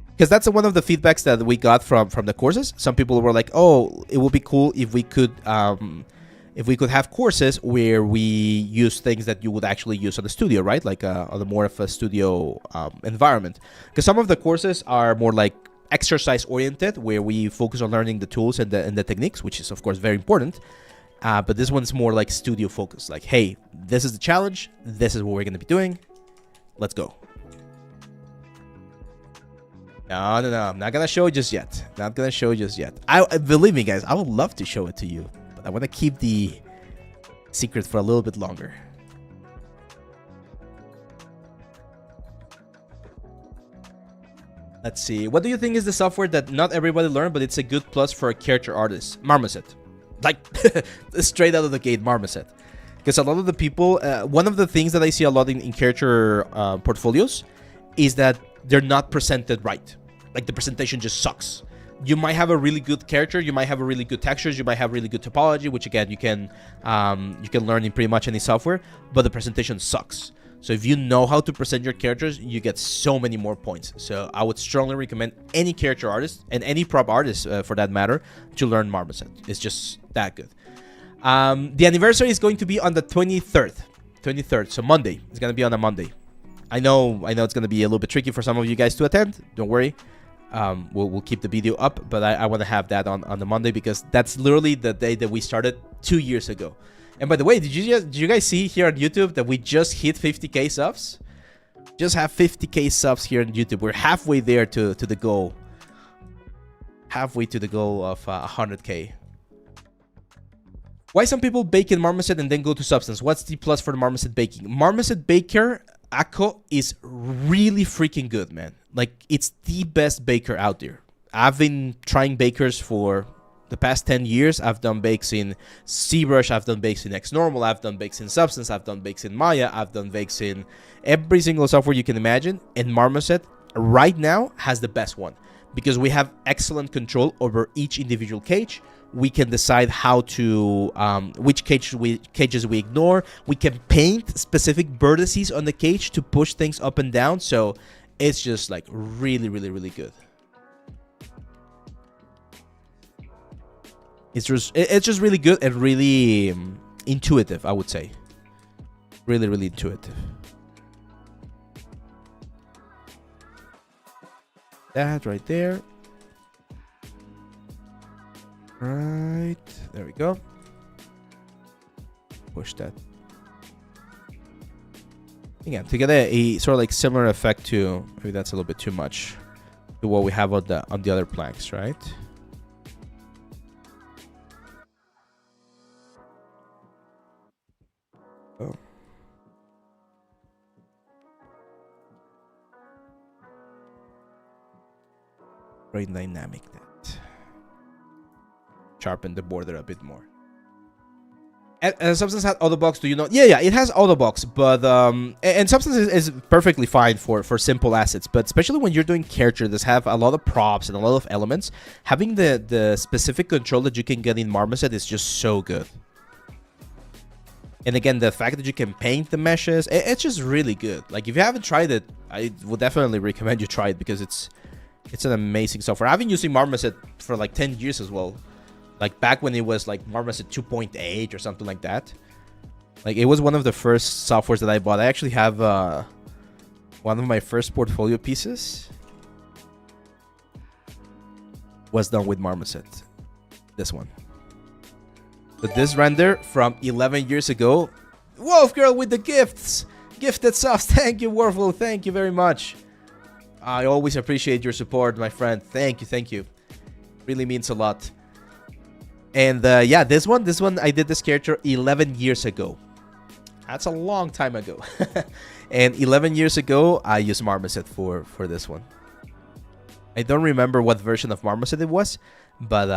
because that's one of the feedbacks that we got from the courses. Some people were like, "Oh, it would be cool if we could have courses where we use things that you would actually use on the studio, right? Like on a more of a studio environment." Because some of the courses are more like exercise oriented, where we focus on learning the tools and the techniques, which is of course very important. But this one's more like studio focused. Like, hey, this is the challenge. This is what we're going to be doing. Let's go. No. I'm not going to show it just yet. Not going to show it just yet. Believe me, guys, I would love to show it to you. But I want to keep the secret for a little bit longer. Let's see. What do you think is the software that not everybody learned, but it's a good plus for a character artist? Marmoset. Like, straight out of the gate, Marmoset. Because a lot of the people, one of the things that I see a lot in character portfolios is that they're not presented right. Like the presentation just sucks. You might have a really good character, you might have a really good textures, you might have really good topology, which again you can learn in pretty much any software, but the presentation sucks. So if you know how to present your characters, you get so many more points. So I would strongly recommend any character artist and any prop artist for that matter to learn Marmoset. It's just that good. The anniversary is going to be on the 23rd, so Monday. It's going to be on a Monday. I know it's going to be a little bit tricky for some of you guys to attend. Don't worry. We'll keep the video up, but I want to have that on the Monday because that's literally the day that we started 2 years ago. And by the way, did you guys see here on YouTube that we just hit 50k subs? Just have 50k subs here on YouTube. We're halfway there to the goal. Halfway to the goal of 100k. Why some people bake in Marmoset and then go to Substance? What's the plus for the Marmoset baking? Marmoset Baker Akko is really freaking good, man. Like, it's the best baker out there. I've been trying bakers for the past 10 years. I've done bakes in ZBrush, I've done bakes in XNormal, I've done bakes in Substance, I've done bakes in Maya, I've done bakes in every single software you can imagine. And Marmoset right now has the best one because we have excellent control over each individual cage. We can decide how to which cages we ignore. We can paint specific vertices on the cage to push things up and down. So it's just like really, really, really good. It's just really good and really intuitive, I would say. Really, really intuitive. That right there. Right, there we go. Push that. Again, to get a sort of like similar effect to, maybe that's a little bit too much, to what we have on the other planks, right? Oh. Very dynamic that. Sharpen the border a bit more. And Substance had Autobox, do you know? Yeah, it has Autobox, but and Substance is perfectly fine for simple assets, but especially when you're doing characters that have a lot of props and a lot of elements, having the specific control that you can get in Marmoset is just so good. And again, the fact that you can paint the meshes, it's just really good. Like, if you haven't tried it, I would definitely recommend you try it because it's an amazing software. I've been using Marmoset for like 10 years as well. Like back when it was like Marmoset 2.8 or something like that. Like, it was one of the first softwares that I bought. I actually have one of my first portfolio pieces was done with Marmoset. This one. But this render from 11 years ago. Wolf Girl with the gifts. Gifted subs. Thank you, Warful. Thank you very much. I always appreciate your support, my friend. Thank you, thank you. Really means a lot. And yeah, this one, I did this character 11 years ago. That's a long time ago. And 11 years ago, I used Marmoset for this one. I don't remember what version of Marmoset it was, but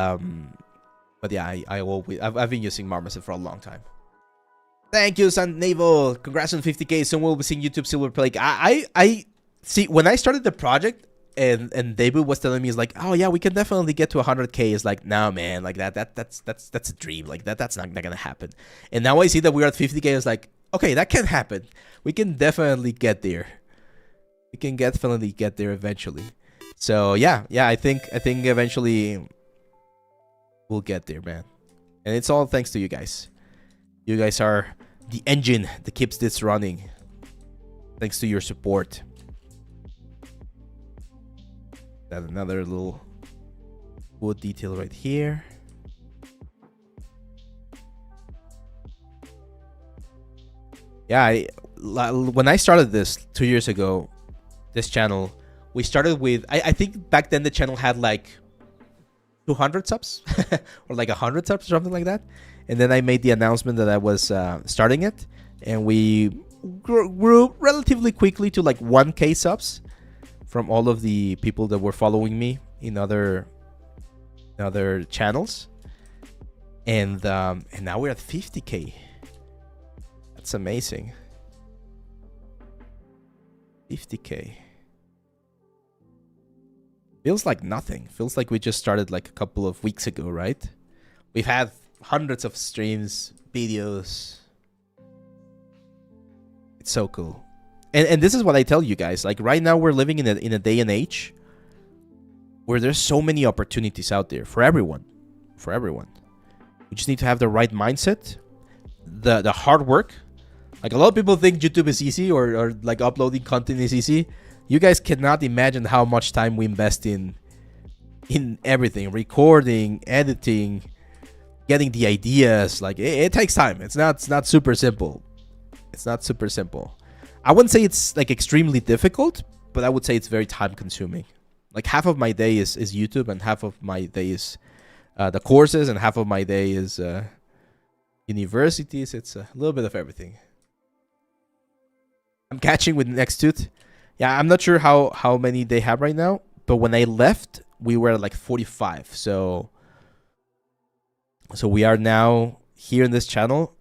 yeah, I've been using Marmoset for a long time. Thank you, San Naval. Congrats on 50k. Soon we'll be seeing YouTube Silver Plague. I see, when I started the project and David was telling me, he's like, oh yeah, we can definitely get to 100k. It's like, no man, like that's a dream. Like that's not gonna happen. And now I see that we're at 50k. It's like, okay, that can happen. We can definitely get there. We can definitely get there eventually. So yeah, I think eventually we'll get there, man. And it's all thanks to you guys. You guys are the engine that keeps this running. Thanks to your support. Got another little wood detail right here. Yeah, when I started this 2 years ago, this channel, we started with, I think back then the channel had like 200 subs or like 100 subs or something like that. And then I made the announcement that I was starting it, and we grew relatively quickly to like 1k subs from all of the people that were following me in other channels. And now we're at 50k. That's amazing. 50K. Feels like nothing. Feels like we just started like a couple of weeks ago, right? We've had hundreds of streams, videos. It's so cool. And this is what I tell you guys. Like right now we're living in a day and age where there's so many opportunities out there for everyone. For everyone. We just need to have the right mindset, the hard work. Like a lot of people think YouTube is easy or like uploading content is easy. You guys cannot imagine how much time we invest in everything, recording, editing, getting the ideas. Like it takes time. It's not super simple. It's not super simple. I wouldn't say it's like extremely difficult, but I would say it's very time consuming. Like half of my day is YouTube and half of my day is the courses and half of my day is universities. It's a little bit of everything. I'm catching with next tooth. Yeah, I'm not sure how many they have right now, but when I left, we were at like 45. So we are now here in this channel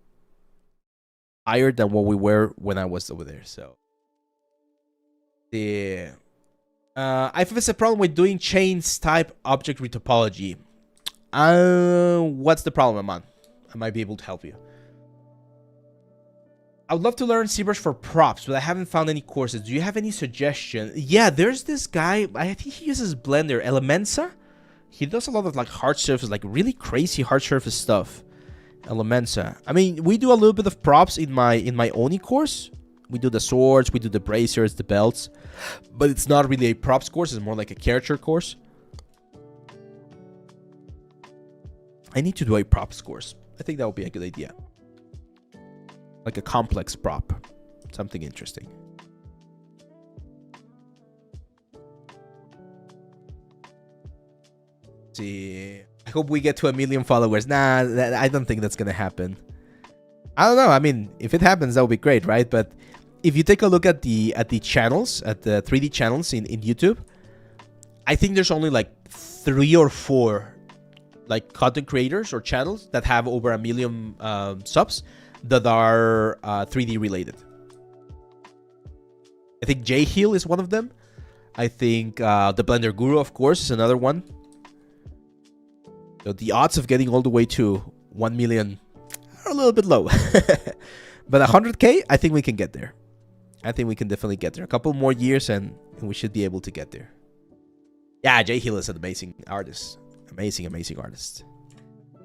higher than what we were when I was over there. So I think it's a problem with doing chains type object retopology. What's the problem, Aman? I might be able to help you. I would love to learn ZBrush for props, but I haven't found any courses. Do you have any suggestion? Yeah, there's this guy. I think he uses Blender, Elemensa. He does a lot of like hard surface, like really crazy hard surface stuff. Elemensa. I mean, we do a little bit of props in my Oni course. We do the swords, we do the bracers, the belts, but it's not really a props course. It's more like a character course. I need to do a props course. I think that would be a good idea. Like a complex prop. Something interesting. Let's see. I hope we get to 1 million followers. Nah, I don't think that's gonna happen. I don't know. I mean, if it happens, that would be great, right? But if you take a look at the channels, at the 3D channels in YouTube, I think there's only like 3 or 4 like content creators or channels that have over 1 million subs that are 3D related. I think Leal is one of them. I think the Blender Guru, of course, is another one. So the odds of getting all the way to 1 million are a little bit low. But 100K, I think we can get there. I think we can definitely get there. A couple more years and we should be able to get there. Yeah, Leal is an amazing artist. Amazing, amazing artist.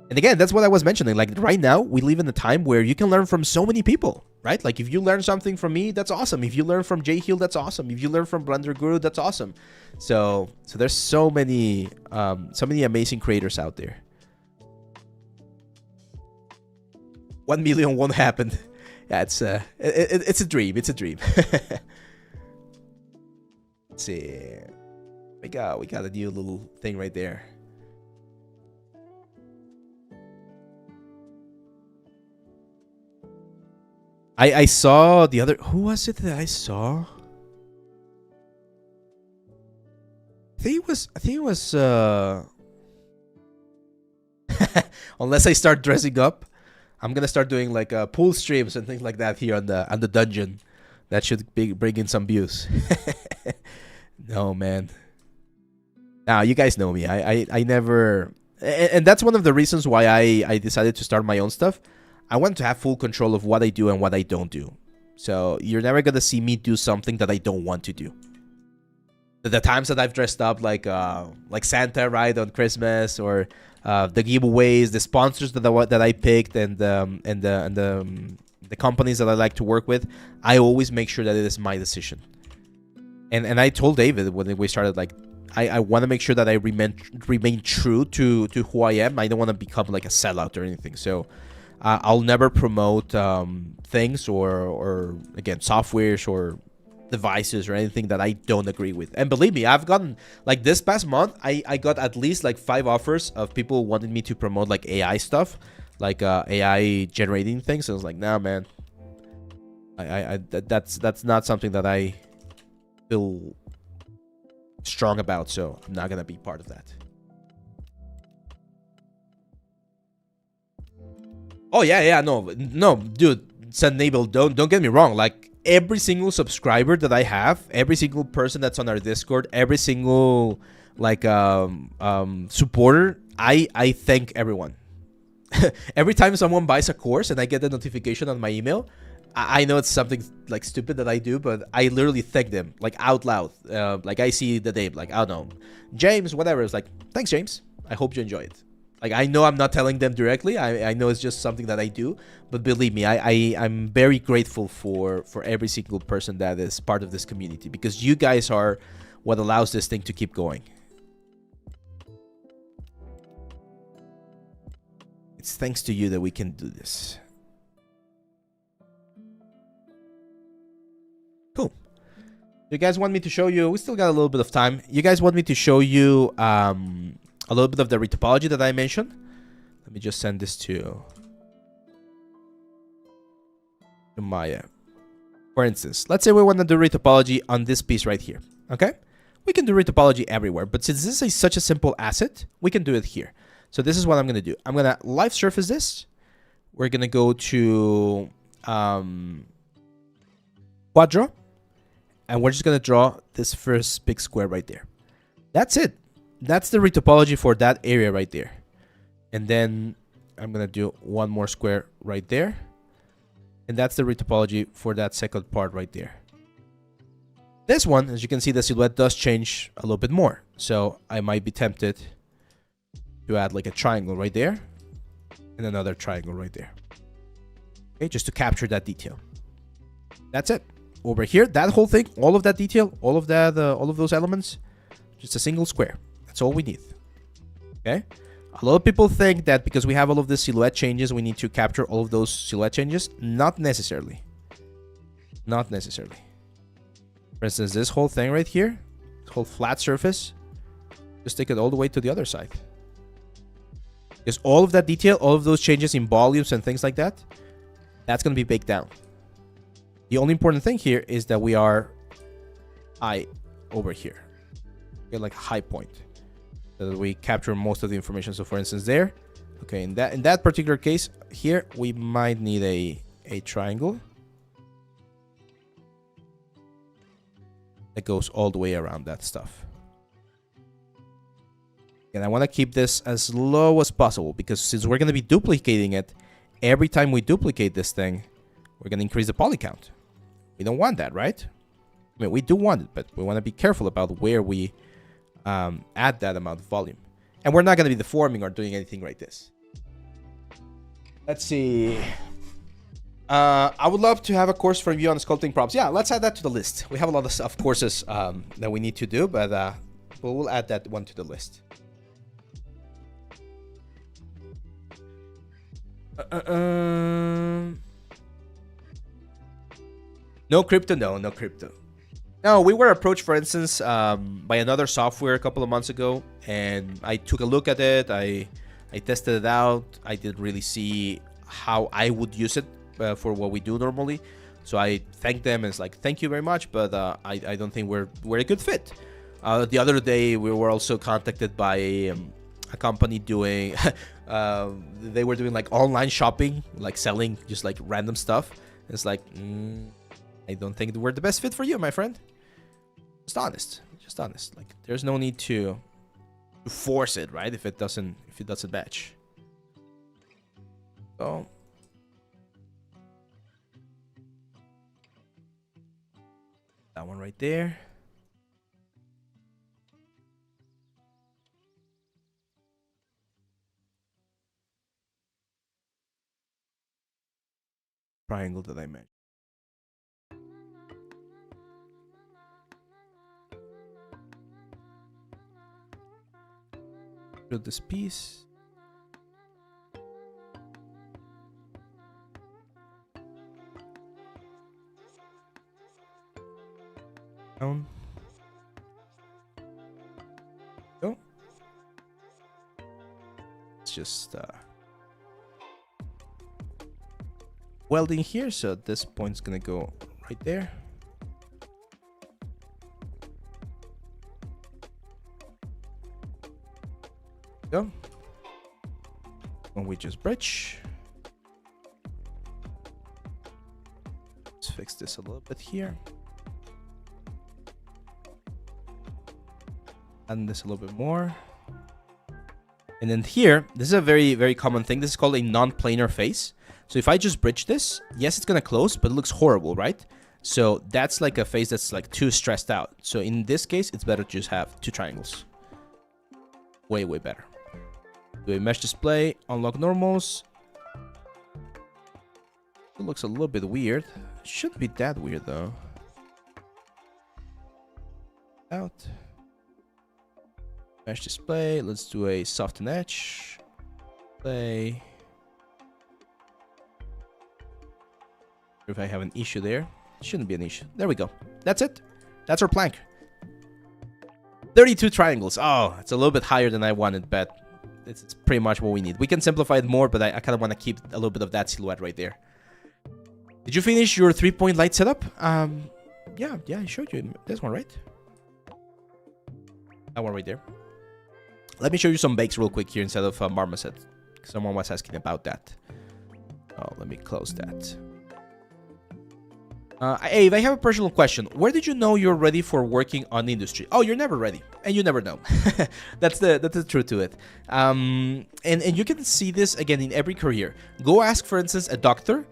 And again, that's what I was mentioning. Like right now, we live in a time where you can learn from so many people, right? Like if you learn something from me, that's awesome. If you learn from Leal, that's awesome. If you learn from Blender Guru, that's awesome. So there's so many amazing creators out there. 1 million won't happen. Yeah, it's a dream. It's a dream. Let's see. We got a new little thing right there. I saw the other. Who was it that I saw? I think it was. Unless I start dressing up, I'm gonna start doing like pool streams and things like that here on the dungeon. That should bring in some views. No, man. Now you guys know me. I never, and that's one of the reasons why I decided to start my own stuff. I want to have full control of what I do and what I don't do. So you're never gonna see me do something that I don't want to do. The times that I've dressed up like Santa, right, on Christmas, or the giveaways, the sponsors that I picked, and the companies that I like to work with, I always make sure that it is my decision. And I told David when we started, like, I want to make sure that I remain true to who I am. I don't want to become like a sellout or anything. So I'll never promote things or again softwares or devices or anything that I don't agree with. And believe me, I've gotten, like, this past month, I got at least like 5 offers of people wanting me to promote like AI stuff, like AI generating things. And I was like, nah, man, that's not something that I feel strong about, so I'm not gonna be part of that. Oh yeah, no, dude, said Nabil, don't get me wrong. Like every single subscriber that I have, every single person that's on our Discord, every single like supporter, I thank everyone. Every time someone buys a course and I get the notification on my email, I know it's something like stupid that I do, but I literally thank them like out loud. Like I see the name, like I don't know, James, whatever. It's like, thanks, James. I hope you enjoy it. Like I know I'm not telling them directly. I know it's just something that I do, but believe me, I'm very grateful for every single person that is part of this community, because you guys are what allows this thing to keep going. It's thanks to you that we can do this. Cool. You guys want me to show you? We still got a little bit of time. You guys want me to show you a little bit of the retopology that I mentioned? Let me just send this to Maya. For instance, let's say we want to do retopology on this piece right here. Okay? We can do retopology everywhere, but since this is such a simple asset, we can do it here. So this is what I'm going to do. I'm going to live surface this. We're going to go to Quadro. And we're just going to draw this first big square right there. That's it. That's the retopology for that area right there. And then I'm going to do one more square right there. And that's the retopology for that second part right there. This one, as you can see, the silhouette does change a little bit more. So I might be tempted to add like a triangle right there. And another triangle right there. Okay, just to capture that detail. That's it. Over here, that whole thing, all of that detail, all of that, all of those elements, just a single square. That's all we need. Okay. A lot of people think that because we have all of the silhouette changes, we need to capture all of those silhouette changes. Not necessarily. Not necessarily. For instance, this whole thing right here, this whole flat surface, just take it all the way to the other side. Because all of that detail, all of those changes in volumes and things like that, that's going to be baked down. The only important thing here is that we are high over here. Get like a high point, so that we capture most of the information. So for instance there, okay, in that particular case here, we might need a triangle that goes all the way around that stuff. And I want to keep this as low as possible, because since we're going to be duplicating it, every time we duplicate this thing, we're going to increase the poly count. We don't want that, right? I mean, we do want it, but we want to be careful about where we add that amount of volume. And we're not going to be deforming or doing anything like this. Let's see. I would love to have a course for you on sculpting props. Yeah, let's add that to the list. We have a lot of courses that we need to do, but we'll add that one to the list. No crypto? No crypto. No, we were approached, for instance, by another software a couple of months ago, and I took a look at it. I tested it out. I didn't really see how I would use it for what we do normally. So I thanked them, and it's like, thank you very much, but I don't think we're a good fit. The other day, we were also contacted by a company doing, they were doing like online shopping, like selling just like random stuff. It's like, I don't think we're the best fit for you, my friend. Just honest. Like, there's no need to force it, right? If it doesn't match. So that one right there. Triangle that I mentioned. Build this piece. Down. Go. It's just welding here, so this point's gonna go right there. Go. And we just bridge. fix this a little bit here. And this a little bit more. And then here, this is a very, very common thing. This is called a non-planar face. So if I just bridge this, yes, it's going to close, but it looks horrible, right? So that's like a face that's like too stressed out. So in this case, it's better to just have 2 triangles. Way, way better. Do a mesh display, unlock normals. It looks a little bit weird. Shouldn't be that weird though. Out. Mesh display. Let's do a soften edge. Play. If I have an issue there, shouldn't be an issue. There we go. That's it. That's our plank. 32 triangles. Oh, it's a little bit higher than I wanted, but it's pretty much what we need. We can simplify it more, but I kind of want to keep a little bit of that silhouette right there. Did you finish your 3-point light setup? Yeah, I showed you this one, right? That one right there. Let me show you some bakes real quick here instead of marmoset. Someone was asking about that. Oh, let me close that. Abe, I have a personal question. Where did you know you're ready for working on the industry? Oh, you're never ready, and you never know. That's the truth to it. And you can see this again in every career. Go ask, for instance, a doctor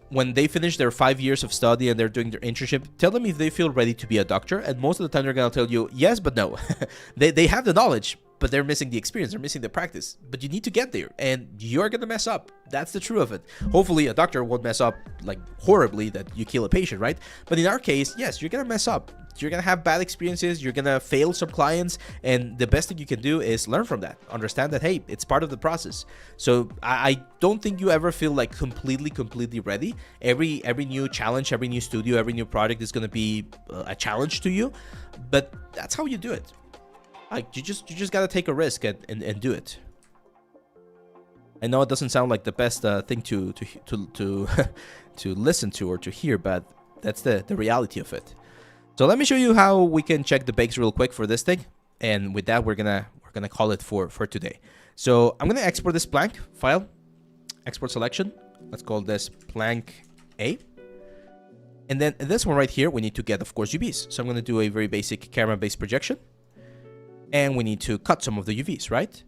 when they finish their 5 years of study and they're doing their internship. Tell them if they feel ready to be a doctor, and most of the time they're gonna tell you yes, but no. they have the knowledge, but they're missing the experience, they're missing the practice. But you need to get there, and you're gonna mess up. That's the truth of it. Hopefully a doctor won't mess up like horribly that you kill a patient, right? But in our case, yes, you're gonna mess up. You're gonna have bad experiences, you're gonna fail some clients, and the best thing you can do is learn from that. Understand that, hey, it's part of the process. So I don't think you ever feel like completely ready. Every new challenge, every new studio, every new project is gonna be a challenge to you, but that's how you do it. Like you just gotta take a risk and do it. I know it doesn't sound like the best thing to to listen to or to hear, but that's the reality of it. So let me show you how we can check the bakes real quick for this thing, and with that we're gonna call it for today. So I'm gonna export this plank file, export selection. Let's call this plank A. And then this one right here, we need to get, of course, UVs. So I'm gonna do a very basic camera-based projection. And we need to cut some of the UVs, right?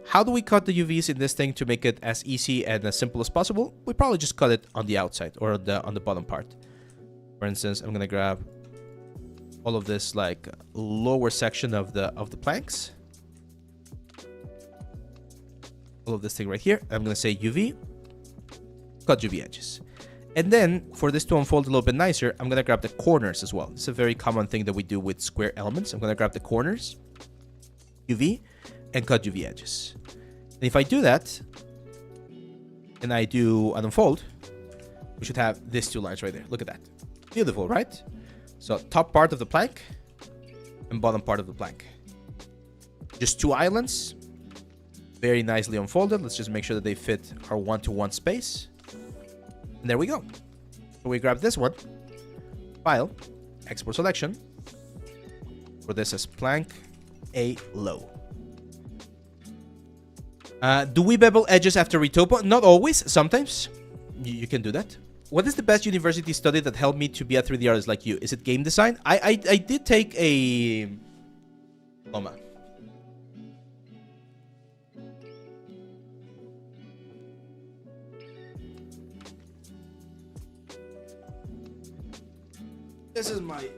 How do we cut the UVs in this thing to make it as easy and as simple as possible? We probably just cut it on the outside or on the bottom part. For instance, I'm gonna grab all of this like lower section of the planks. All of this thing right here. I'm gonna say UV, cut UV edges. And then for this to unfold a little bit nicer, I'm gonna grab the corners as well. It's a very common thing that we do with square elements. I'm gonna grab the corners, UV, and cut UV edges. And if I do that, and I do an unfold, we should have these 2 lines right there. Look at that. Beautiful, right? So top part of the plank and bottom part of the plank. Just 2 islands, very nicely unfolded. Let's just make sure that they fit our 1-to-1 space. And there we go. So we grab this one, file, export selection. For this as plank A low. Do we bevel edges after retopo? Not always, sometimes. You can do that. What is the best university study that helped me to be a 3D artist like you? Is it game design? I did take a diploma. This is my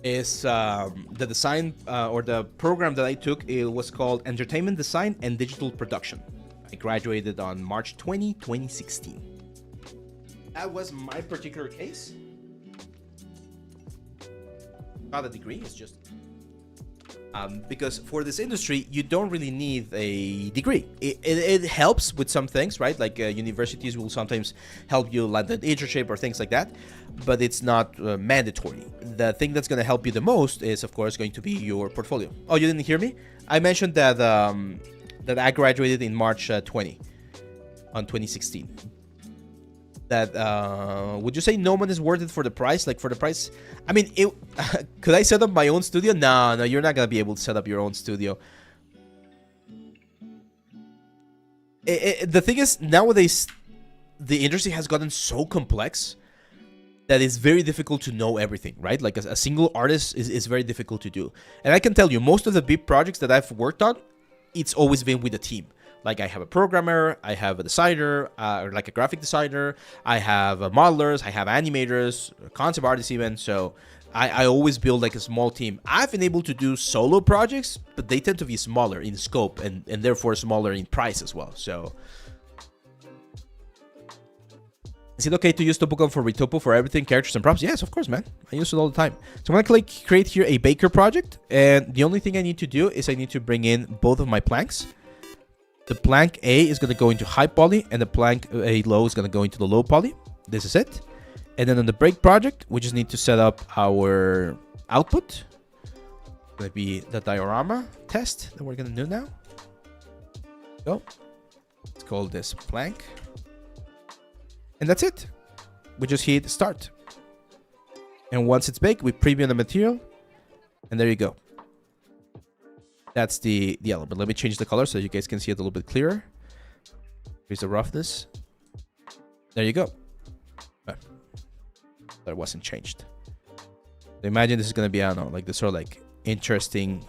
the design or the program that I took. It was called Entertainment Design and Digital Production. I graduated on March 20, 2016. That was my particular case. Not a degree, it's just because for this industry you don't really need a degree. It helps with some things, right? Like universities will sometimes help you land an internship or things like that, but it's not mandatory. The thing that's going to help you the most is, of course, going to be your portfolio. Oh, you didn't hear me? I mentioned that that I graduated in March 2016. That would you say no one is worth it for the price? Like for the price, I mean, could I set up my own studio? No, you're not gonna be able to set up your own studio. The thing is, nowadays, the industry has gotten so complex that it's very difficult to know everything, right? Like a single artist is very difficult to do. And I can tell you, most of the big projects that I've worked on, it's always been with a team. Like I have a programmer, I have a designer, or like a graphic designer, I have modelers, I have animators, concept artists even. So I always build like a small team. I've been able to do solo projects, but they tend to be smaller in scope and therefore smaller in price as well. So is it okay to use Topogon for Retopo for everything, characters and props? Yes, of course, man. I use it all the time. So I'm going to create here a Baker project. And the only thing I need to do is I need to bring in both of my planks. The plank A is going to go into high poly, and the plank A low is going to go into the low poly. This is it. And then on the break project, we just need to set up our output. It's going to be the diorama test that we're going to do now. So let's call this plank. And that's it. We just hit start. And once it's baked, we preview the material. And there you go. That's the element. Let me change the color so you guys can see it a little bit clearer. Here's the roughness. There you go. That wasn't changed. So imagine this is going to be, I don't know, like this sort of like interesting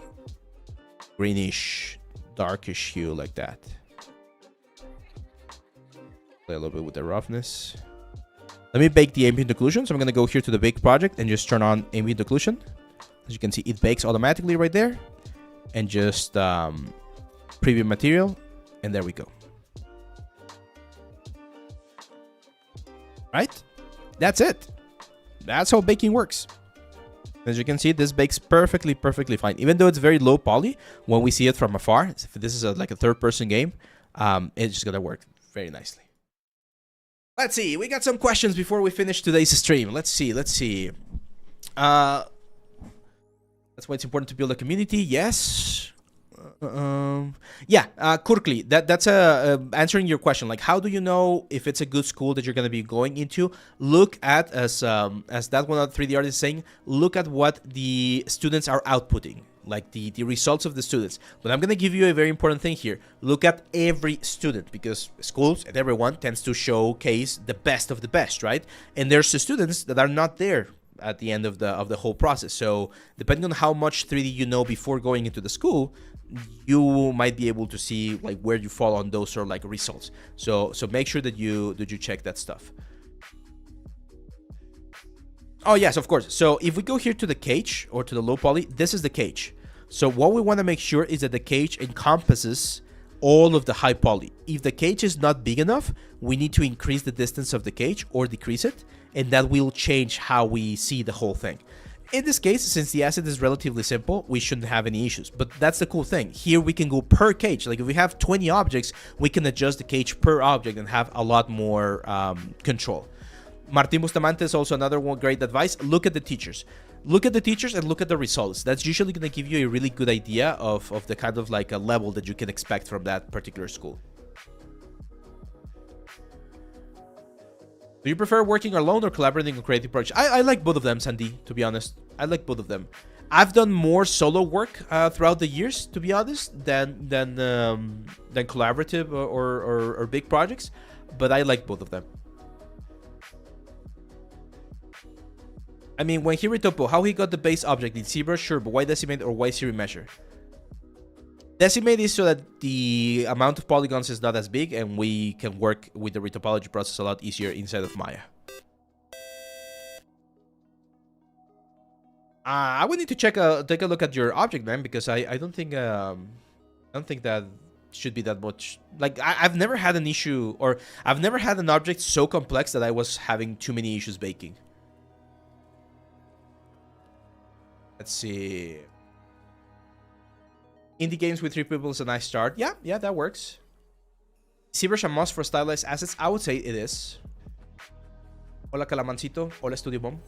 greenish, darkish hue like that. Play a little bit with the roughness. Let me bake the ambient occlusion. So I'm going to go here to the bake project and just turn on ambient occlusion. As you can see, it bakes automatically right there. And just preview material. And there we go. Right? That's it. That's how baking works. As you can see, this bakes perfectly fine. Even though it's very low poly, when we see it from afar, if this is like a third-person game, it's just going to work very nicely. Let's see. We got some questions before we finish today's stream. Let's see. That's why it's important to build a community. Yes. Kurkli, that's answering your question. Like, how do you know if it's a good school that you're going to be going into? Look at, as that one of 3D artist is saying, look at what the students are outputting, like the results of the students. But I'm going to give you a very important thing here. Look at every student, because schools and everyone tends to showcase the best of the best, right? And there's the students that are not there at the end of the whole process. So depending on how much 3D you know before going into the school, you might be able to see like where you fall on those sort of like results. So make sure that you check that stuff. Oh yes, of course. So if we go here to the cage or to the low poly, this is the cage. So what we want to make sure is that the cage encompasses all of the high poly. If the cage is not big enough, we need to increase the distance of the cage or decrease it, and that will change how we see the whole thing. In this case, since the asset is relatively simple, we shouldn't have any issues. But that's the cool thing. Here we can go per cage. Like if we have 20 objects, we can adjust the cage per object and have a lot more control. Martin Bustamante is also another one great advice. Look at the teachers. Look at the teachers and look at the results. That's usually going to give you a really good idea of the kind of like a level that you can expect from that particular school. Do you prefer working alone or collaborating on creative projects? I like both of them, Sandy, to be honest. I like both of them. I've done more solo work throughout the years, to be honest, than collaborative or big projects, but I like both of them. I mean, when he retopo, how he got the base object in ZBrush, sure, but why decimate or why series measure? Decimate is so that the amount of polygons is not as big and we can work with the retopology process a lot easier inside of Maya. I would need to take a look at your object, man, because I don't think that should be that much. Like I've never had an issue, or I've never had an object so complex that I was having too many issues baking. Let's see. Indie games with 3 people is a nice start. Yeah, that works. ZBrush a must for stylized assets? I would say it is. Hola Calamancito. Hola Studio Bomb.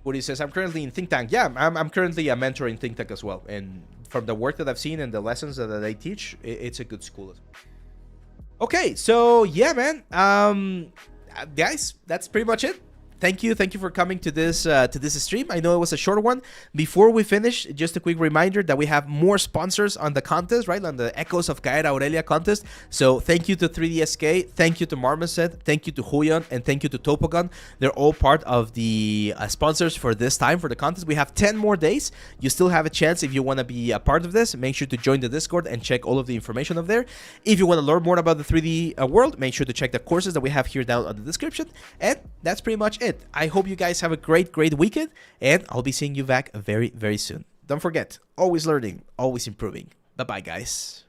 Woody says, I'm currently in Think Tank. Yeah, I'm currently a mentor in Think Tank as well. And from the work that I've seen and the lessons that they teach, it's a good school. Okay, so yeah, man. Guys, that's pretty much it thank you for coming to this stream. I know it was a short one. Before we finish, just a quick reminder that we have more sponsors on the contest, right, on the Echoes of Caer Aurelia contest. So thank you to 3DSK, thank you to Marmoset, thank you to Huyon, and thank you to Topogon. They're all part of the sponsors for this time for the contest. We have 10 more days. You still have a chance if you want to be a part of this. Make sure to join the Discord and check all of the information up there. If you want to learn more about the 3D world, make sure to check the courses that we have here down on the description. And that's pretty much it. I hope you guys have a great weekend, and I'll be seeing you back very soon. Don't forget, always learning, always improving. Bye bye, guys.